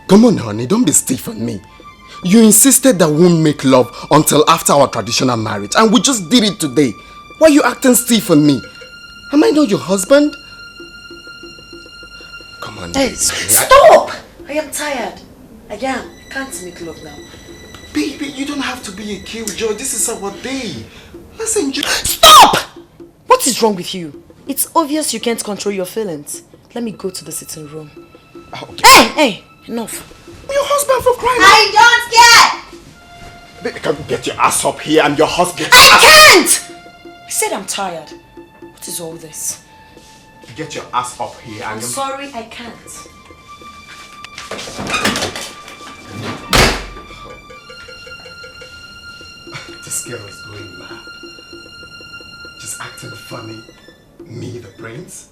Come on, honey, don't be stiff on me. You insisted that we won't make love until after our traditional marriage, and we just did it today. Why are you acting stiff on me? Am I not your husband? Come on, Hey, baby. stop! I am tired. I can't make love now. Baby, you don't have to be a killjoy. This is our day. Let's enjoy. Stop! What is wrong with you? It's obvious you can't control your feelings. Let me go to the sitting room. Okay. Hey, enough. Your husband for crying out. I don't care! Baby, come get your ass up here. I'm your husband. I can't! I said I'm tired. What is all this? Get your ass up here. I'm sorry, I can't. This girl is going mad. Just acting funny. Me, the prince?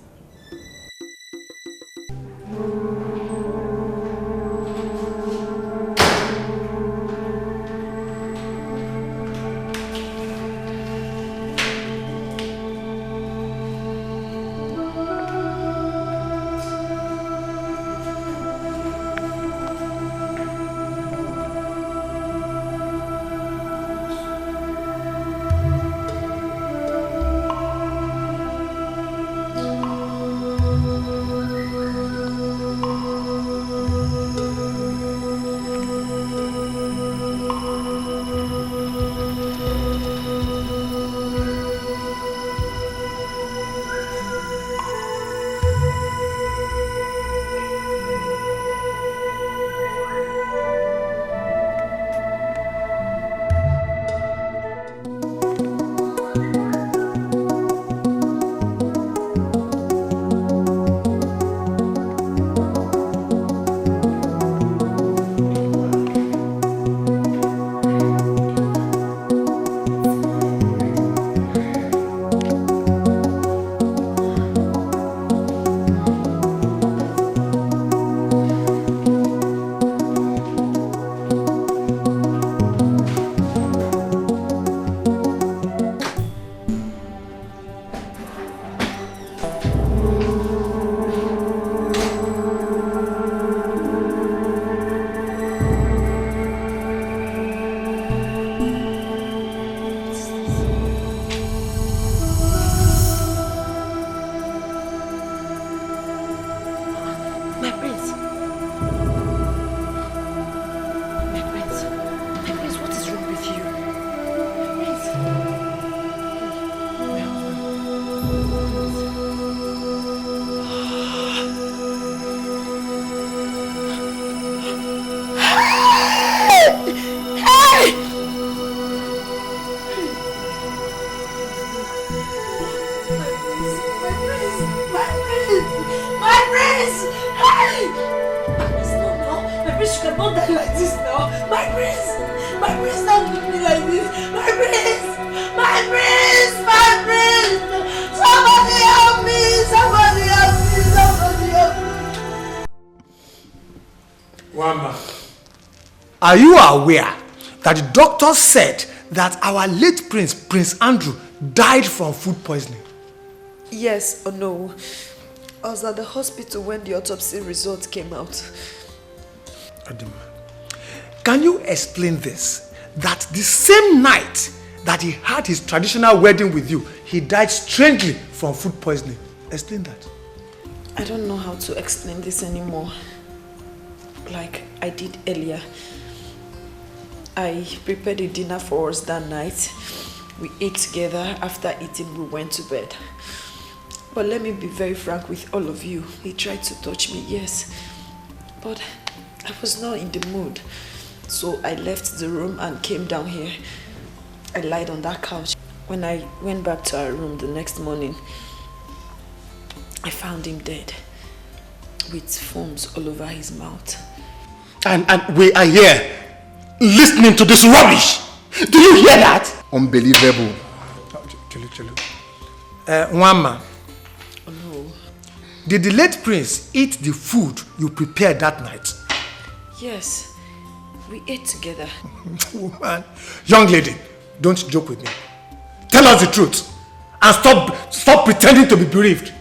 cannot die like this now. My prince! My prince, don't do me like this! My prince! My prince! My prince! Somebody help me! Somebody help me! Somebody help me! Wama, are you aware that the doctor said that our late prince, Prince Andrew, died from food poisoning? Yes or no? I was at the hospital when the autopsy result came out. Adima, can you explain this? That the same night that he had his traditional wedding with you, he died strangely from food poisoning. Explain that. I don't know how to explain this anymore. Like I did earlier. I prepared a dinner for us that night. We ate together. After eating, we went to bed. But let me be very frank with all of you. He tried to touch me, yes. But I was not in the mood. So I left the room and came down here. I lied on that couch. When I went back to our room the next morning, I found him dead with foams all over his mouth. And we are here listening to this rubbish. Do you hear that? Unbelievable. Wama, oh, no. Did the late prince eat the food you prepared that night? Yes, we ate together. Woman, young lady, don't joke with me. Tell us the truth and stop pretending to be bereaved.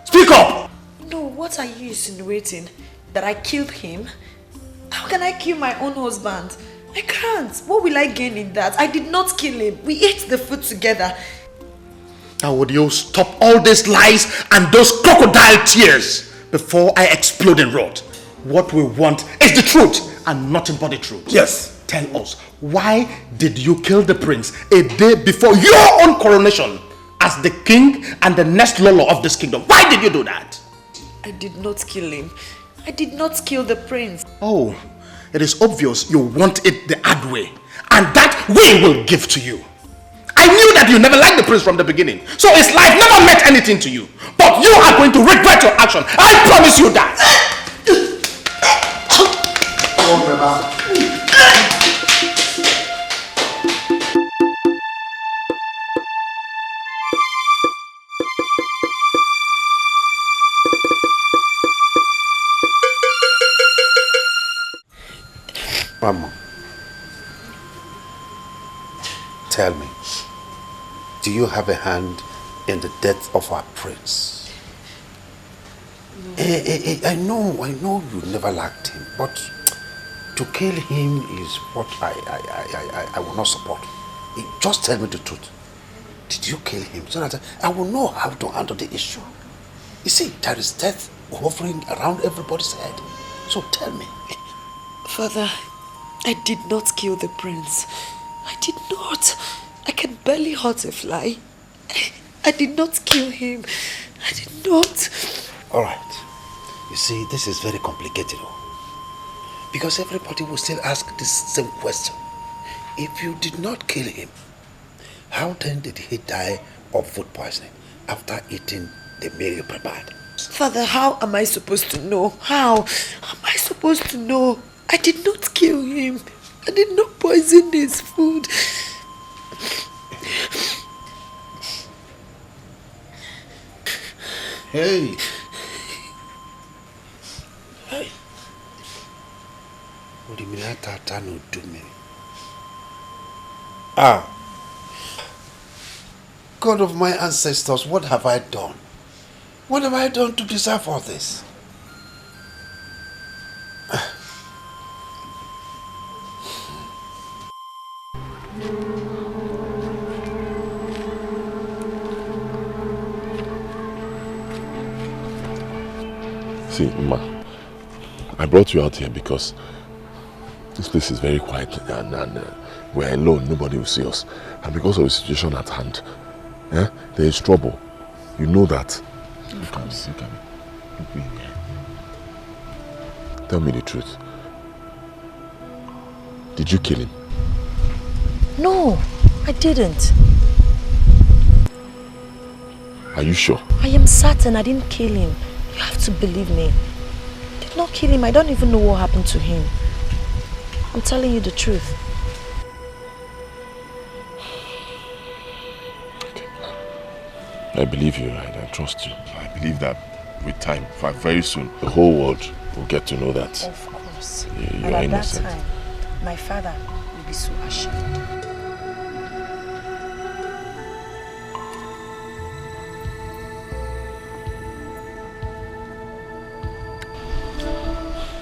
Speak up! No, what are you insinuating? That I killed him? How can I kill my own husband? I can't. What will I gain in that? I did not kill him. We ate the food together. Now would you stop all these lies and those crocodile tears before I explode in wrath? What we want is the truth and nothing but the truth. Yes. Tell us, why did you kill the prince a day before your own coronation as the king and the next ruler of this kingdom? Why did you do that? I did not kill him. I did not kill the prince. Oh, it is obvious you want it the hard way, and that we will give to you. I knew that you never liked the prince from the beginning, so his life never meant anything to you. But you are going to regret your action. I promise you that. Mama, tell me, do you have a hand in the death of our prince? No. I know you never liked him, but to kill him is what I will not support. Just tell me the truth. Did you kill him so that I will know how to handle the issue? You see, there is death hovering around everybody's head. So tell me. Father, I did not kill the prince. I did not. I can barely hurt a fly. I did not kill him. I did not. Alright. You see, this is very complicated. Because everybody will still ask this same question. If you did not kill him, how then did he die of food poisoning after eating the meal you prepared? Father, how am I supposed to know? How am I supposed to know? I did not kill him. I did not poison his food. Hey. Hey. What do you mean? Ah. God of my ancestors, what have I done? What have I done to deserve all this? See, Ma, I brought you out here because this place is very quiet and we're alone, nobody will see us. And because of the situation at hand, there is trouble. You know that. Come. Tell me the truth. Did you kill him? No, I didn't. Are you sure? I am certain I didn't kill him. You have to believe me. I did not kill him. I don't even know what happened to him. I'm telling you the truth. I believe you, I trust you. I believe that with time, very soon, the whole world will get to know that. Of course. You and are at innocent. that time, my father will be so ashamed.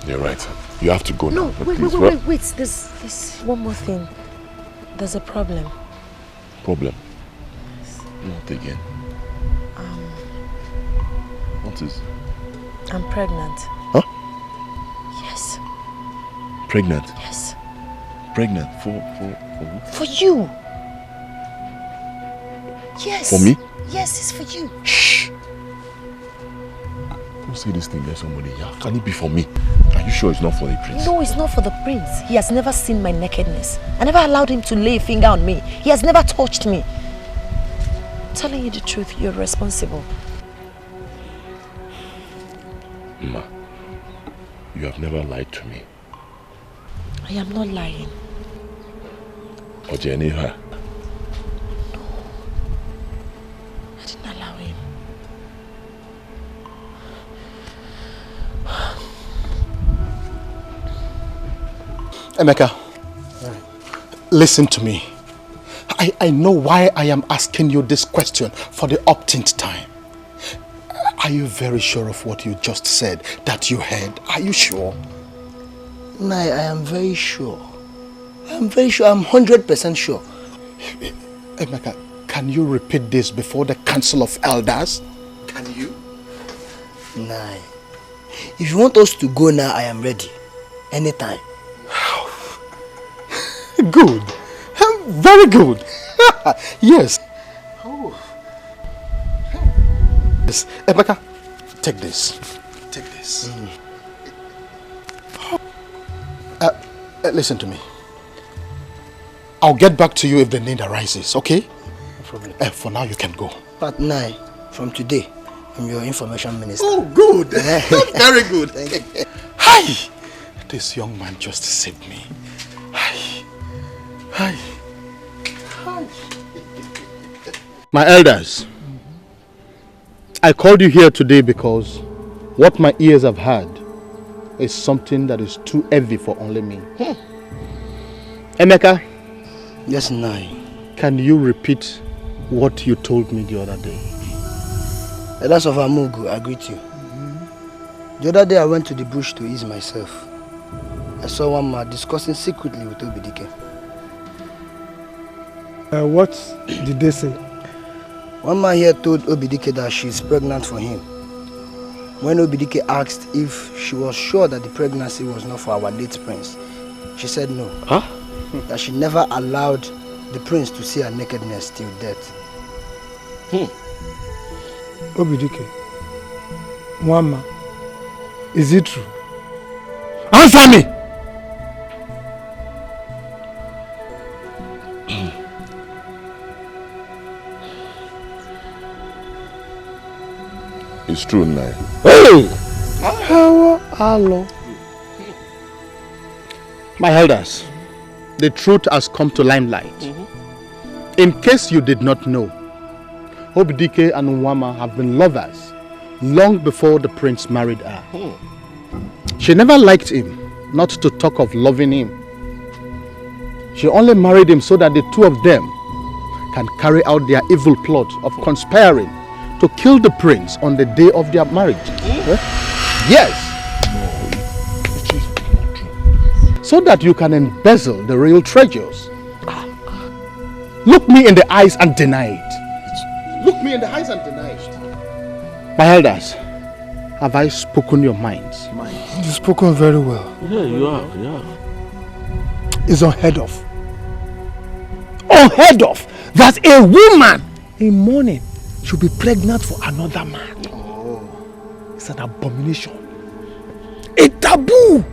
You're right. You have to go now. No, Please, wait. There's one more thing. There's a problem. Problem? What again? What is? I'm pregnant. Huh? Yes. Pregnant? Yes. Pregnant? For who? For you. Yes. For me? Yes, it's for you. Shh. Don't say this thing, there's somebody here. Can it be for me? Are you sure it's not for the prince? No, it's not for the prince. He has never seen my nakedness. I never allowed him to lay a finger on me. He has never touched me. I'm telling you the truth, you're responsible. Ma, you have never lied to me. I am not lying. Or Jenny her? No. I didn't allow him. Emeka, listen to me. I know why I am asking you this question for the umpteenth time. Are you very sure of what you just said that you heard? Are you sure? Nai, I am very sure. I'm very sure. I'm 100% sure. Emeka, can you repeat this before the Council of Elders? Can you? Nai, if you want us to go now, I am ready. Anytime. Good. Very good. Yes. Oh. Yes. Emeka, take this. Take this. Listen to me. I'll get back to you if the need arises, okay? No problem. For now, you can go. But Nai, from today, I'm your information minister. Oh, good. Very good. Thank you. Hi. This young man just saved me. Hi. Hi. Hi. My elders, I called you here today because what my ears have heard is something that is too heavy for only me. Emeka? Yes, Nai. Can you repeat what you told me the other day? Elders of Amugu, I greet you. The other day I went to the bush to ease myself. I saw one man discussing secretly with Dikeh. What did they say? One man here told Dikeh that she is pregnant for him. When Dikeh asked if she was sure that the pregnancy was not for our late prince, she said no. Huh? That she never allowed the prince to see her nakedness till death. Dikeh, Mwama, is it true? Answer me! It's true, Nai. Hey! Hello. My elders, the truth has come to limelight. In case you did not know, Dikeh and Nwama have been lovers long before the prince married her. She never liked him, not to talk of loving him. She only married him so that the two of them can carry out their evil plot of conspiring to kill the prince on the day of their marriage. Yes. So that you can embezzle the real treasures. Look me in the eyes and deny it. Look me in the eyes and deny it. My elders, have I spoken your minds? You've spoken very well. Yeah, you have, yeah. It's unheard of. Unheard of that a woman in mourning should be pregnant for another man. It's an abomination. A taboo.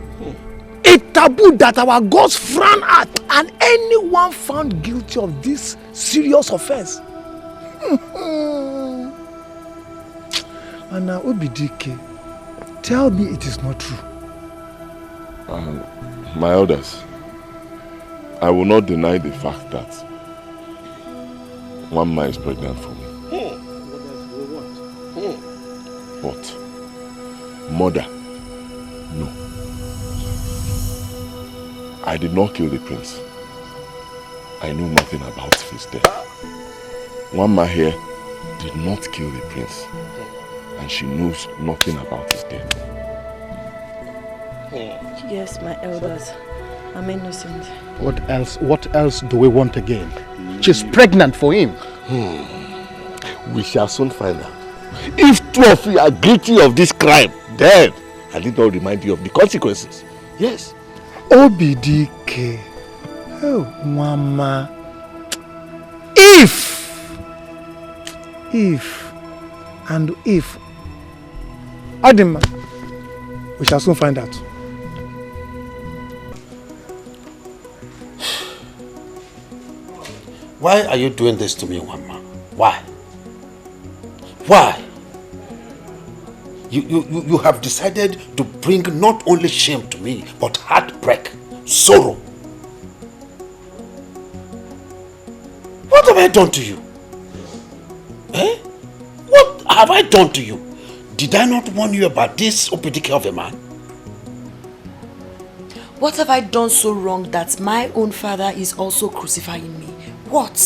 A taboo that our gods frown at, and anyone found guilty of this serious offense. And now, Dikeh, tell me it is not true. My elders, I will not deny the fact that Mama is pregnant for me. But mother, no. I did not kill the prince. I know nothing about his death. Mama here did not kill the prince. And she knows nothing about his death. Yes, my elders. I'm innocent. What else do we want again? She's pregnant for him. We shall soon find her. If two of you are guilty of this crime, then I need not remind you of the consequences. Yes. Dikeh. Oh, Mama. If Adima, we shall soon find out. Why are you doing this to me, Mama? Why? Why? You have decided to bring not only shame to me, but heartbreak, sorrow. What have I done to you? Eh? What have I done to you? Did I not warn you about this obedike of a man? What have I done so wrong that my own father is also crucifying me? What?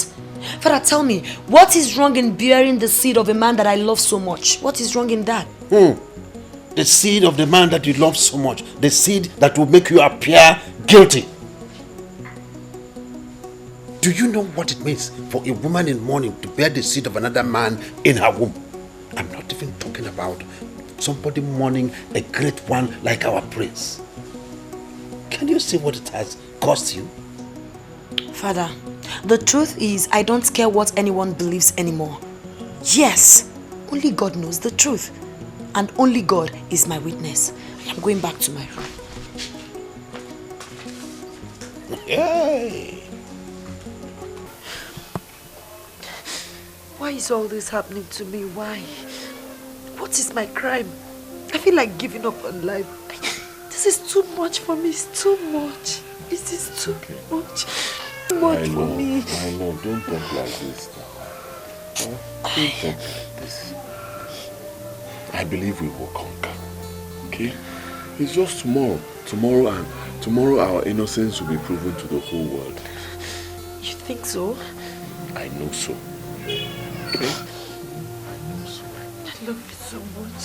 Father, tell me, what is wrong in bearing the seed of a man that I love so much? What is wrong in that? The seed of the man that you love so much. The seed that will make you appear guilty. Do you know what it means for a woman in mourning to bear the seed of another man in her womb? I'm not even talking about somebody mourning a great one like our prince. Can you see what it has cost you? Father, the truth is I don't care what anyone believes anymore. Yes, only God knows the truth. And only God is my witness. I am going back to my room. Yay! Why is all this happening to me? Why? What is my crime? I feel like giving up on life. This is too much for me. It's too much. This is too much. Too much for me. I know. Don't think like this now. Don't think like this. I believe we will conquer. Okay? It's just tomorrow. Tomorrow our innocence will be proven to the whole world. You think so? I know so. Okay? I know so. I love you so much.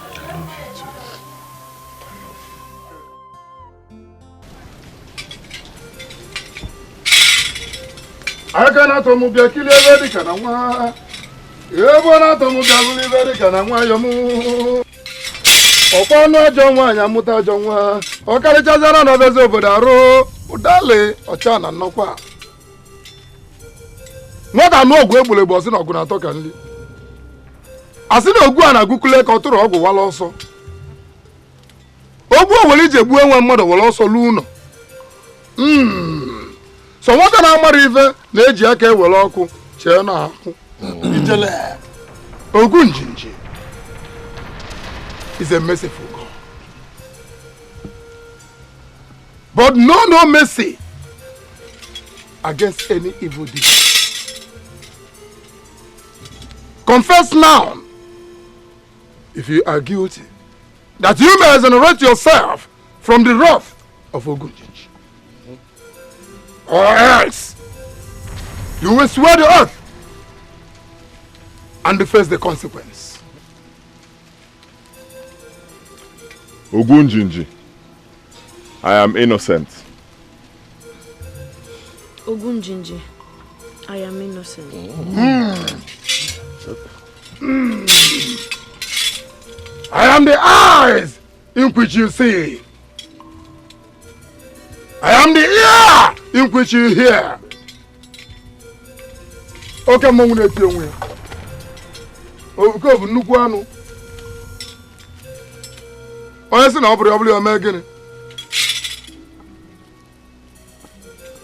I love you too. I cannot move your killer ready, can I? You want to move your ready, can I? Opano John, Yamuta John, or Caricazana of the Zobodaro, Udale, or Chana Nokwa. Not a no global boss in Ogunatokan. I see no guana Gukule Kotor Ogu Wall also. Ogu will eat a one mother will also luno. So what an amarive, Nejake will oku, Chena. Ogunjinji is a merciful God. But no mercy against any evil deed. Confess now, if you are guilty, that you may exonerate yourself from the wrath of Ogunjinji. Or else, you will swear the earth and face the consequence. Ogunjinji, I am innocent. Ogunjinji, I am innocent. I am the eyes in which you see. I am the ear in which you hear. Okay, Mona Tionwe. Oh, go Nuguano. Oh, yes, no, probably American.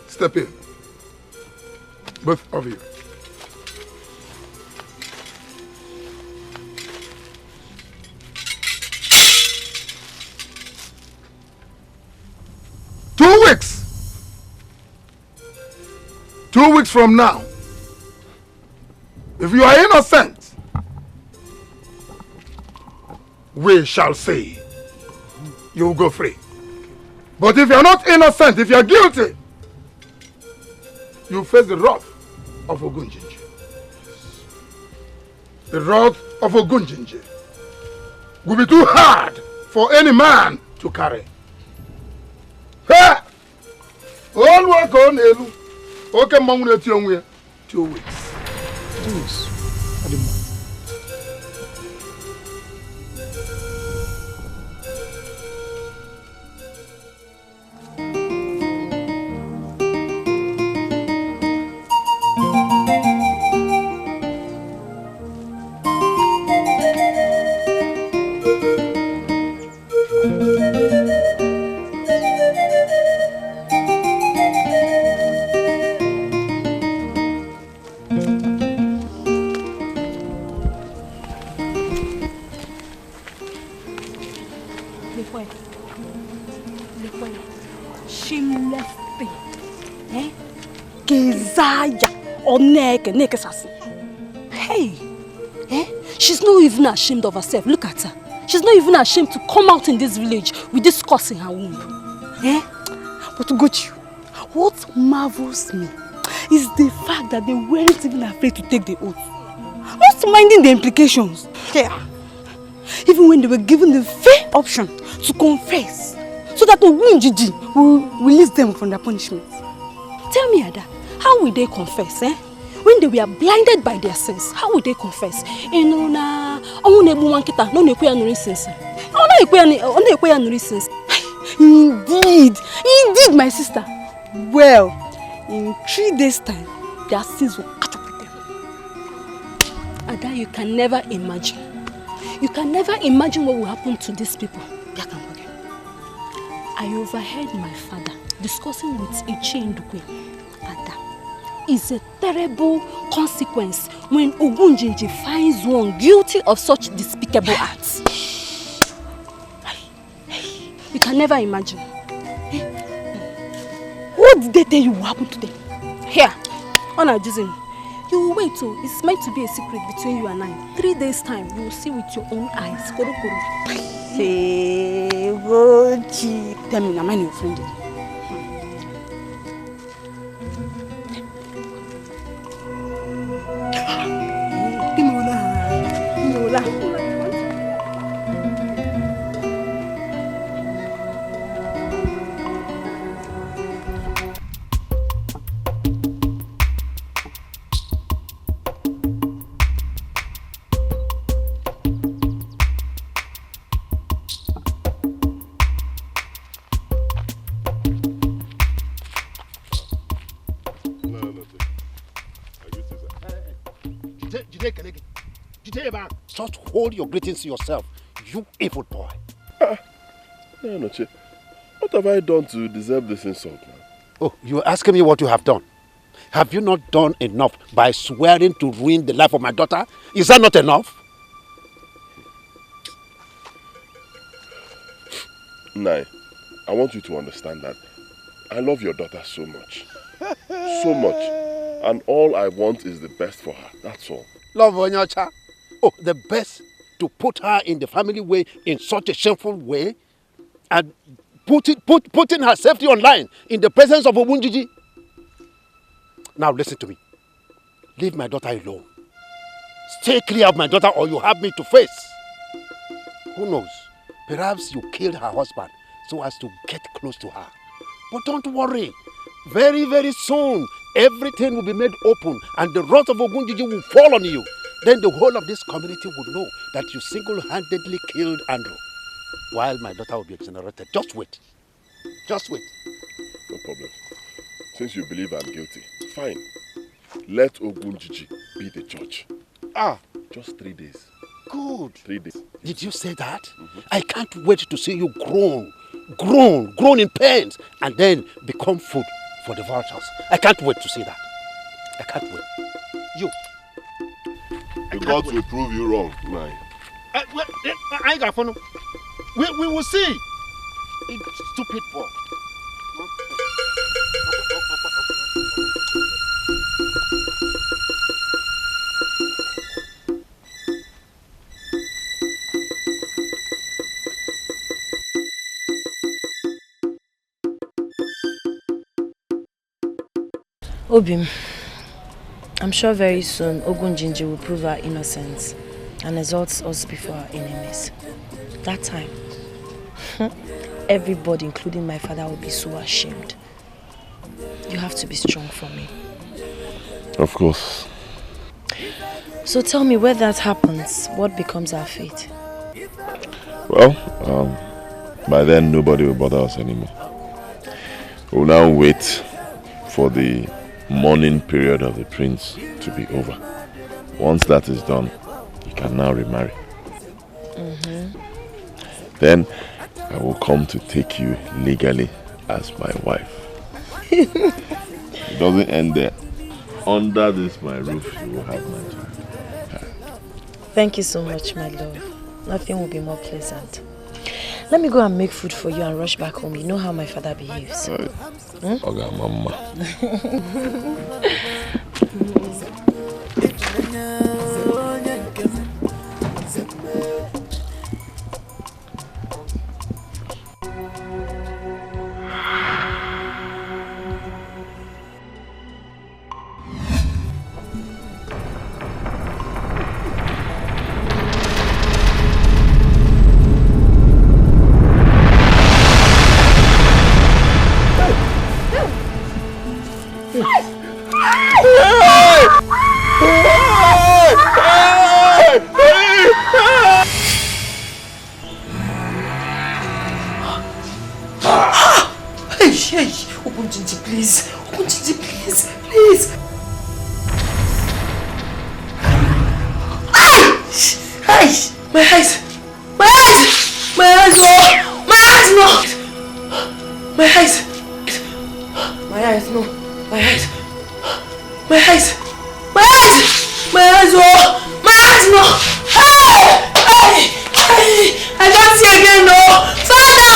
Step in. Both of you. 2 weeks from now, if you are innocent, we shall say you will go free. But if you are not innocent, if you are guilty, you face the wrath of Ogunjinji. The wrath of Ogunjinji will be too hard for any man to carry. Ha! All work on Elu. Okay, Mom, 2 weeks. 2 weeks. Hey, she's not even ashamed of herself. Look at her. She's not even ashamed to come out in this village with this curse in her womb. But Ugochi, what marvels me is the fact that they weren't even afraid to take the oath. Not minding the implications. Yeah. Even when they were given the fair option to confess, so that Ogunjiji will release them from their punishment. Tell me, Ada, how will they confess, when they were blinded by their sins? How will they confess? Indeed, my sister. Well, in 3 days' time, their sins will catch up with them. Ada, you can never imagine. You can never imagine what will happen to these people. I overheard my father discussing with Ichi Ndukwe. Ada, it's a terrible consequence when Ogunjinji finds one guilty of such despicable acts. You can never imagine. What did they tell you will happen to them? Here, on our Jizim, you will wait till it's meant to be a secret between you and I. 3 days' time, you will see with your own eyes. Koro koro. Hey, Gochi. Tell me, am I your friend? Just hold your greetings to yourself, you evil boy. No, what have I done to deserve this insult now? Oh, you're asking me what you have done. Have you not done enough by swearing to ruin the life of my daughter? Is that not enough? Nai, I want you to understand that I love your daughter so much. So much. And all I want is the best for her. That's all. Love Onyacha. Oh, the best to put her in the family way in such a shameful way and putting her safety online in the presence of Ogunjiji. Now listen to me. Leave my daughter alone. Stay clear of my daughter or you have me to face. Who knows? Perhaps you killed her husband so as to get close to her. But don't worry. Very, very soon, everything will be made open and the wrath of Ogunjiji will fall on you. Then the whole of this community will know that you single-handedly killed Andrew, while my daughter will be exonerated. Just wait. Just wait. No problem. Since you believe I'm guilty, fine. Let Ogunjiji be the judge. Just 3 days. Good. 3 days. Did you say that? Mm-hmm. I can't wait to see you grown in pains, and then become food for the vultures. I can't wait to see that. I can't wait. You. The gods will prove you wrong, Nai. I ain't got fun. We will see. Stupid boy. Obim, I'm sure very soon Ogunjinji will prove our innocence and exalt us before our enemies. That time, everybody, including my father, will be so ashamed. You have to be strong for me. Of course. So tell me, where that happens, what becomes our fate? Well, by then nobody will bother us anymore. We'll now wait for the mourning period of the prince to be over. Once that is done, he can now remarry. Then I will come to take you legally as my wife. It doesn't end there. Under this my roof, you will have my child. Thank you so much, my love. Nothing will be more pleasant. Let me go and make food for you and rush back home. You know how my father behaves. Okay, mama. Please. Ogunjinji, please. Please. My eyes! My eyes! My eyes! Oh! My eyes! No! My eyes! My eyes! No! My eyes! My eyes! My eyes! My eyes! Oh! My eyes! No! Hey! Hey! Hey! I can't see again! No! Father!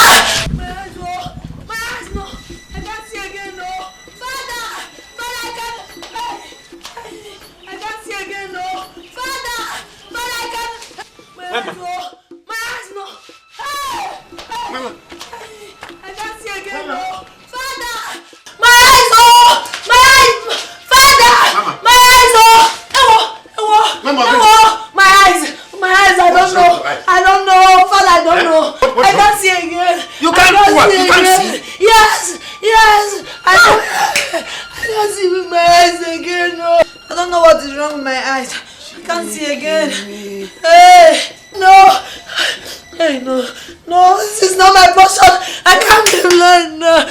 My eyes! Oh! My eyes! No! I can't see again! No! Father! Father! I can't! Hey! I can't see again! No! Father! Father! I can't! My eyes! Oh! My eyes! No! Hey! Hey! Mama! I can't see again! No! Father! My eyes! Oh! My eyes! Father! Mama. My eyes! Oh! Mama, my eyes! My eyes! I don't know! I don't know! Father, I don't know! I can't see again! You can't see what? You can't see? Yes! Yes! I can't see with my eyes again! No! I don't know what is wrong with my eyes! I can't see again! Hey! No! Hey, no! No! This is not my portion! I can't be blind! No!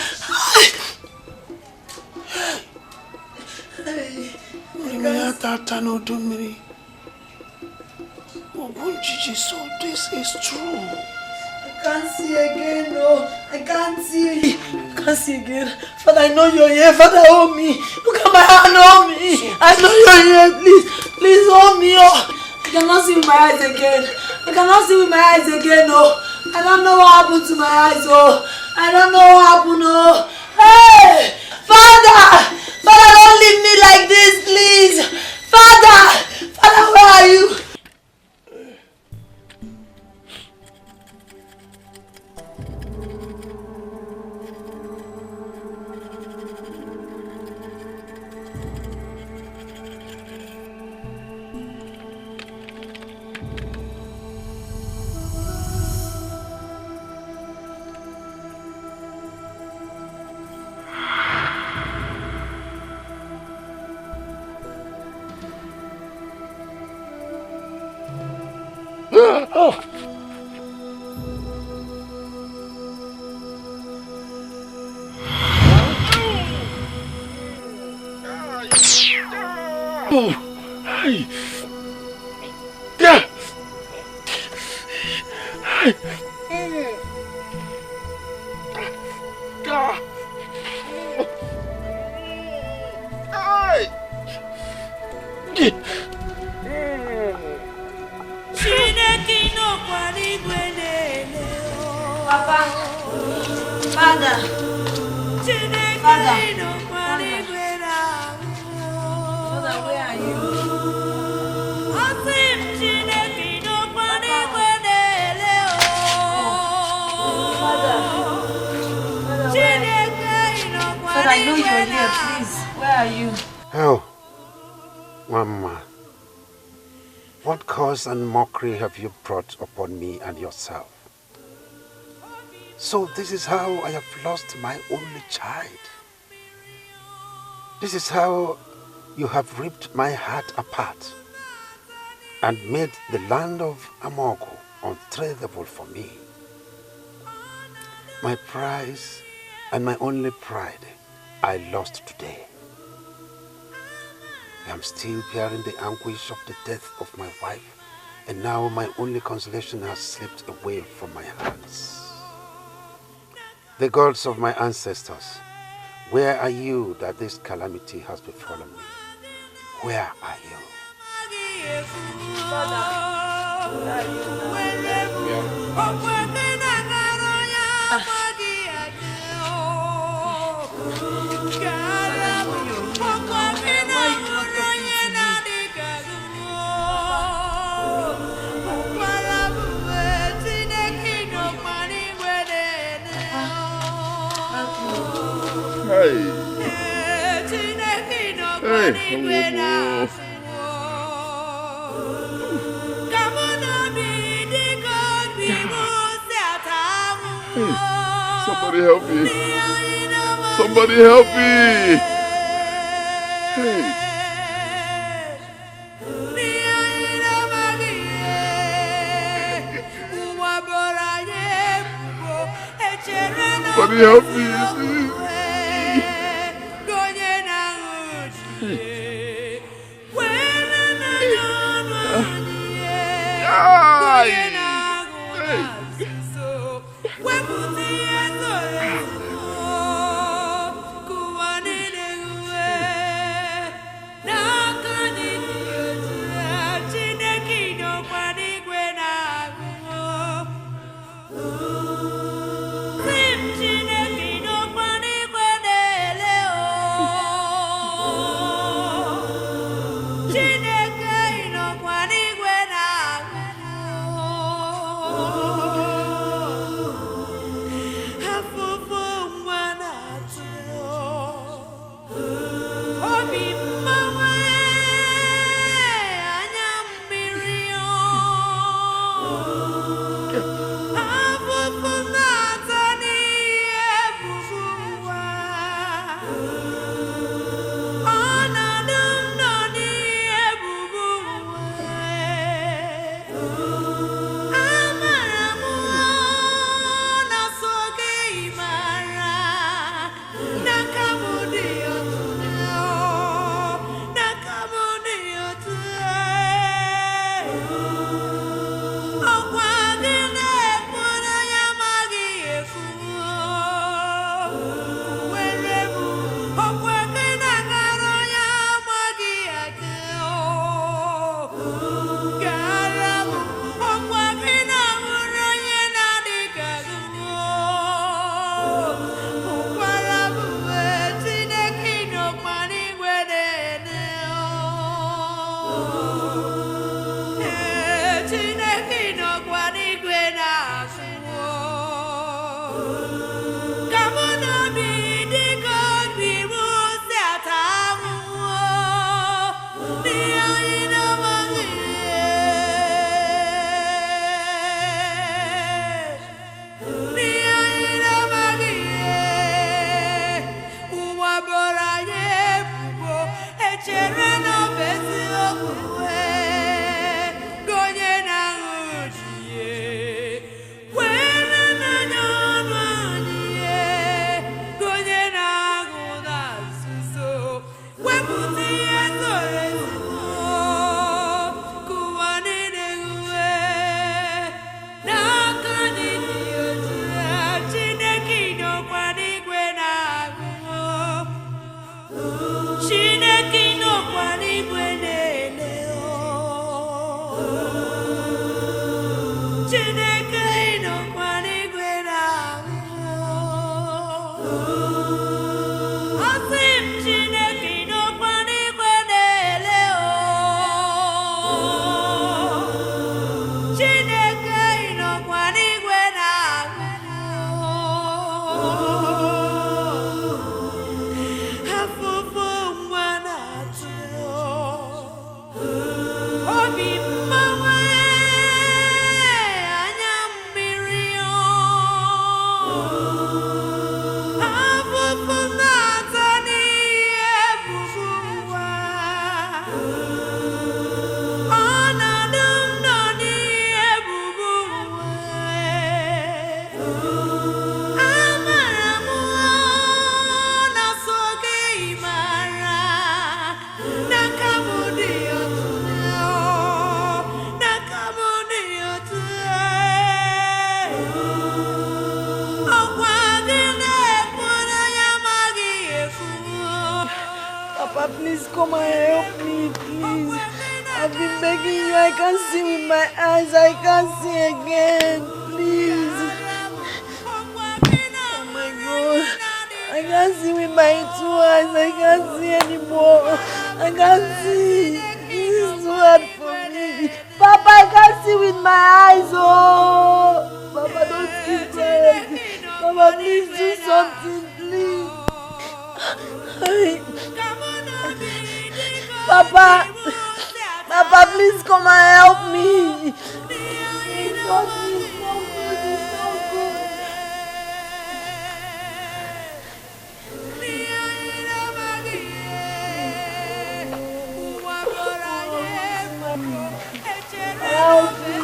So this is true. I can't see again, no. I can't see. I can't see again. Father, I know you're here. Father, hold me. Look at my hand, hold me. I know you're here. Please, please hold me. Oh. I cannot see with my eyes again. I cannot see with my eyes again, no. I don't know what happened to my eyes, oh. I don't know what happened, oh. Hey! Father! Father, don't leave me like this, please. Father! Father, where are you? are you? Oh, Mama. What curse and mockery have you brought upon me and yourself? So this is how I have lost my only child. This is how you have ripped my heart apart and made the land of Amogo untradeable for me. My prize and my only pride I lost today. I am still bearing the anguish of the death of my wife, and now my only consolation has slipped away from my hands. The gods of my ancestors, where are you that this calamity has befallen me? Where are you? Hey. Somebody help me. Somebody help me. Hey. Somebody help me. Chineke no kwani gwene I've been begging you. I can't see with my eyes. I can't see again. Please. Oh my God. I can't see with my 2 eyes. I can't see anymore. I can't see. This is too hard for me. Papa, I can't see with my eyes. Oh, Papa, don't keep crying. Papa, please do something, please. Papa, please come and help me. It's not good. Help me.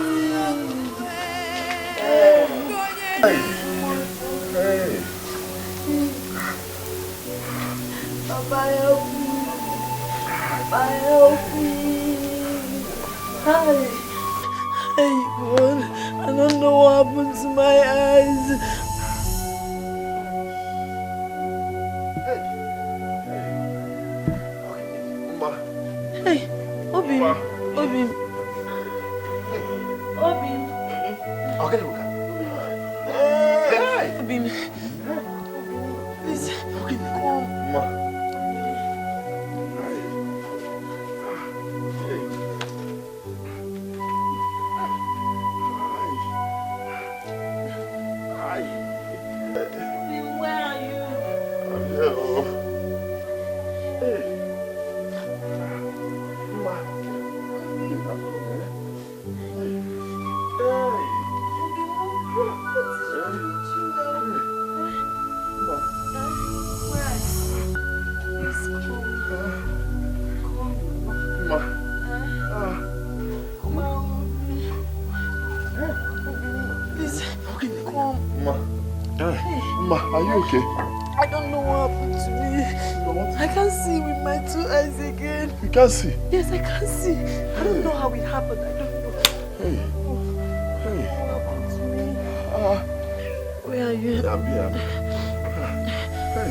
Papa, help me. Papa, help me. Hey, God, I don't know what happened to my eyes. Hey, Obi. Okay, look. Hey, Obi. Please, come. Where are you? Ma, are you okay? I don't know what happened to me. I can't see with my 2 eyes again. You can't see? Yes, I can't see. I don't know how it happened. I don't know. Hey. What happened to me? Where are you? I'm here. Hey.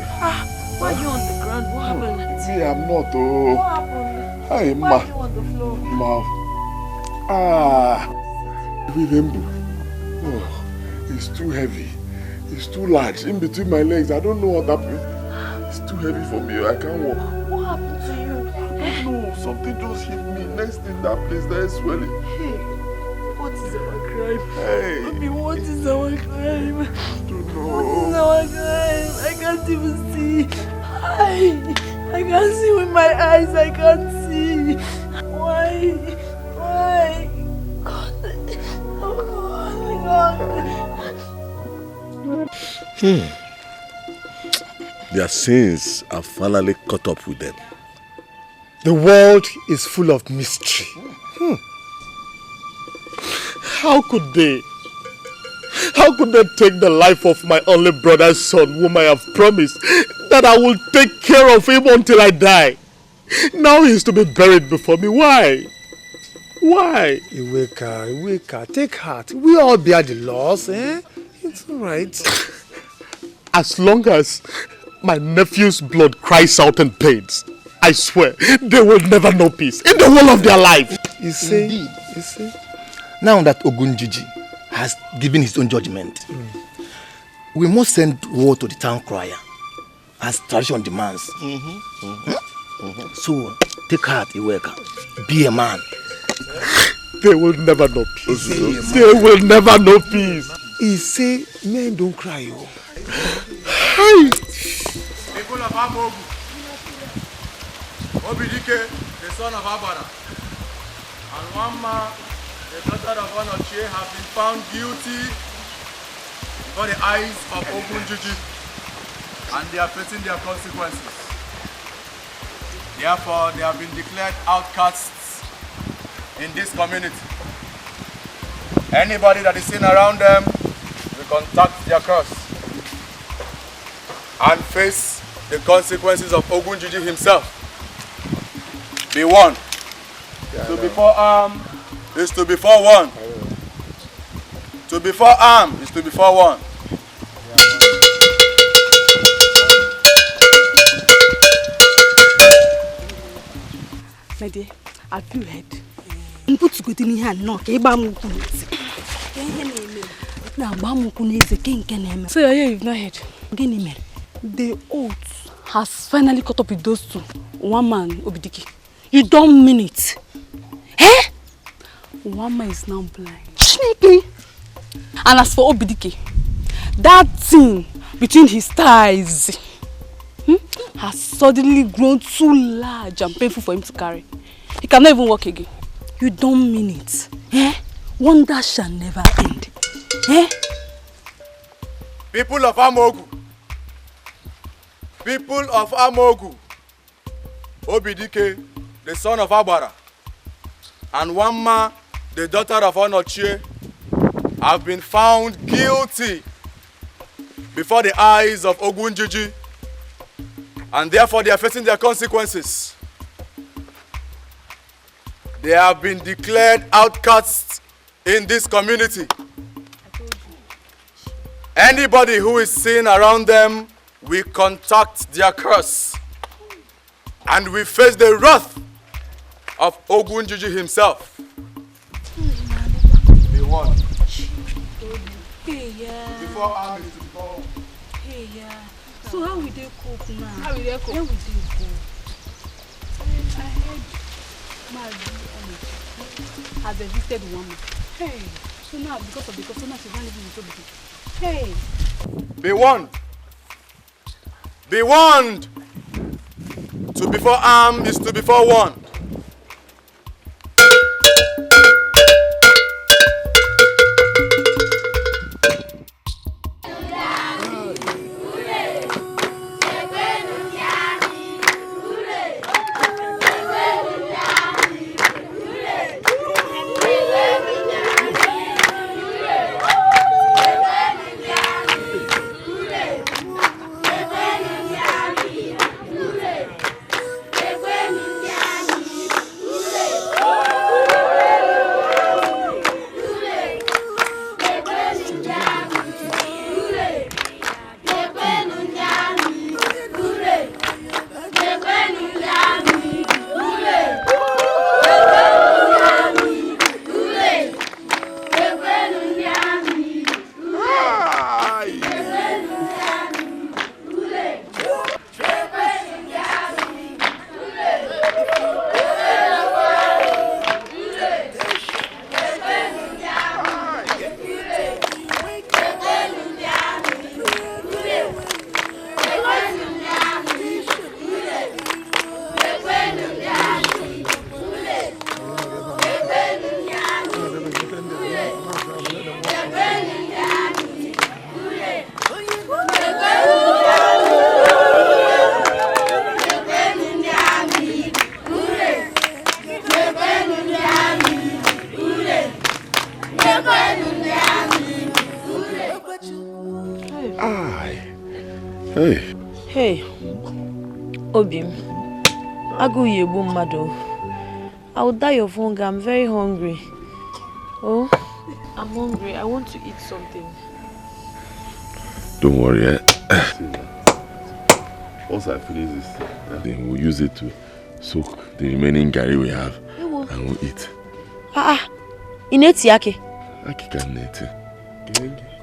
Why are you on the ground? What happened? See, I'm not. Oh. What happened? Hey, Why Ma. are you on the floor? Ma. Oh, it's too heavy. It's too large in between my legs. I don't know what happened. It's too heavy for me. I can't walk. What happened to you? I don't know. Something just hit me. Next thing, that place there is swelling. Hey, what is our crime? Hey. Baby, what is our crime? I don't know. What is our crime? I can't even see. I can't see with my eyes. I can't see. Why? God. Oh, God. Their sins have finally caught up with them. The world is full of mystery. How could they take the life of my only brother's son, whom I have promised that I will take care of him until I die? Now he is to be buried before me. Why? Iweka, take heart. We all bear the loss, eh? It's all right. As long as my nephew's blood cries out in pains, I swear they will never know peace in the whole of their life. You see? Now that Ogunjiji has given his own judgment, we must send word to the town crier as tradition demands. So, take heart, Iweka. Be a man. They will never know peace. They will never know peace. He say, men don't cry. Hey. People of Amogu, Dikeh, the son of Abara, and Wamma, the daughter of Onochie, have been found guilty before the eyes of Ogunjiji, and they are facing their consequences. Therefore, they have been declared outcasts in this community. Anybody that is seen around them will contact their curse and face the consequences of Ogunjiji himself. Be warned. To be forearmed is to be forewarned. To be forearmed is to be forewarned. My dear, have you heard? Put good in here, knock a bamboo. Now, bamboo is a king can. So, you've not heard. The oath has finally caught up with those two. One man, Dikeh. You don't mean it. Eh? One man is now blind. Sneaky. And as for Dikeh, that thing between his thighs has suddenly grown too large and painful for him to carry. He cannot even walk again. You don't mean it. Eh? Wonder shall never end. Eh? People of Amogu. People of Amogu. Dikeh, the son of Abara, and Wamma, the daughter of Onochie, have been found guilty before the eyes of Ogunjiji, and therefore they are facing their consequences. They have been declared outcasts in this community. Anybody who is seen around them will contact their curse, and we face the wrath of Ogunjiji himself. Be warned. Hey, yeah. Before army to fall. Hey, yeah. So how will they cope now? How will they cope? Where will they go? I heard Mary has evicted one man. Hey. So now because of the customer she can't even with Hey. Be warned. Be warned. To before armed is to before warned. Obim, Aguyebu Mado. I will die of hunger. I'm very hungry. Oh, I'm hungry. I want to eat something. Don't worry. Also, I finish this. Then we'll use it to soak the remaining garri we have, and we'll eat. Ineti ake. Aki can neti.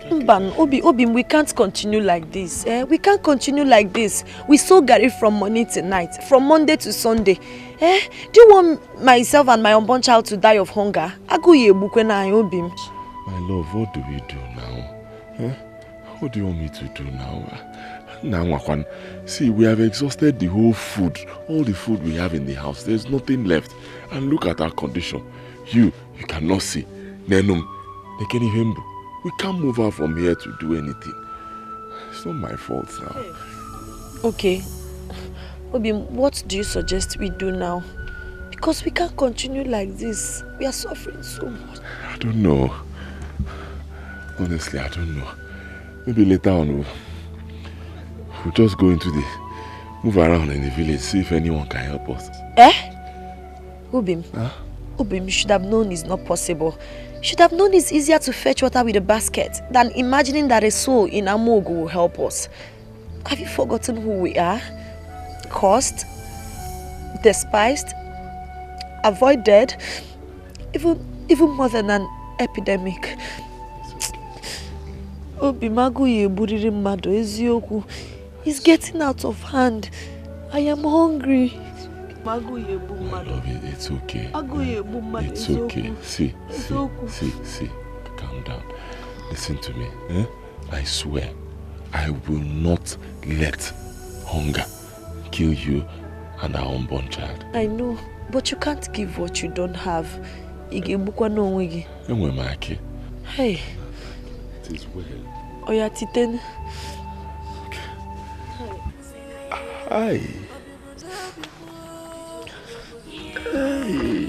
Mban, Obim, we can't continue like this. We can't continue like this. We soak garri from morning to night, from Monday to Sunday. Do you want myself and my unborn child to die of hunger? Obim. My love, what do we do now? What do you want me to do now? Now, see, we have exhausted the whole food, all the food we have in the house. There's nothing left. And look at our condition. You cannot see. Nenum, we can't move out from here to do anything. It's not my fault now. Okay. Obim, what do you suggest we do now? Because we can't continue like this. We are suffering so much. I don't know. Honestly, I don't know. Maybe later on we'll just go move around in the village, see if anyone can help us. Obim. Obim, you should have known it's not possible. You should have known it's easier to fetch water with a basket than imagining that a soul in Amogu will help us. Have you forgotten who we are? Cursed, despised, avoided, even more than an epidemic. Obimagu yeburiri mmadu eziokwu. It's getting out of hand. I am hungry. It's okay. It's okay. See. Calm down. Listen to me. I swear, I will not let hunger kill you and our unborn child. I know, but you can't give what you don't have. Hey. It is well. Oya titen. Hi. Hey.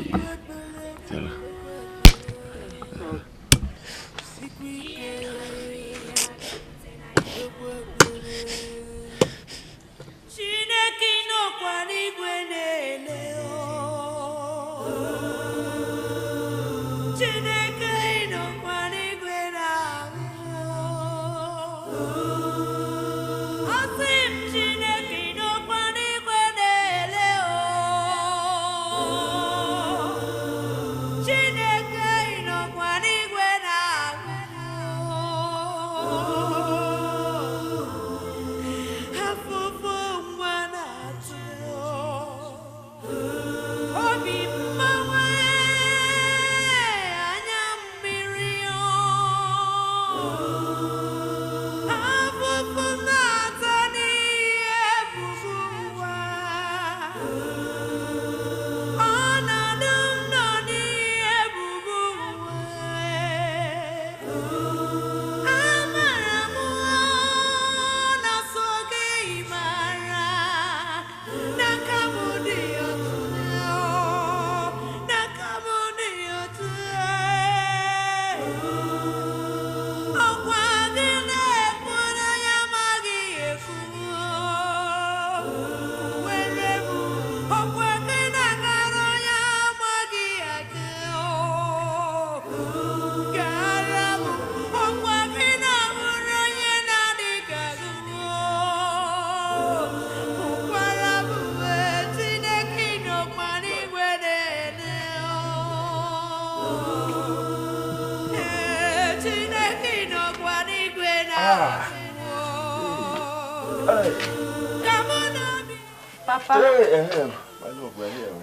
Papa. Hey, my love, we're here.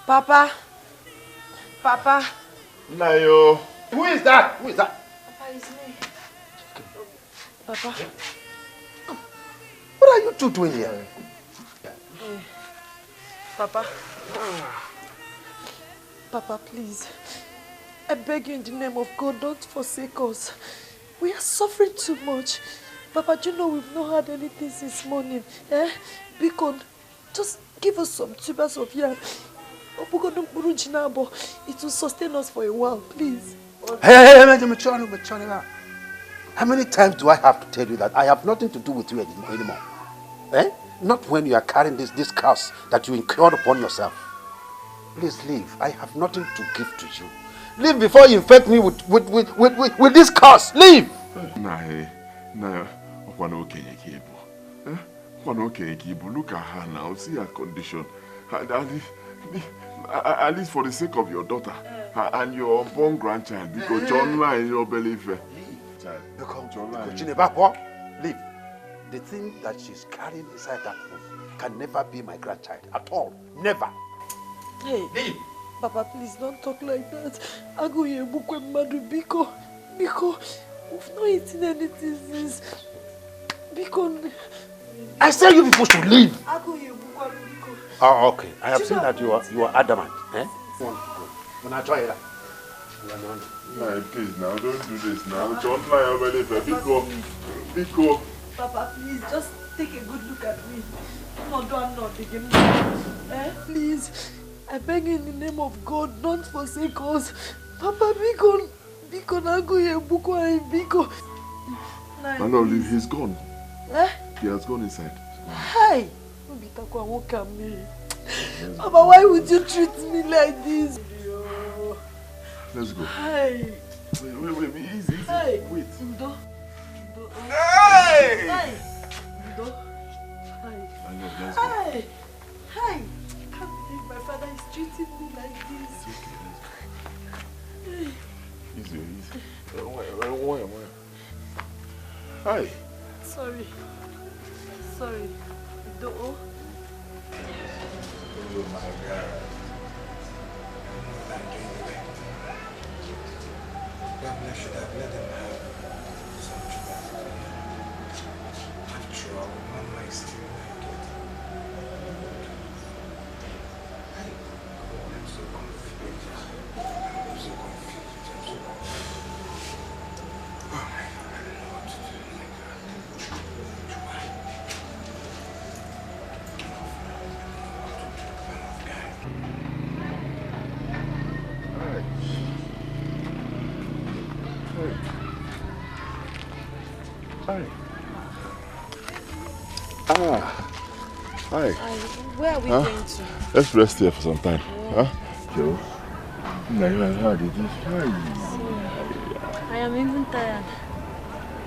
Papa. Papa. Nayo. Who is that? Papa, it's me. Papa. What are you two doing here? Papa. Papa, please. I beg you in the name of God, don't forsake us. We are suffering too much. Papa, do you know we've not had anything since morning? Because just give us some tubers of yam. It will sustain us for a while, please. Hey, how many times do I have to tell you that I have nothing to do with you anymore? Not when you are carrying this curse that you incurred upon yourself. Please leave. I have nothing to give to you. Leave before you infect me with this curse. Leave! Look at her now. See her condition. At least for the sake of your daughter and your unborn grandchild, because John and your belly. Leave. The thing that she's carrying inside that room can never be my grandchild at all. Never. Hey, leave. Papa, please don't talk like that. Biko, we've not eaten anything since. Biko. I said you people should leave. Oh, okay. I have seen that you are adamant. When I try it. No, please now, don't do this now. Biko. Papa, please, just take a good look at me. I'm not taking please, I beg you in the name of God, don't forsake us. Papa, Biko, Biko. My lord, he's gone. He has gone inside. Hey! Papa, why would you treat me like this? Let's go. Hey! Wait, easy. Hey! Wait. Hey! Hey! Hey! My lord, let's go. Hey! Hey! Can't believe my father is treating me like this. Easy. Why? Hi. Sorry. Don't. Oh my God. Probably I should have let them have some trust. After all, Mama is still my daughter. I'm so confused. Oh my God, I don't know what to do. Hi. Hi. Where are we going to? Let's rest here for some time. Huh? Joe? Hi. I am even tired.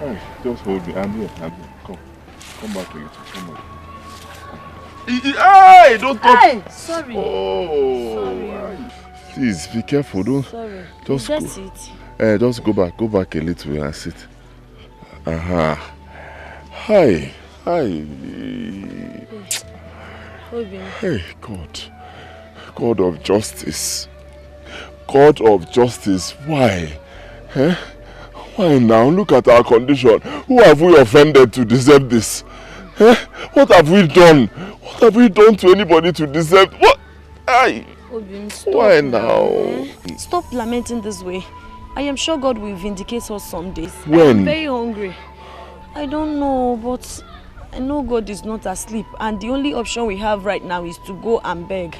Hi. Just hold me. I'm here. Come back to you. Come on. Hey! Don't touch. Hey! Sorry. Oh. Sorry. Please be careful. Don't. Sorry. Just go. Sit. Just go back a little bit and sit. Hi. Hey, God of justice. Why? Why now? Look at our condition. Who have we offended to deserve this? What have we done? What have we done to anybody to deserve? What? Why now? Stop lamenting this way. I am sure God will vindicate us some days. When? I am very hungry. I don't know, but I know God is not asleep, and the only option we have right now is to go and beg.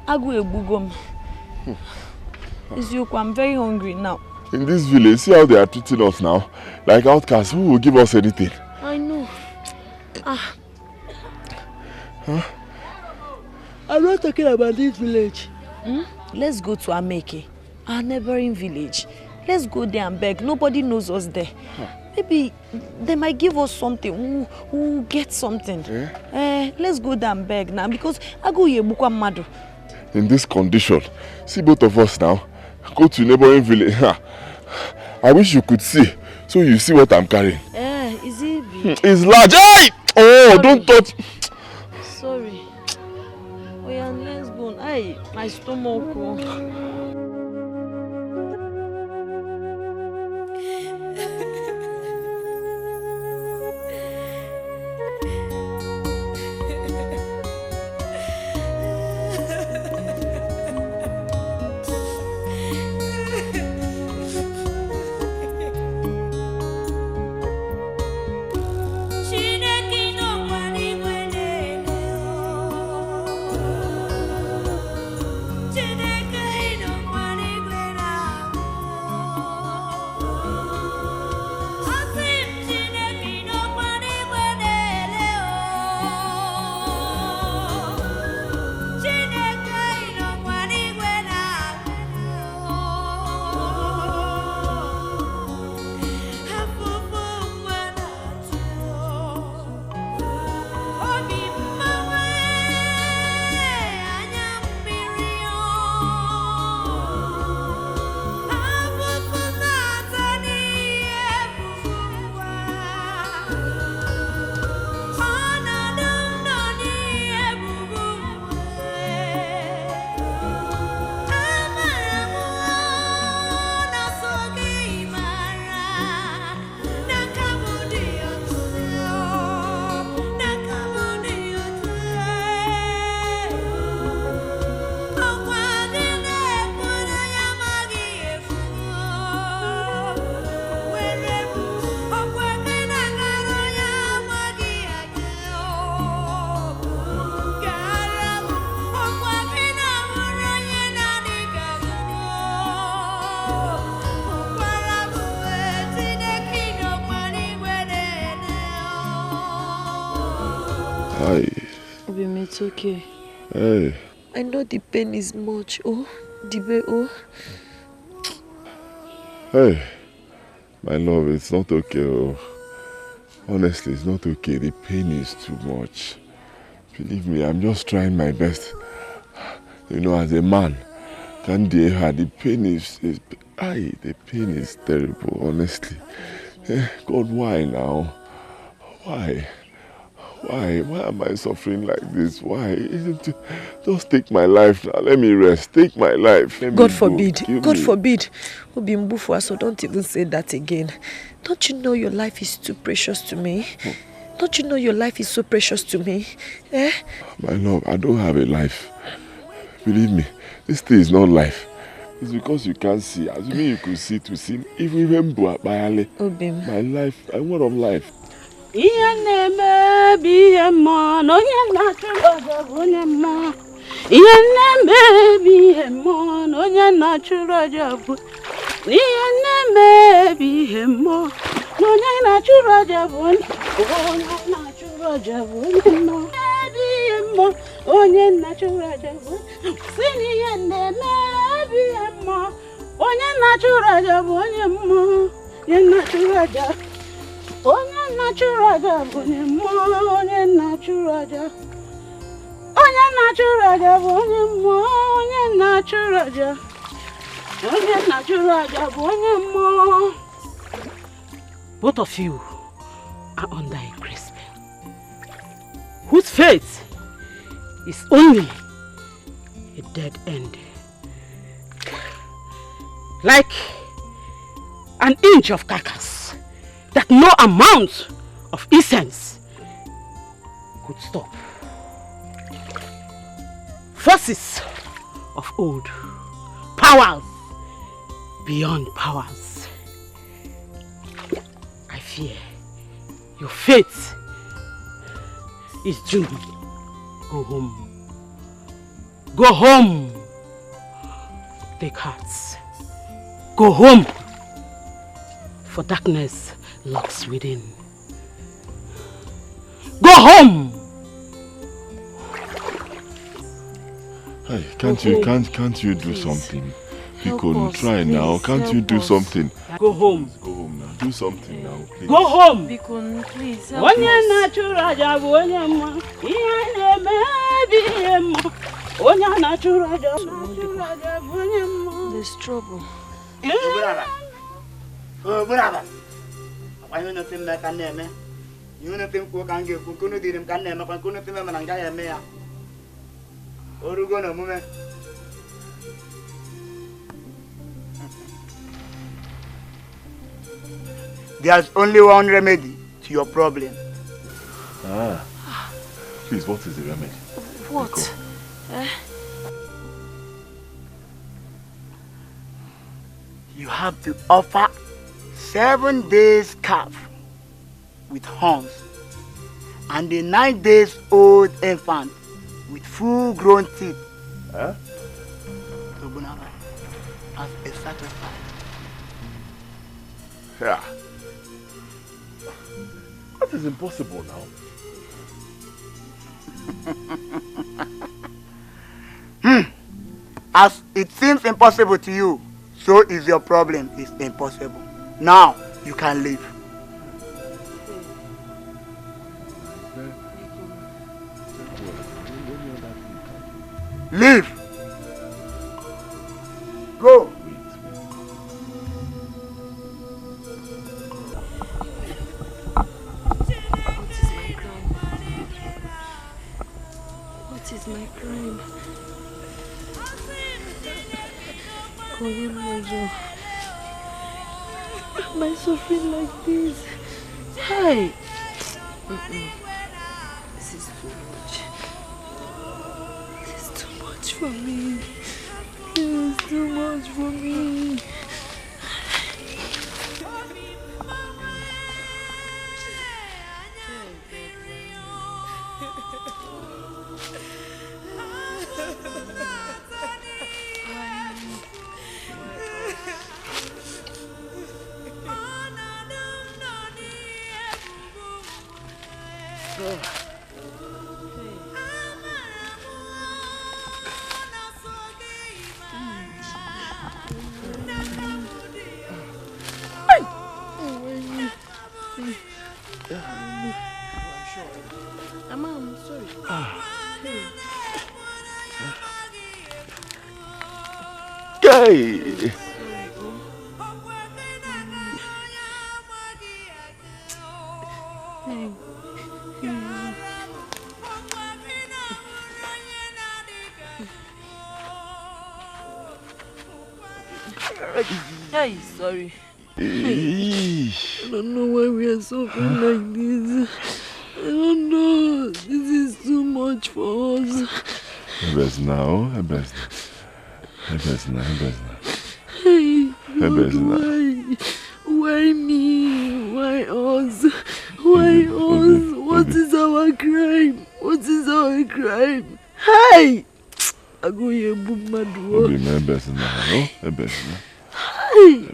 Agu ebugom. I'm very hungry now. In this village, see how they are treating us now? Like outcasts. Who will give us anything? I know. I'm not talking about this village. Let's go to Ameke, our neighboring village. Let's go there and beg. Nobody knows us there. Maybe they might give us something. We'll get something. Let's go there and beg now, because in this condition, see both of us now. Go to neighboring village. I wish you could see, so you see what I'm carrying. Is it big? It's large. Hey! Oh, sorry. Don't touch. Sorry. Oh yeah, let's go. Hey, my stomach. It's okay. Hey. I know the pain is much. Oh, Dibe, Hey, my love, it's not okay. Oh. Honestly, it's not okay. The pain is too much. Believe me, I'm just trying my best. You know, as a man, can't dare her. The pain the pain is terrible, honestly. God, why now? Why? Why? Why am I suffering like this? Why? Just take my life now. Let me rest. Take my life. God forbid. God forbid. So don't even say that again. Don't you know your life is too precious to me? Don't you know your life is so precious to me? Eh? My love, I don't have a life. Believe me, this thing is not life. It's because you can't see. Assuming you could see to see. If we remember my life, I want of life. Both of you are under a grace spell, whose fate is only a dead end. Like an inch of carcass that no amount of incense could stop. Forces of old, powers beyond powers. I fear your fate is doomed. Go home. Go home. Take hearts. Go home. For darkness lurks within. Go home. Hey, can't you do something? Because try now. Can't you do something? Go home. Go home now. Do something now, please. Go home. Bikun, please help us. There's trouble. There's only one remedy to your problem. Please, what is the remedy? What? You have to offer 7 days calf with horns and a 9 days old infant with full grown teeth. To Bunaba as a sacrifice. Yeah. That is impossible now. As it seems impossible to you, so is your problem is impossible. Now you can leave. Leave. Go. What is my crime? Why am I suffering like this? Hi. This is too much. This is too much for me. This is too much for me. Hey. Hey, sorry. Hey. I don't know why we are suffering like this. I don't know. This is too much for us. Hebes now. Hey, why me? Why us? Why us? What is our crime? What is our crime? Hey! I go here, boom, my door. Obi, my best now. No, my best now. Hey!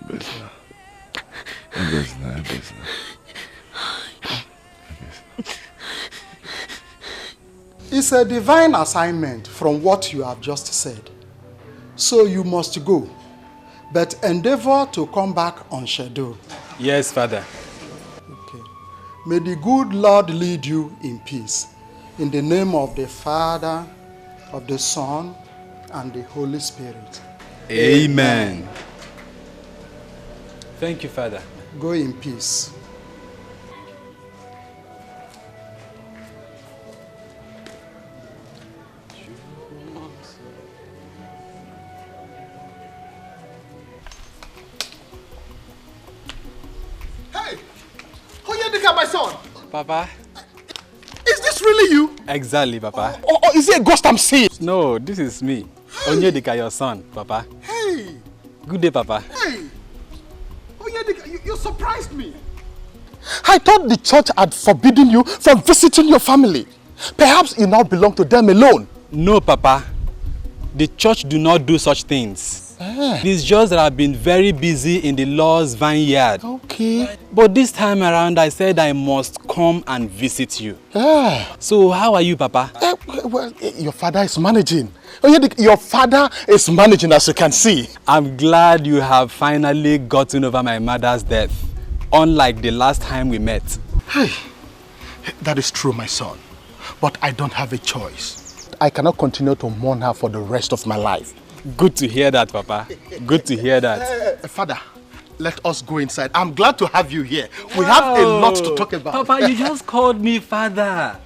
It's a divine assignment from what you have just said. So you must go, but endeavor to come back on schedule. Yes, Father. Okay. May the good Lord lead you in peace. In the name of the Father, of the Son, and the Holy Spirit. Amen. Thank you, Father. Go in peace. Hey! Dikeh, my son! Papa? Is this really you? Exactly, Papa. Or is it a ghost I'm seeing? No, this is me. Dikeh, your son, Papa. Hey! Good day, Papa. Hey! Dikeh, you surprised me. I thought the church had forbidden you from visiting your family. Perhaps you now belong to them alone. No, Papa. The church do not do such things. It is just that I've been very busy in the Lord's vineyard. Okay. But this time around, I said I must come and visit you. So how are you, Papa? Well, your father is managing. Your father is managing, as you can see. I'm glad you have finally gotten over my mother's death, unlike the last time we met. Hey, that is true, my son. But I don't have a choice. I cannot continue to mourn her for the rest of my life. Good to hear that, Papa. Good to hear that. Father, let us go inside. I'm glad to have you here. We have a lot to talk about. Papa, you just called me father.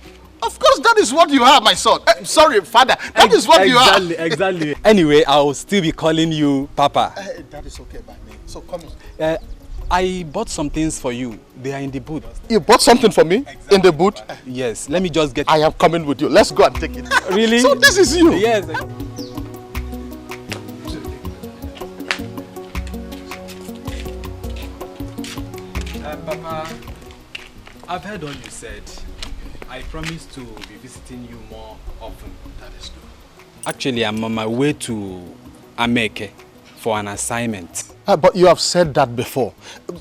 Of course, that is what you are, my son. Sorry, father. That is what you are. Exactly. Anyway, I'll still be calling you Papa. That is okay by me. So come in. I bought some things for you. They are in the boot. You bought something for me? Exactly. In the boot? Yes. Let me just get... I am coming with you. Let's go and take it. Really? So this is you? Yes. Papa, I've heard all you said. I promise to be visiting you more often. That is good. Actually, I'm on my way to Ameke for an assignment. But you have said that before.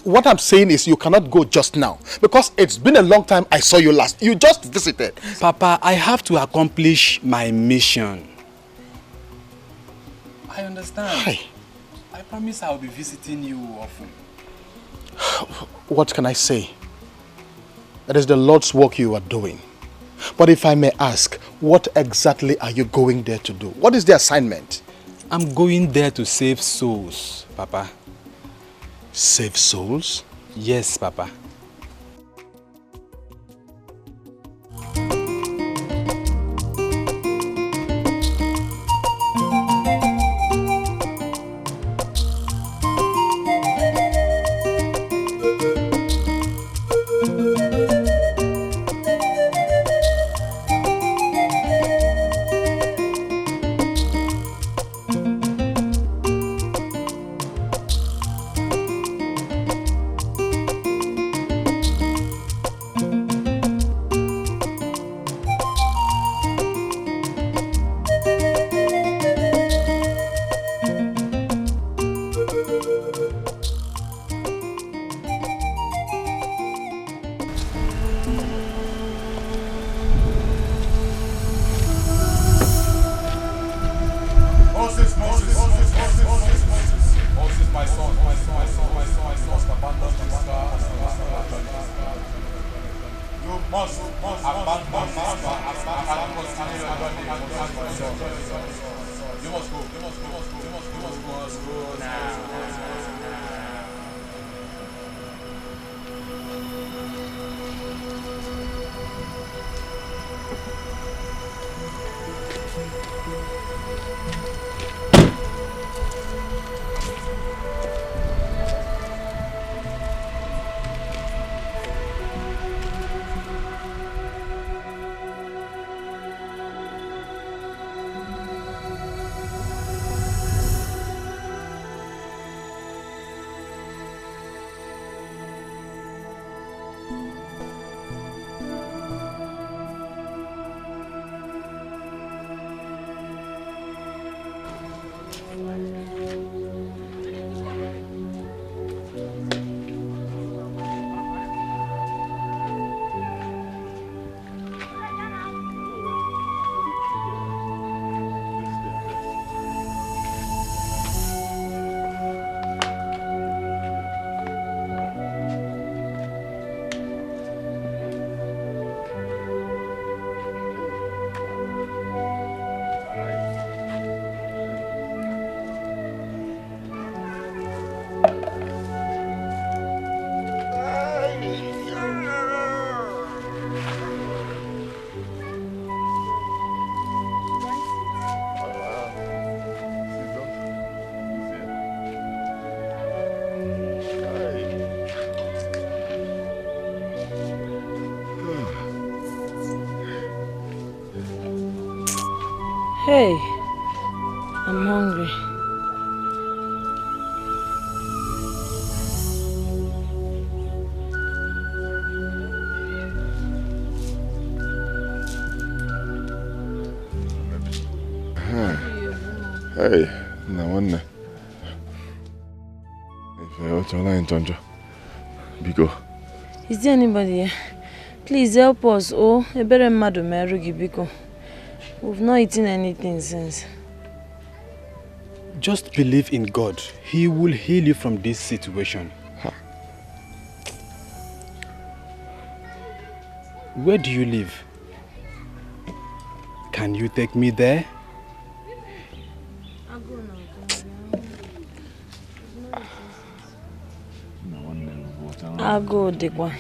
What I'm saying is you cannot go just now because it's been a long time I saw you last. You just visited. Papa, I have to accomplish my mission. I understand. Hi. I promise I'll be visiting you often. What can I say? It is the Lord's work you are doing. But if I may ask, what exactly are you going there to do? What is the assignment? I'm going there to save souls, Papa. Save souls? Yes, Papa. Hey, I'm hungry. Hey, no one. Biko. Is there anybody here? Please help us. Oh, a better madam, Biko. We've not eaten anything since. Just believe in God. He will heal you from this situation. Huh. Where do you live? Can you take me there? I'll go, Dikeh.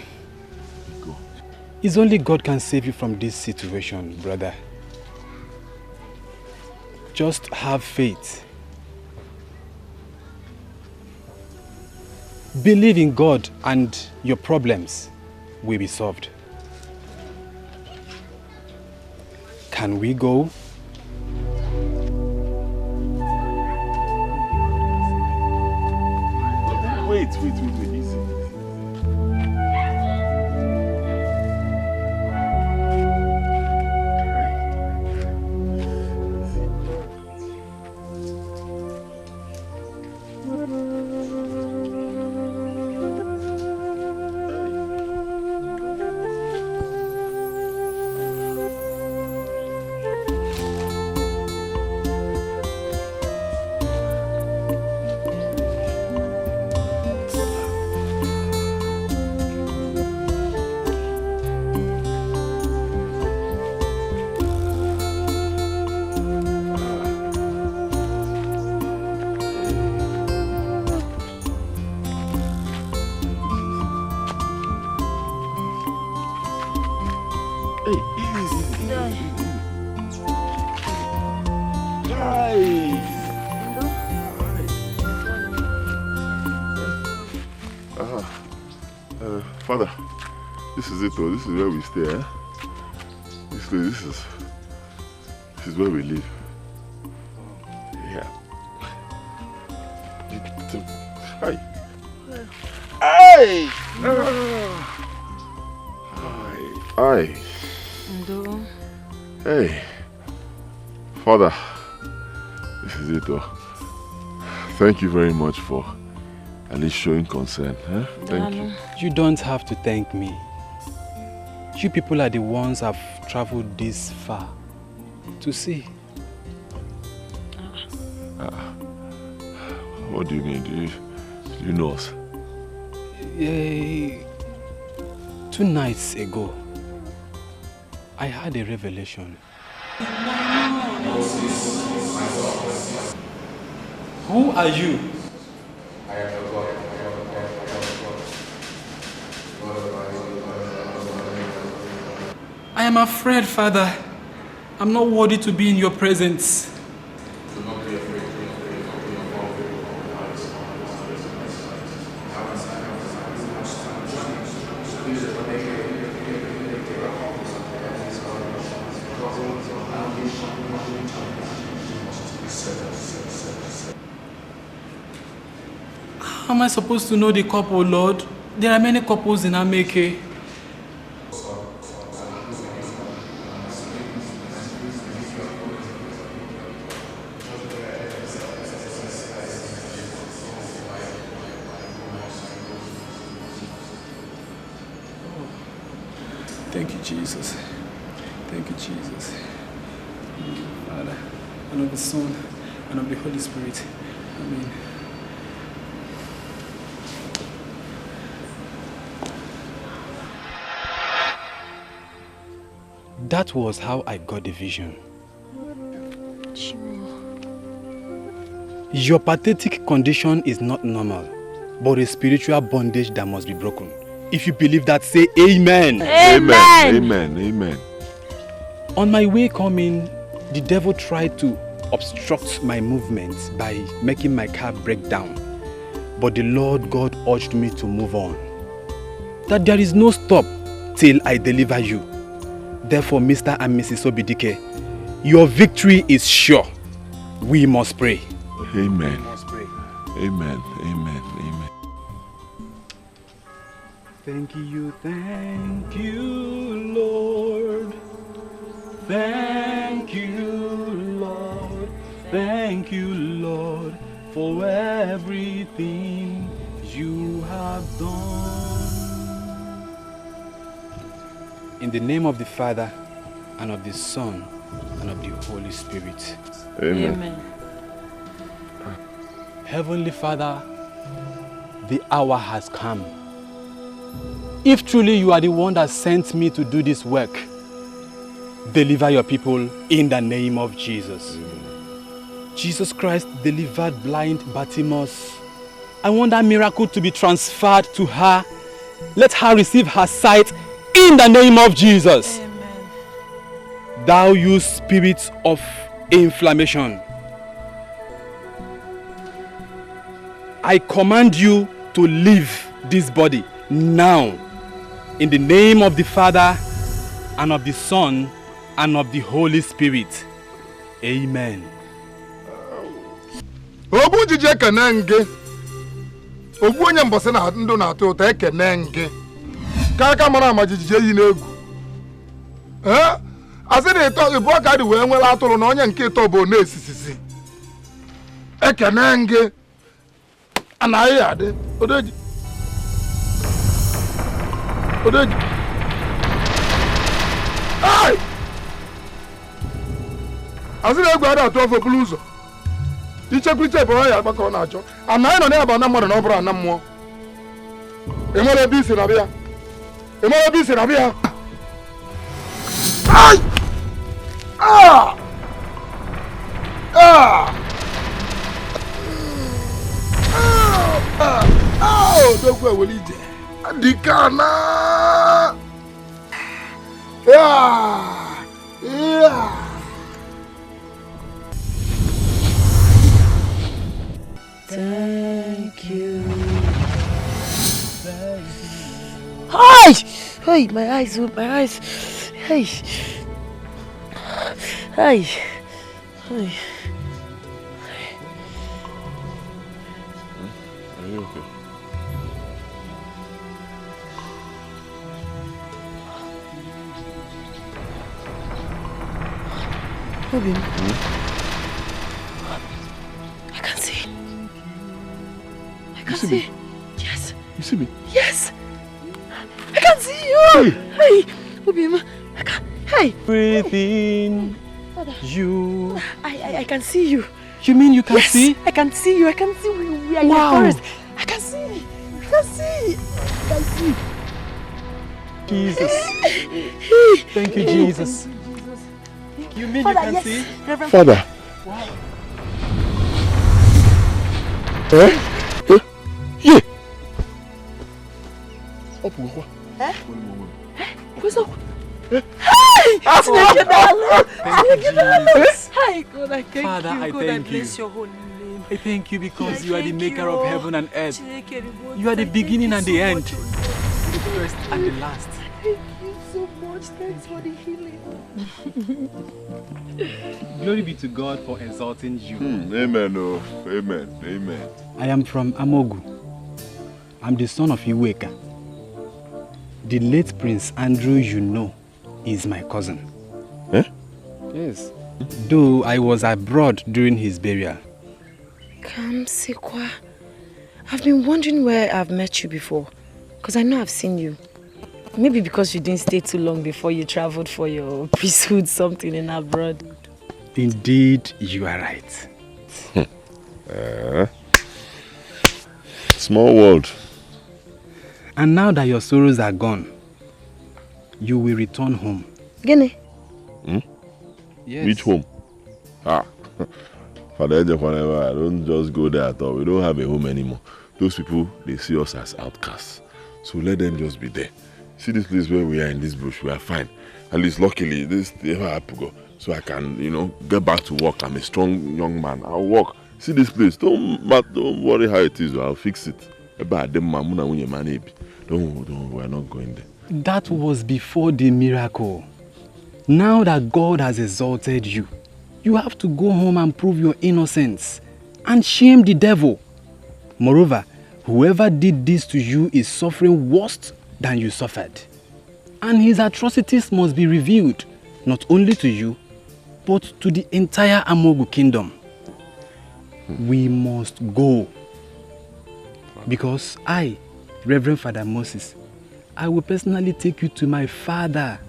It's only God can save you from this situation, brother. Just have faith. Believe in God and your problems will be solved. Can we go? Wait, easy. Father, this is it, this is where we stay, eh? This is where we live. Yeah. Hi. Hey! Hi. Hey. Father, this is it, thank you very much for at least showing concern, huh? Thank you. You don't have to thank me. You people are the ones who have traveled this far to see. What do you mean? Do you know us? 2 nights ago, I had a revelation. Who are you? I am your God. I am afraid, Father. I'm not worthy to be in your presence. Do not be afraid. How am I supposed to know the couple, Lord? There are many couples in Ameke. Thank you, Jesus. Thank you, Jesus. Father, and of the Son, and of the Holy Spirit. Amen. That was how I got the vision. Your pathetic condition is not normal, but a spiritual bondage that must be broken. If you believe that, say amen. Amen. Amen. Amen. On my way coming, the devil tried to obstruct my movements by making my car break down. But the Lord God urged me to move on. That there is no stop till I deliver you. Therefore, Mr. and Mrs. Dikeh, Your victory is sure. We must pray. Amen. We must pray. Amen. Amen. Amen. Thank you, Lord. Thank you, Lord. Thank you, Lord, for everything you have done. In the name of the Father, and of the Son, and of the Holy Spirit. Amen. Amen. Heavenly Father, the hour has come. If truly you are the one that sent me to do this work, deliver your people in the name of Jesus. Jesus Christ delivered blind Bartimaeus. I want that miracle to be transferred to her. Let her receive her sight in the name of Jesus. Amen. Thou you spirit of inflammation, I command you to leave this body now. In the name of the Father, and of the Son, and of the Holy Spirit. Amen. Obu jiji ekene nge. Obu onye mbọsị na ndụ na-atọ ụtọ ekene nge. Ka aka mara ama jiji eyi n'egwu. Asị na ịtọ ibu aka dị wee nwere atụrụ na onye nke ịtọ bụ na-esisisi. Ekene nge. Anaghị adị. Odeji. Odeji. Ai! Asị na egwu adị atụ ọfọ bulu ụzọ. Ichekwiche bụ ya agbakọ na-achọ. Anaghị nọ n'ebe na mmadụ na ọ bụrụ ana mmụọ. Enwere ebe isi na bịa. Enwere ebe isi na bịa. Ai! Ah! Ah! Oh, dogwe welije. Dikana. Yeah. Yeah. Thank you. Hi! Hey, my eyes, my eyes. Hey. Hey. Hey. Are you okay? Obio. I can see. I can see. Yes. You see me? Yes. I can see you. Hey. Obio. I can. Hey. Breathing. Father. You. I can see you. You mean you can see? I can see you. I can see we are in the forest. I can see. I can see. I can see. Jesus. Thank you, Jesus. You mean Father, you can yes. see? Reverend Father. Wow. Yeah. What's up? Hey! Chineke darling! Chineke darling! Hi, God, I thank Father, you. I God, thank I bless you. your holy name. I thank you because I you are the thank maker you. of heaven and earth. Chineke reward. You are the I beginning thank and you the so end. much, The first and the last. Thank you so much. Thanks for the healing. Glory be to God for exalting you. Amen. Oh. Amen. Amen. I am from Amogu. I'm the son of Iweka. The late Prince Andrew you know is my cousin. Eh? Yes. Though I was abroad during his burial. Kamsikwa, I've been wondering where I've met you before. Because I know I've seen you. Maybe because you didn't stay too long before you traveled for your priesthood something in abroad. Indeed, you are right. Small world. And now that your sorrows are gone, you will return home. Gene? Yes. Which home? Father, I don't just go there at all. We don't have a home anymore. Those people, they see us as outcasts. So let them just be there. See this place where we are in this bush, we are fine. At least luckily, this never had to go. So I can, get back to work. I'm a strong young man. I'll work. See this place. Don't worry how it is. I'll fix it. Don't, we're not going there. That was before the miracle. Now that God has exalted you, you have to go home and prove your innocence and shame the devil. Moreover, whoever did this to you is suffering worse than you suffered. And his atrocities must be revealed, not only to you, but to the entire Amogu kingdom. We must go. Because I, Reverend Father Moses, I will personally take you to my father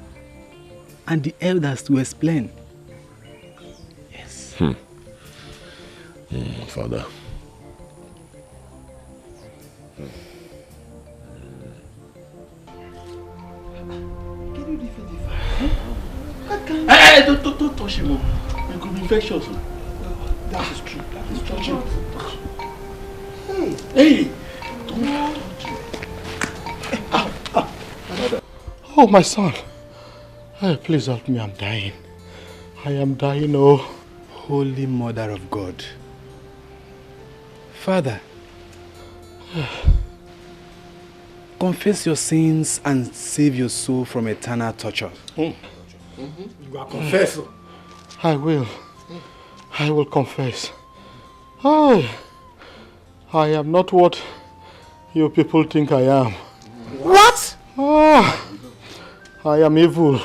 and the elders to explain. Yes. Father. Hey, don't touch him. It could be infectious. That is true. That is true. Hey! Oh, my son. Hey, please help me. I'm dying. I am dying, oh. Holy Mother of God. Father, confess your sins and save your soul from eternal torture. You are confessing. I will. I will confess. I am not what you people think I am. What? I am evil.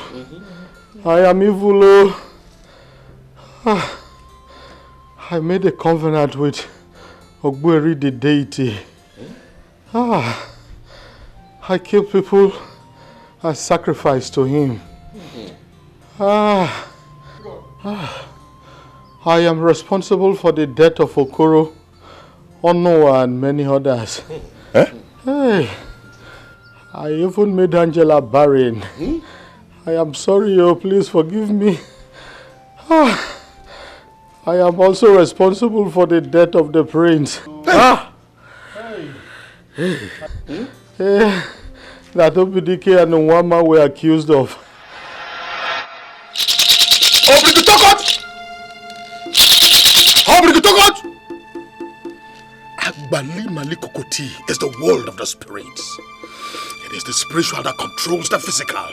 I am evil, oh. I made a covenant with Ogberi the deity. I killed people and sacrificed to him. I am responsible for the death of Okoro, Onoa and many others. Hey, I even made Angela barren. I am sorry, oh, please forgive me. I am also responsible for the death of the prince. That Dikeh and Nwama were accused of. Agbali Malikokoti is the world of the spirits. It is the spiritual that controls the physical.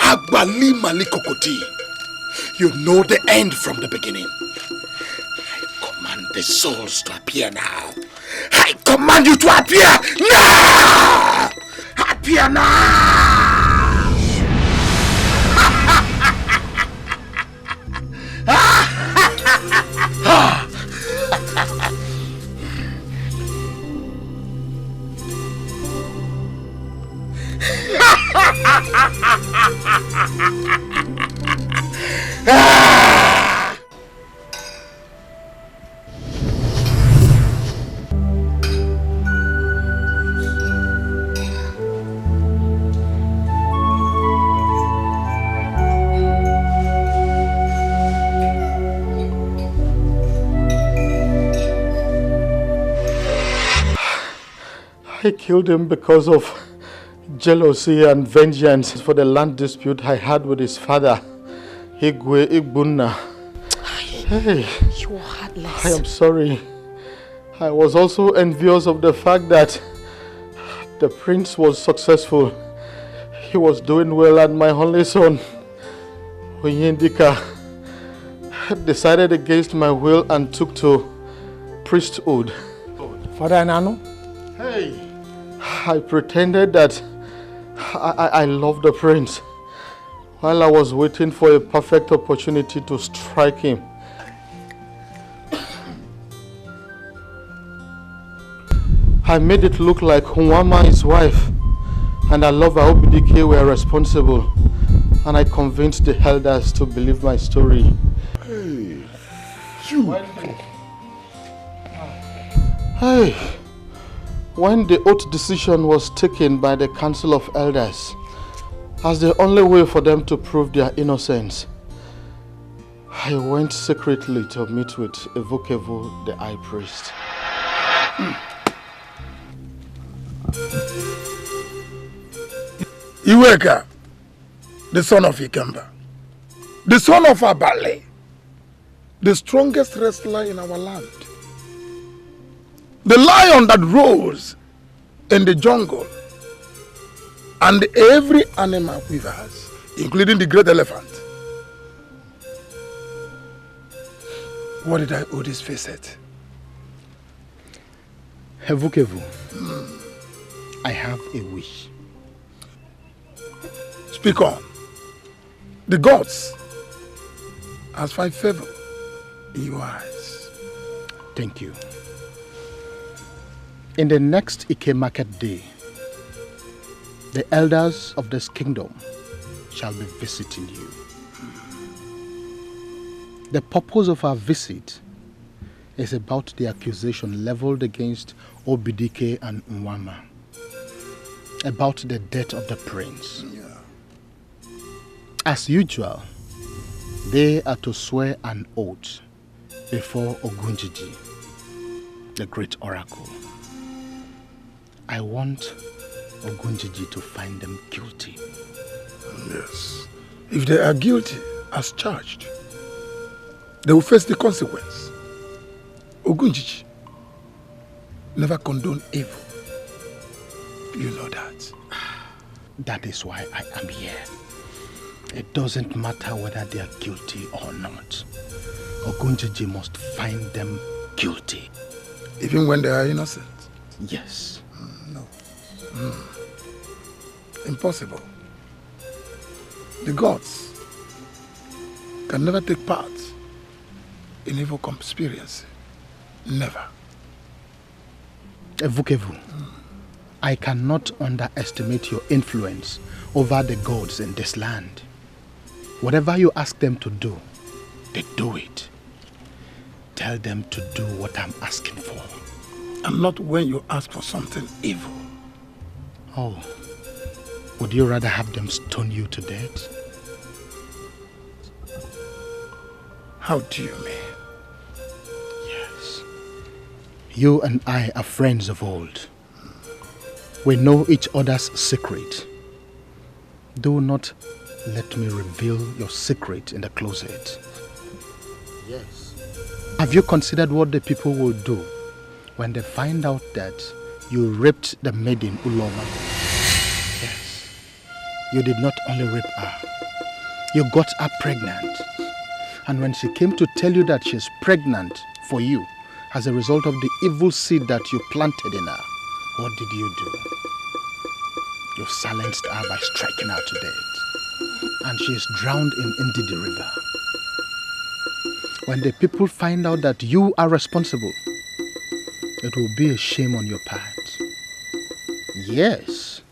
Agbali Malikokoti. You know the end from the beginning. I command the souls to appear now. I command you to appear now! Appear now! I killed him because of jealousy and vengeance for the land dispute I had with his father, Igwe Igbunna. Hey, you are heartless. I am sorry. I was also envious of the fact that the prince was successful. He was doing well, and my only son, Dikeh, decided against my will and took to priesthood. Father Nano? Hey, I pretended that I loved the prince while I was waiting for a perfect opportunity to strike him. I made it look like Nwama, his wife, and I love Dikeh were responsible, and I convinced the elders to believe my story. Hey, you. Hey, when the oath decision was taken by the Council of Elders as the only way for them to prove their innocence, I went secretly to meet with Evokevo, the high priest. Iweka, the son of Ikemba, the son of Abale, the strongest wrestler in our land, the lion that rose in the jungle, and every animal with us, including the great elephant. What did I owe this facet? Hevukevu, I have a wish. Speak on. The gods has found favor in your eyes. Thank you. In the next Ike market day, the elders of this kingdom shall be visiting you. The purpose of our visit is about the accusation leveled against Obidike and Nwama about the death of the prince. As usual, they are to swear an oath before Ogunjiji, the great oracle. I want Ogunjiji to find them guilty. Yes. If they are guilty as charged, they will face the consequence. Ogunjiji never condone evil. You know that. That is why I am here. It doesn't matter whether they are guilty or not. Ogunjiji must find them guilty. Even when they are innocent? Yes. No. Impossible. The gods can never take part in evil conspiracy. Never. Evukevu, I cannot underestimate your influence over the gods in this land. Whatever you ask them to do, they do it. Tell them to do what I'm asking for. And not when you ask for something evil. Oh, would you rather have them stone you to death? How do you mean? Yes. You and I are friends of old. We know each other's secret. Do not let me reveal your secret in the closet. Yes. Have you considered what the people will do when they find out that you raped the maiden Uloma? Yes. You did not only rape her, you got her pregnant. And when she came to tell you that she's pregnant for you as a result of the evil seed that you planted in her, what did you do? You silenced her by striking her to death. And she is drowned in Ndidi River. When the people find out that you are responsible, it will be a shame on your part. Yes.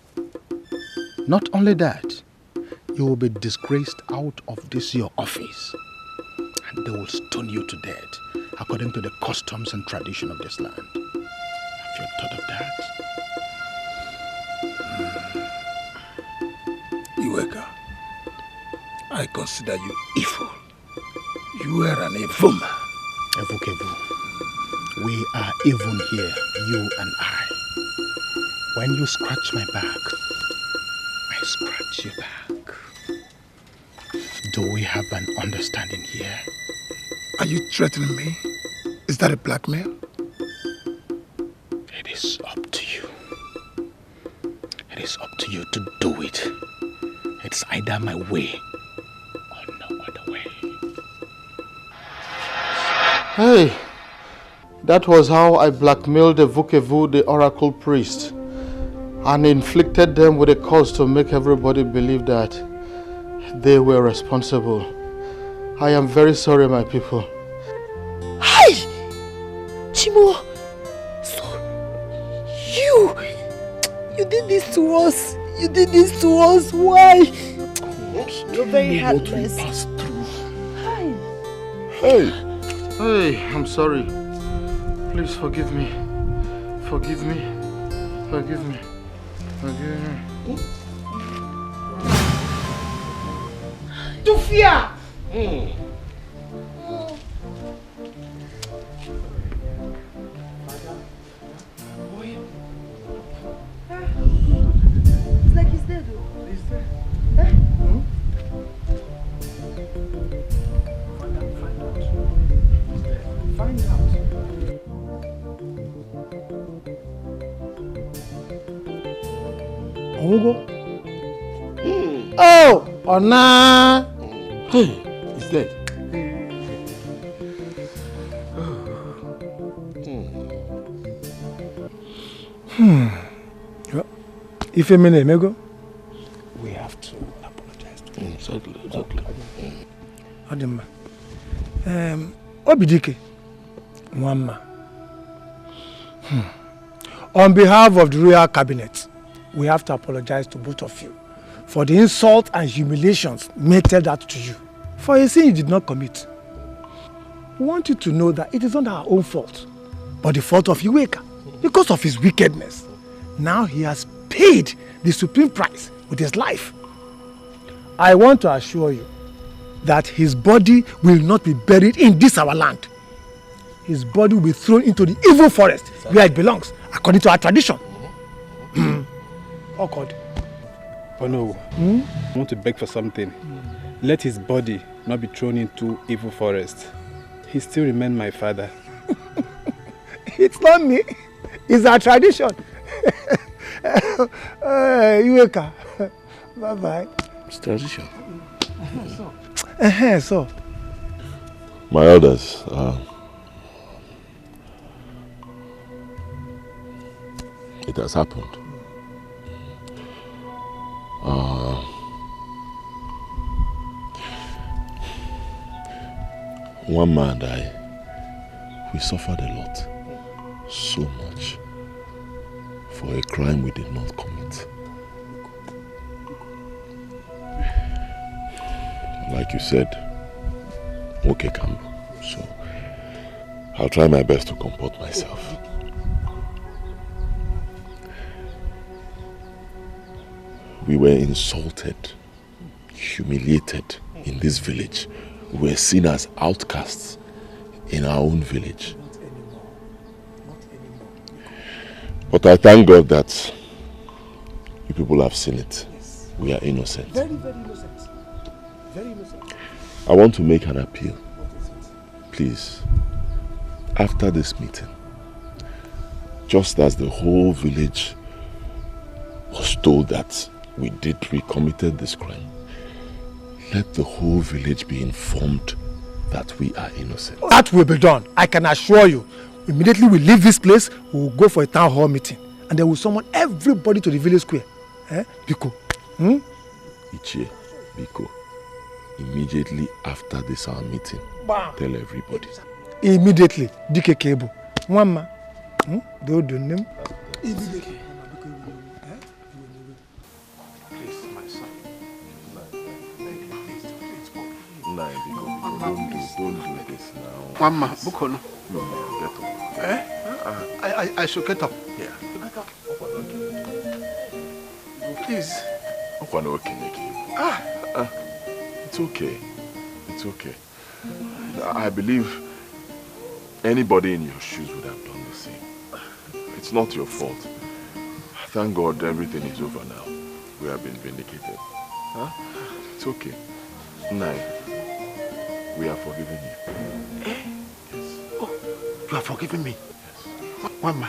Not only that, you will be disgraced out of this your office. And they will stone you to death according to the customs and tradition of this land. Have you thought of that? Iweka, I consider you evil. You are an evil man. Evukevu, we are even here, you and I. When you scratch my back, I scratch your back. Do we have an understanding here? Are you threatening me? Is that a blackmail? It is up to you. It is up to you to do it. It's either my way or no other way. Hey, that was how I blackmailed the Vukevu, the oracle priest, and inflicted them with a curse to make everybody believe that they were responsible. I am very sorry, my people. Hi! Chimo! So, you did this to us. You did this to us. Why? You're very heartless. Hi. Hey, I'm sorry. Please forgive me. Forgive me. Forgive me. Forgive me. Tufia! It's like he's dead though. He's dead. Find out. Ongo? Oh, Ona! Hey, he's dead. If a minute, Mego, we have to apologize to him. Exactly. Adima. Dikeh, Mwama. On behalf of the Royal Cabinet, we have to apologize to both of you for the insult and humiliations meted out to you for a sin you did not commit. We want you to know that it is not our own fault, but the fault of Iweka because of his wickedness. Now he has paid the supreme price with his life. I want to assure you that his body will not be buried in this our land. His body will be thrown into the evil forest where it belongs, according to our tradition. Oh God. Oh no. I want to beg for something. Let his body not be thrown into evil forest. He still remains my father. It's not me. It's our tradition. Iweka. Bye-bye. It's tradition. So. My elders, it has happened. One man and I, we suffered a lot, so much, for a crime we did not commit. Like you said, okay, Kambu. So I'll try my best to comport myself. We were insulted, humiliated in this village. We were seen as outcasts in our own village. But I thank God that you people have seen it. We are innocent. Very, very innocent. Very innocent. I want to make an appeal. Please, after this meeting, just as the whole village was told that we committed this crime, let the whole village be informed that we are innocent. That will be done. I can assure you. Immediately we leave this place, we will go for a town hall meeting. And then we'll summon everybody to the village square. Biko. Ichie, Biko. Immediately after this our meeting, tell everybody. Immediately. Dikeh Kebo. Mwama. Do name. Immediately. Don't do this now. Mama, Bukono. Get up. I should get up. Yeah. Please. It's okay. It's okay. I believe anybody in your shoes would have done the same. It's not your fault. Thank God everything is over now. We have been vindicated. Huh? It's okay. Nai, we are forgiving you. Yes. Oh, you are forgiving me? Yes. Mama,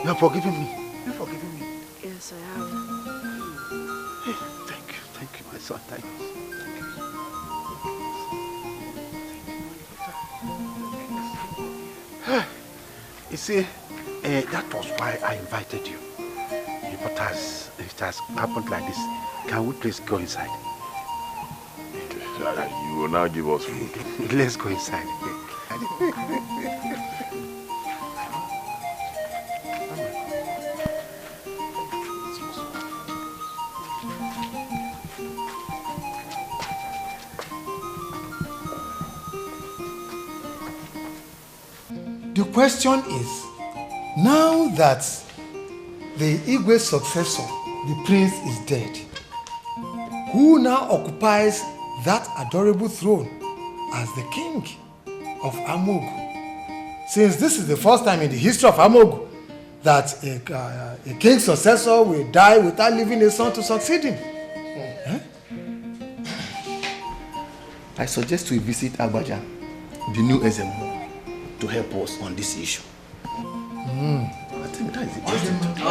you are forgiving me? You are forgiving me? Yes, I have. Hey, thank you, my son, thank you. You see, that was why I invited you. But as it has happened like this, can we please go inside? Okay. You will now give us food. Let's go inside. The question is, now that the Igwe successor, the prince, is dead, who now occupies that adorable throne as the king of Amogu? Since this is the first time in the history of Amogu that a king's successor will die without leaving a son to succeed him. I suggest we visit Agbaja, the new SMO, to help us on this issue. I think that is the best thing to do.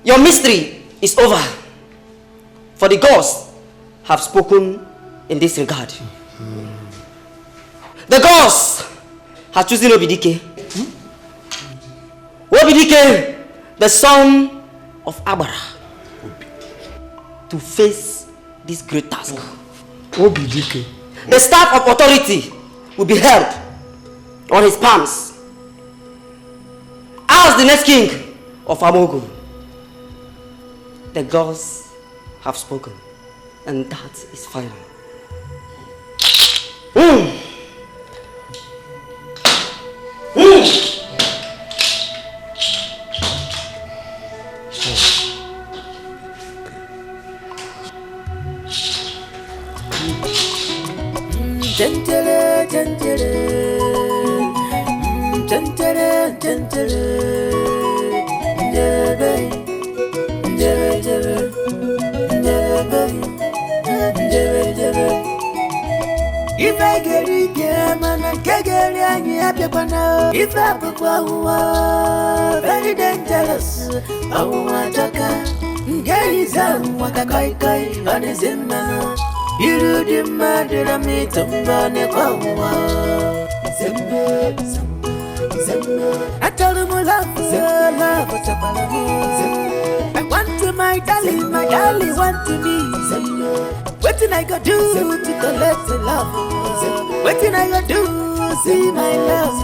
Your mystery is over. For the gods have spoken in this regard. The gods have chosen Dikeh. Dikeh, the son of Abara, to face this great task. Dikeh. The staff of authority will be held on his palms as the next king of Amogo. The gods have spoken, and that is final. Gentile, gentile, gentile, gentile, jebe, jebe, jebe, jebe, jebe, jebe. If I get it, man, I can't get it. I'm happy. If I put very dangerous, I want to come. Get his own, what a kai kai, on his man. You do the murder of me to run a power. I told him I love, what's up, I want to my darling want to me. What did I go do to collect the love? What did I go do? See my love.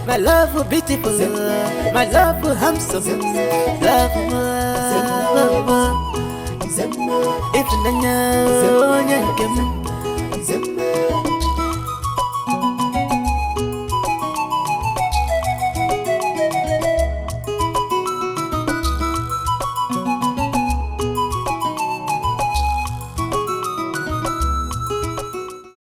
My love for beautiful, my love for handsome, love if the